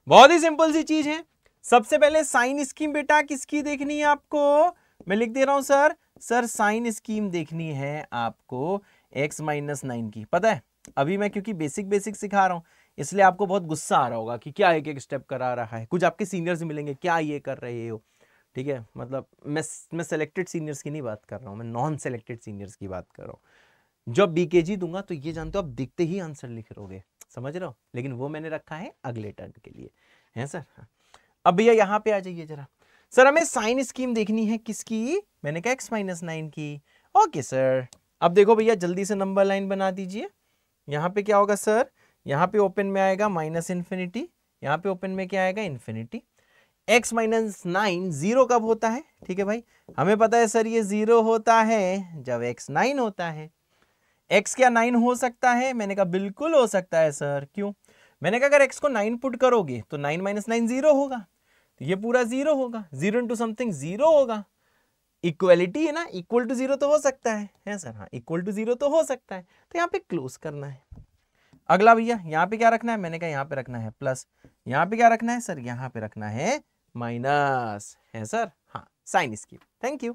बहुत ही सिंपल सी चीज है। सबसे पहले साइन स्कीम बेटा किसकी देखनी है आपको? मैं लिख दे रहा हूं सर। सर साइन स्कीम देखनी है आपको x-9 की। पता है अभी मैं क्योंकि बेसिक सिखा रहा हूं, इसलिए आपको बहुत गुस्सा आ रहा होगा कि क्या एक एक स्टेप करा रहा है। कुछ आपके सीनियर्स मिलेंगे, क्या ये कर रहे हो, ठीक है। मतलब मैं सेलेक्टेड सीनियर्स की नहीं बात कर रहा हूं, मैं नॉन सेलेक्टेड सीनियर्स की बात कर रहा हूं। जब BKG दूंगा तो ये जानते हो आप देखते ही आंसर लिख रहोगे, समझ रहे हो, लेकिन वो मैंने रखा है अगले टर्न के लिए, है सर। हाँ। अब भैया यहां पे आ जाइए जरा। सर हमें साइन स्कीम देखनी है किसकी? मैंने कहा x-9 की। ओके सर, अब देखो भैया जल्दी से नंबर लाइन बना दीजिए। यहां पे क्या होगा सर? यहां पे ओपन में आएगा -इन्फिनिटी, यहां पे ओपन में क्या आएगा? इन्फिनिटी। x-9 जीरो कब होता है? ठीक है भाई, हमें पता है सर ये जीरो होता है जब x 9 होता है। x क्या 9 हो सकता है? मैंने कहा बिल्कुल हो सकता है सर। क्यों? मैंने कहा अगर x को 9 पुट करोगे तो 9 - 9 जीरो होगा, तो ये पूरा जीरो होगा, जीरो इंटू समथिंग जीरो होगा। इक्वलिटी है ना, इक्वल टू जीरो तो हो सकता है सर। हाँ, इक्वल टू जीरो तो हो सकता है, तो यहाँ पे क्लोज करना है। अगला भैया यहाँ पे क्या रखना है? मैंने कहा यहाँ पे रखना है प्लस। यहाँ पे क्या रखना है सर? यहाँ पे रखना है माइनस, है सर। हाँ, साइन स्कीम, थैंक यू।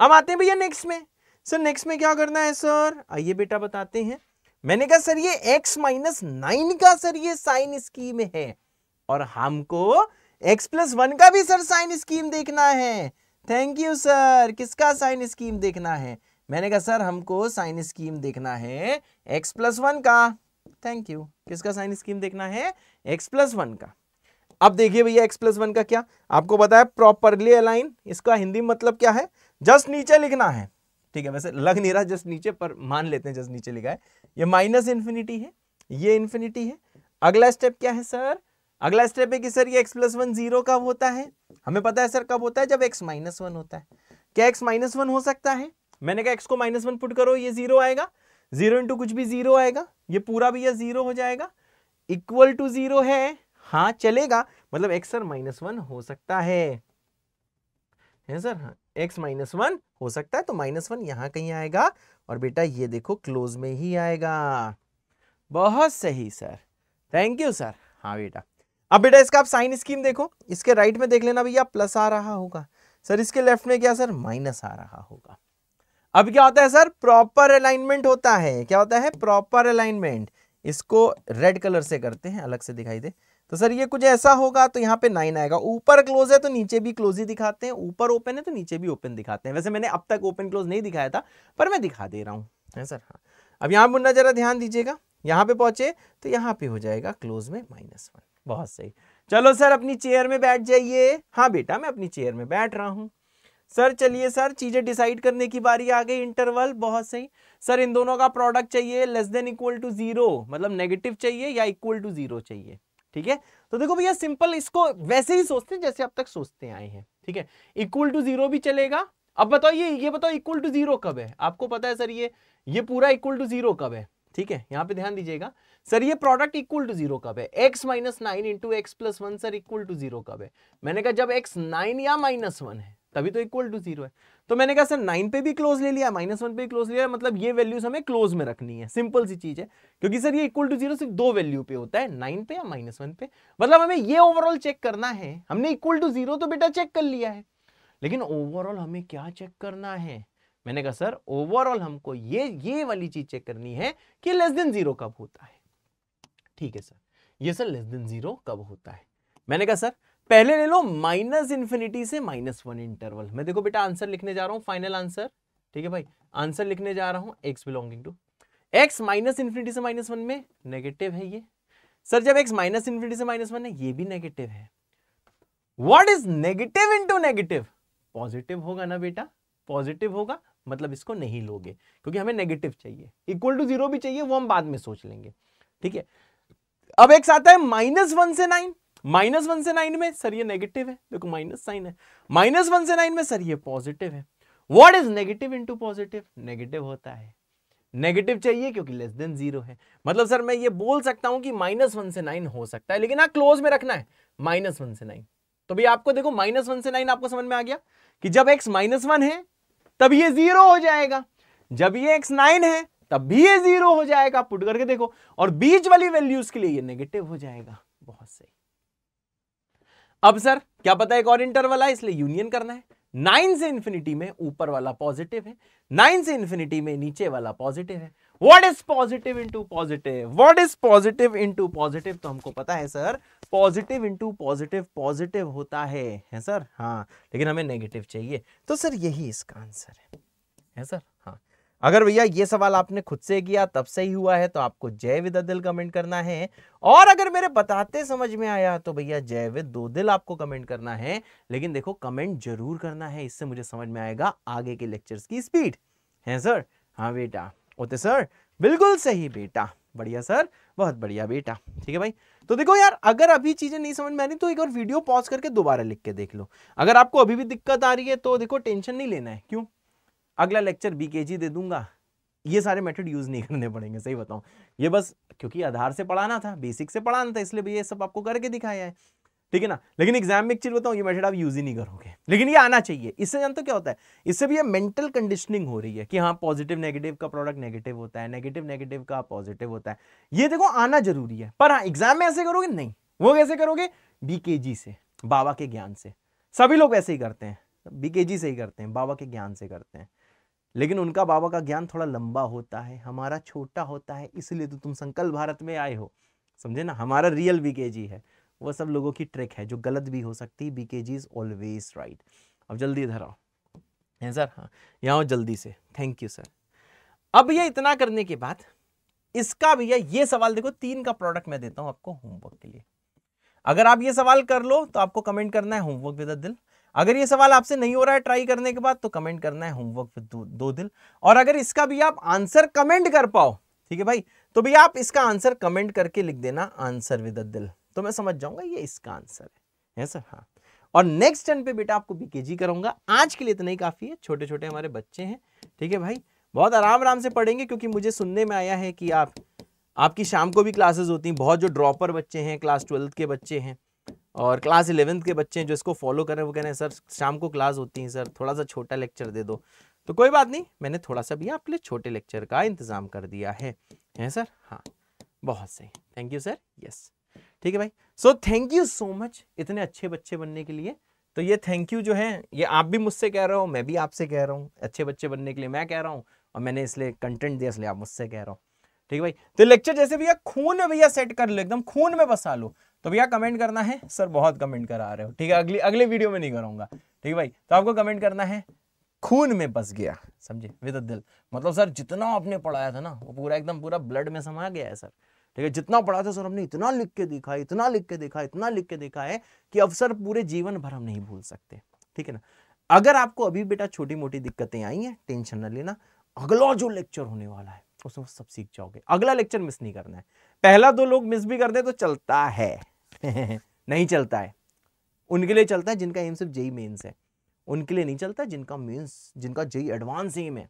अब आते हैं भैया नेक्स्ट में। सर नेक्स्ट में क्या करना है सर? आइए बेटा बताते हैं। मैंने कहा सर ये x-9 का सर ये साइन स्कीम है, और हमको x+1 का भी सर साइन स्कीम देखना है। Thank you sir. किसका साइन स्कीम देखना है? मैंने कहा सर हमको साइन स्कीम देखना है x+1 का। Thank you. किसका साइन स्कीम देखना है? x+1 का। अब देखिए भैया x+1 का क्या आपको पता है? Properly align. इसका हिंदी मतलब क्या है? जस्ट नीचे लिखना है, ठीक है। वैसे लग नहीं रहा जस्ट नीचे, पर मान लेते हैं जस्ट नीचे लिखा है। ये -इन्फिनिटी है, ये इन्फिनिटी है। अगला स्टेप क्या है सर? अगला स्टेप है कि सर ये x+1 जीरो कब होता है? हमें पता है सर कब होता है? जब x-1 होता है। क्या x-1 हो सकता है? मैंने कहा x को -1 पुट करो, ये जीरो आएगा, जीरो इंटू कुछ भी जीरो आएगा, ये पूरा भी ये जीरो हो जाएगा। इक्वल टू जीरो है, हाँ चलेगा, मतलब x सर -1 हो सकता है सर। हाँ, x -1 हो सकता है, तो -1 यहां कहीं आएगा, और बेटा ये देखो क्लोज में ही आएगा। बहुत सही सर, थैंक यू सर। हाँ बेटा, अब बेटा इसका आप साइन स्कीम देखो। इसके राइट में देख लेना भैया प्लस आ रहा होगा सर, इसके लेफ्ट में क्या सर? माइनस आ रहा होगा। अब क्या होता है सर? प्रॉपर अलाइनमेंट होता है। क्या होता है? Proper alignment. इसको रेड कलर से करते हैं, अलग से दिखाई दे। तो सर ये कुछ ऐसा होगा, तो यहाँ पे 9 आएगा। ऊपर क्लोज है तो नीचे भी क्लोज ही दिखाते हैं, ऊपर ओपन है तो नीचे भी ओपन दिखाते हैं। वैसे मैंने अब तक ओपन क्लोज नहीं दिखाया था, पर मैं दिखा दे रहा हूँ, है सर। हाँ, अब यहाँ मुन्ना जरा ध्यान दीजिएगा, यहाँ पे पहुंचे तो यहाँ पे हो जाएगा क्लोज में -1। बहुत सही। चलो सर अपनी चेयर में बैठ जाइए। हाँ बेटा मैं अपनी चेयर में बैठ रहा हूँ। सर चलिए सर, चीजें डिसाइड करने की बारी आ गई। इंटरवल, बहुत सही सर। इन दोनों का प्रोडक्ट चाहिए less than equal to zero, मतलब नेगेटिव चाहिए या इक्वल टू जीरो चाहिए, ठीक है। तो देखो भैया सिंपल, इसको वैसे ही सोचते हैं जैसे अब तक सोचते आए हैं, ठीक है। इक्वल टू जीरो भी चलेगा। अब बताओ ये बताओ इक्वल टू जीरो कब है? आपको पता है सर ये पूरा इक्वल टू जीरो कब है? ठीक है, यहाँ पे ध्यान दीजिएगा सर, ये प्रोडक्ट इक्वल टू जीरो कब है? x-9 into x+1 sir equal to zero कब है? मैंने कहा जब x 9 या -1 है तभी तो इक्वल टू जीरो है। तो मैंने कहा सर 9 पे भी क्लोज ले लिया, -1 पे भी क्लोज ले लिया, मतलब ये वैल्यूज हमें क्लोज में रखनी है। सिंपल सी चीज है, क्योंकि सर ये इक्वल टू जीरो सिर्फ दो वैल्यू पे होता है, 9 पे या -1 पे। मतलब हमें ये ओवरऑल चेक करना है। हमने इक्वल टू जीरो तो बेटा चेक कर लिया है, लेकिन ओवरऑल हमें क्या चेक करना है? मैंने कहा सर ओवरऑल हमको ये वाली चीज चेक करनी है कि लेस देन जीरो कब होता है। ठीक है सर, ये सर लेस देन जीरो कब होता है? मैंने कहा सर पहले ले लो -इन्फिनिटी से -1 इंटरवल। मैं देखो बेटा आंसर लिखने जा रहा हूं, फाइनल आंसर, ठीक है भाई। आंसर लिखने जा रहा हूं x belonging to x minus infinity से -1 में नेगेटिव है ये। सर जब x माइनस इंफिनिटी से -1 है ये भी नेगेटिव है। What is negative into negative? Positive होगा ना बेटा, पॉजिटिव होगा, मतलब इसको नहीं लोगे क्योंकि हमें नेगेटिव चाहिए। इक्वल टू 0 भी चाहिए, वो हम बाद में सोच लेंगे, ठीक है। अब x आता है -1 से 9, -1 से 9 में सर ये नेगेटिव है, देखो माइनस साइन है। -1 से 9 में सर ये पॉजिटिव है। What is negative into positive? Negative होता है, नेगेटिव चाहिए क्योंकि लेस देन 0 है। मतलब सर मैं ये बोल सकता हूं कि -1 से 9 हो सकता है, लेकिन हाँ क्लोज में रखना है -1 से 9। तो भी आपको देखो -1 से 9 आपको समझ में आ गया कि जब x -1 है तब ये 0 हो जाएगा, जब ये x 9 है तब भी ये 0 हो जाएगा। पुट करके देखो, और बीच वाली वैल्यूज के लिए ये नेगेटिव हो जाएगा। बहुत सही। अब सर क्या पता है एक और इंटरवल है, इसलिए यूनियन करना है। 9 से इंफिनिटी में ऊपर वाला पॉजिटिव है, 9 से इंफिनिटी में नीचे वाला पॉजिटिव है। What is positive into positive? What is positive into positive? तो हमको पता है sir positive into positive positive होता है सर, हाँ, लेकिन हमें नेगेटिव चाहिए। तो सर यही इसका आंसर है सर, हाँ। अगर भैया ये सवाल आपने खुद से किया तब सही हुआ है तो आपको जय विद दिल कमेंट करना है, और अगर मेरे बताते समझ में आया तो भैया जय विद 2 दिल आपको कमेंट करना है। लेकिन देखो कमेंट जरूर करना है, इससे मुझे समझ में आएगा आगे के लेक्चर्स की स्पीड, है सर। हाँ बेटा, ओते सर बिल्कुल सही बेटा, बढ़िया सर, बहुत बढ़िया बेटा, ठीक है भाई। तो देखो यार, अगर अभी चीजें नहीं समझ में आ रही तो एक और वीडियो पॉज करके दोबारा लिख के देख लो। अगर आपको अभी भी दिक्कत आ रही है तो देखो टेंशन नहीं लेना है, क्यों, अगला लेक्चर बीकेजी दे दूंगा, ये सारे मेथड यूज नहीं करने पड़ेंगे, सही बताऊं। ये बस क्योंकि आधार से पढ़ाना था, बेसिक से पढ़ाना था, इसलिए भी ये सब आपको करके दिखाया है, ठीक है ना। लेकिन एग्जाम में एक चीज बताऊं, ये मेथड आप यूज ही नहीं करोगे, लेकिन ये आना चाहिए। इससे जानते हो क्या होता है, इससे भी ये मेंटल कंडीशनिंग हो रही है कि हाँ पॉजिटिव नेगेटिव का प्रोडक्ट नेगेटिव होता है, नेगेटिव नेगेटिव का पॉजिटिव होता है। ये देखो आना जरूरी है, पर हाँ एग्जाम में ऐसे करोगे नहीं। वो कैसे करोगे? बीकेजी से, बाबा के ज्ञान से। सभी लोग ऐसे ही करते हैं, बीकेजी से ही करते हैं, बाबा के ज्ञान से करते हैं। लेकिन उनका बाबा का ज्ञान थोड़ा लंबा होता है, हमारा छोटा होता है, इसलिए तो तुम संकल्प भारत में आए हो, समझे ना। हमारा रियल बीकेजी है, वो सब लोगों की ट्रिक है जो गलत भी हो सकती है। बीकेजी इज ऑलवेज राइट। अब जल्दी इधर आओ, है सर, हाँ यहाँ आओ जल्दी से, थैंक यू सर। अब ये इतना करने के बाद इसका भैया ये सवाल देखो, 3 का प्रोडक्ट मैं देता हूं आपको होमवर्क के लिए। अगर आप ये सवाल कर लो तो आपको कमेंट करना है होमवर्क विद दिल। अगर ये सवाल आपसे नहीं हो रहा है ट्राई करने के बाद तो कमेंट करना है होमवर्क विद 2 दिल। और अगर इसका भी आप आंसर कमेंट कर पाओ, ठीक है भाई, तो भी आप इसका आंसर कमेंट करके लिख देना आंसर विद दिल, तो मैं समझ जाऊंगा ये इसका आंसर है सर, हाँ। और नेक्स्ट टर्न पे बेटा आपको बीकेजी कराऊंगा। आज के लिए इतना ही काफी है, छोटे छोटे हमारे बच्चे हैं, ठीक है भाई, बहुत आराम आराम से पढ़ेंगे, क्योंकि मुझे सुनने में आया है कि आपकी शाम को भी क्लासेस होती हैं। बहुत जो ड्रॉपर बच्चे हैं, क्लास 12th के बच्चे हैं और क्लास 11th के बच्चे हैं जो इसको फॉलो कर रहे हैं, वो कह रहे हैं सर शाम को क्लास होती है सर, थोड़ा सा छोटा लेक्चर दे दो। तो कोई बात नहीं, मैंने थोड़ा सा भी आपके लिए छोटे लेक्चर का इंतजाम कर दिया है सर, हाँ बहुत सही, थैंक यू सर, यस, ठीक है भाई। So thank you so much इतने अच्छे बच्चे बनने के लिए। तो ये थैंक यू जो है ये आप भी मुझसे कह रहे हो, मैं भी आपसे कह रहा हूँ, अच्छे बच्चे बनने के लिए मैं कह रहा हूँ, और मैंने इसलिए कंटेंट दिया इसलिए आप मुझसे कह रहा हूँ, ठीक है भाई। तो लेक्चर जैसे भैया खून में भैया सेट कर लो, एकदम खून में बसा लो। तो भैया कमेंट करना है, सर बहुत कमेंट करा रहे हो, ठीक है, अगले वीडियो में नहीं करूंगा, ठीक है भाई। तो आपको कमेंट करना है खून में बस गया, समझे, विद दिल। मतलब सर जितना आपने पढ़ाया था ना वो पूरा एकदम पूरा ब्लड में समा गया है सर, ठीक है। जितना पढ़ा था सर हमने इतना लिख के देखा, इतना लिख के देखा, इतना लिख के देखा है कि अब सर पूरे जीवन भर हम नहीं भूल सकते, ठीक है ना। अगर आपको अभी बेटा छोटी मोटी दिक्कतें आई हैं, टेंशन न लेना, अगला जो लेक्चर होने वाला है उसमें सब सीख जाओगे। अगला लेक्चर मिस नहीं करना है। पहला 2 लोग मिस भी कर दे तो चलता है नहीं चलता है, उनके लिए चलता है जिनका एम सिर्फ जेई मेंस है, उनके लिए नहीं चलता जिनका मेंस, जिनका जेई एडवांस एम है,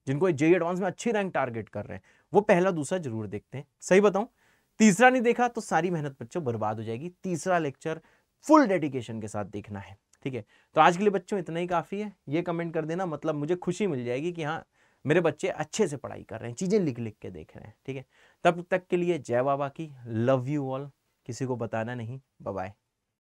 जिनको जेई एडवांस में अच्छी रैंक टारगेट कर रहे हैं, वो पहला दूसरा जरूर देखते हैं। सही बताऊं, तीसरा नहीं देखा तो सारी मेहनत बच्चों बर्बाद हो जाएगी। तीसरा लेक्चर फुल डेडिकेशन के साथ देखना है, ठीक है। तो आज के लिए बच्चों इतना ही काफी है। ये कमेंट कर देना, मतलब मुझे खुशी मिल जाएगी कि हाँ मेरे बच्चे अच्छे से पढ़ाई कर रहे हैं, चीजें लिख लिख के देख रहे हैं, ठीक है। तब तक के लिए जय बाबा की, लव यू ऑल, किसी को बताना नहीं, बाय बाय।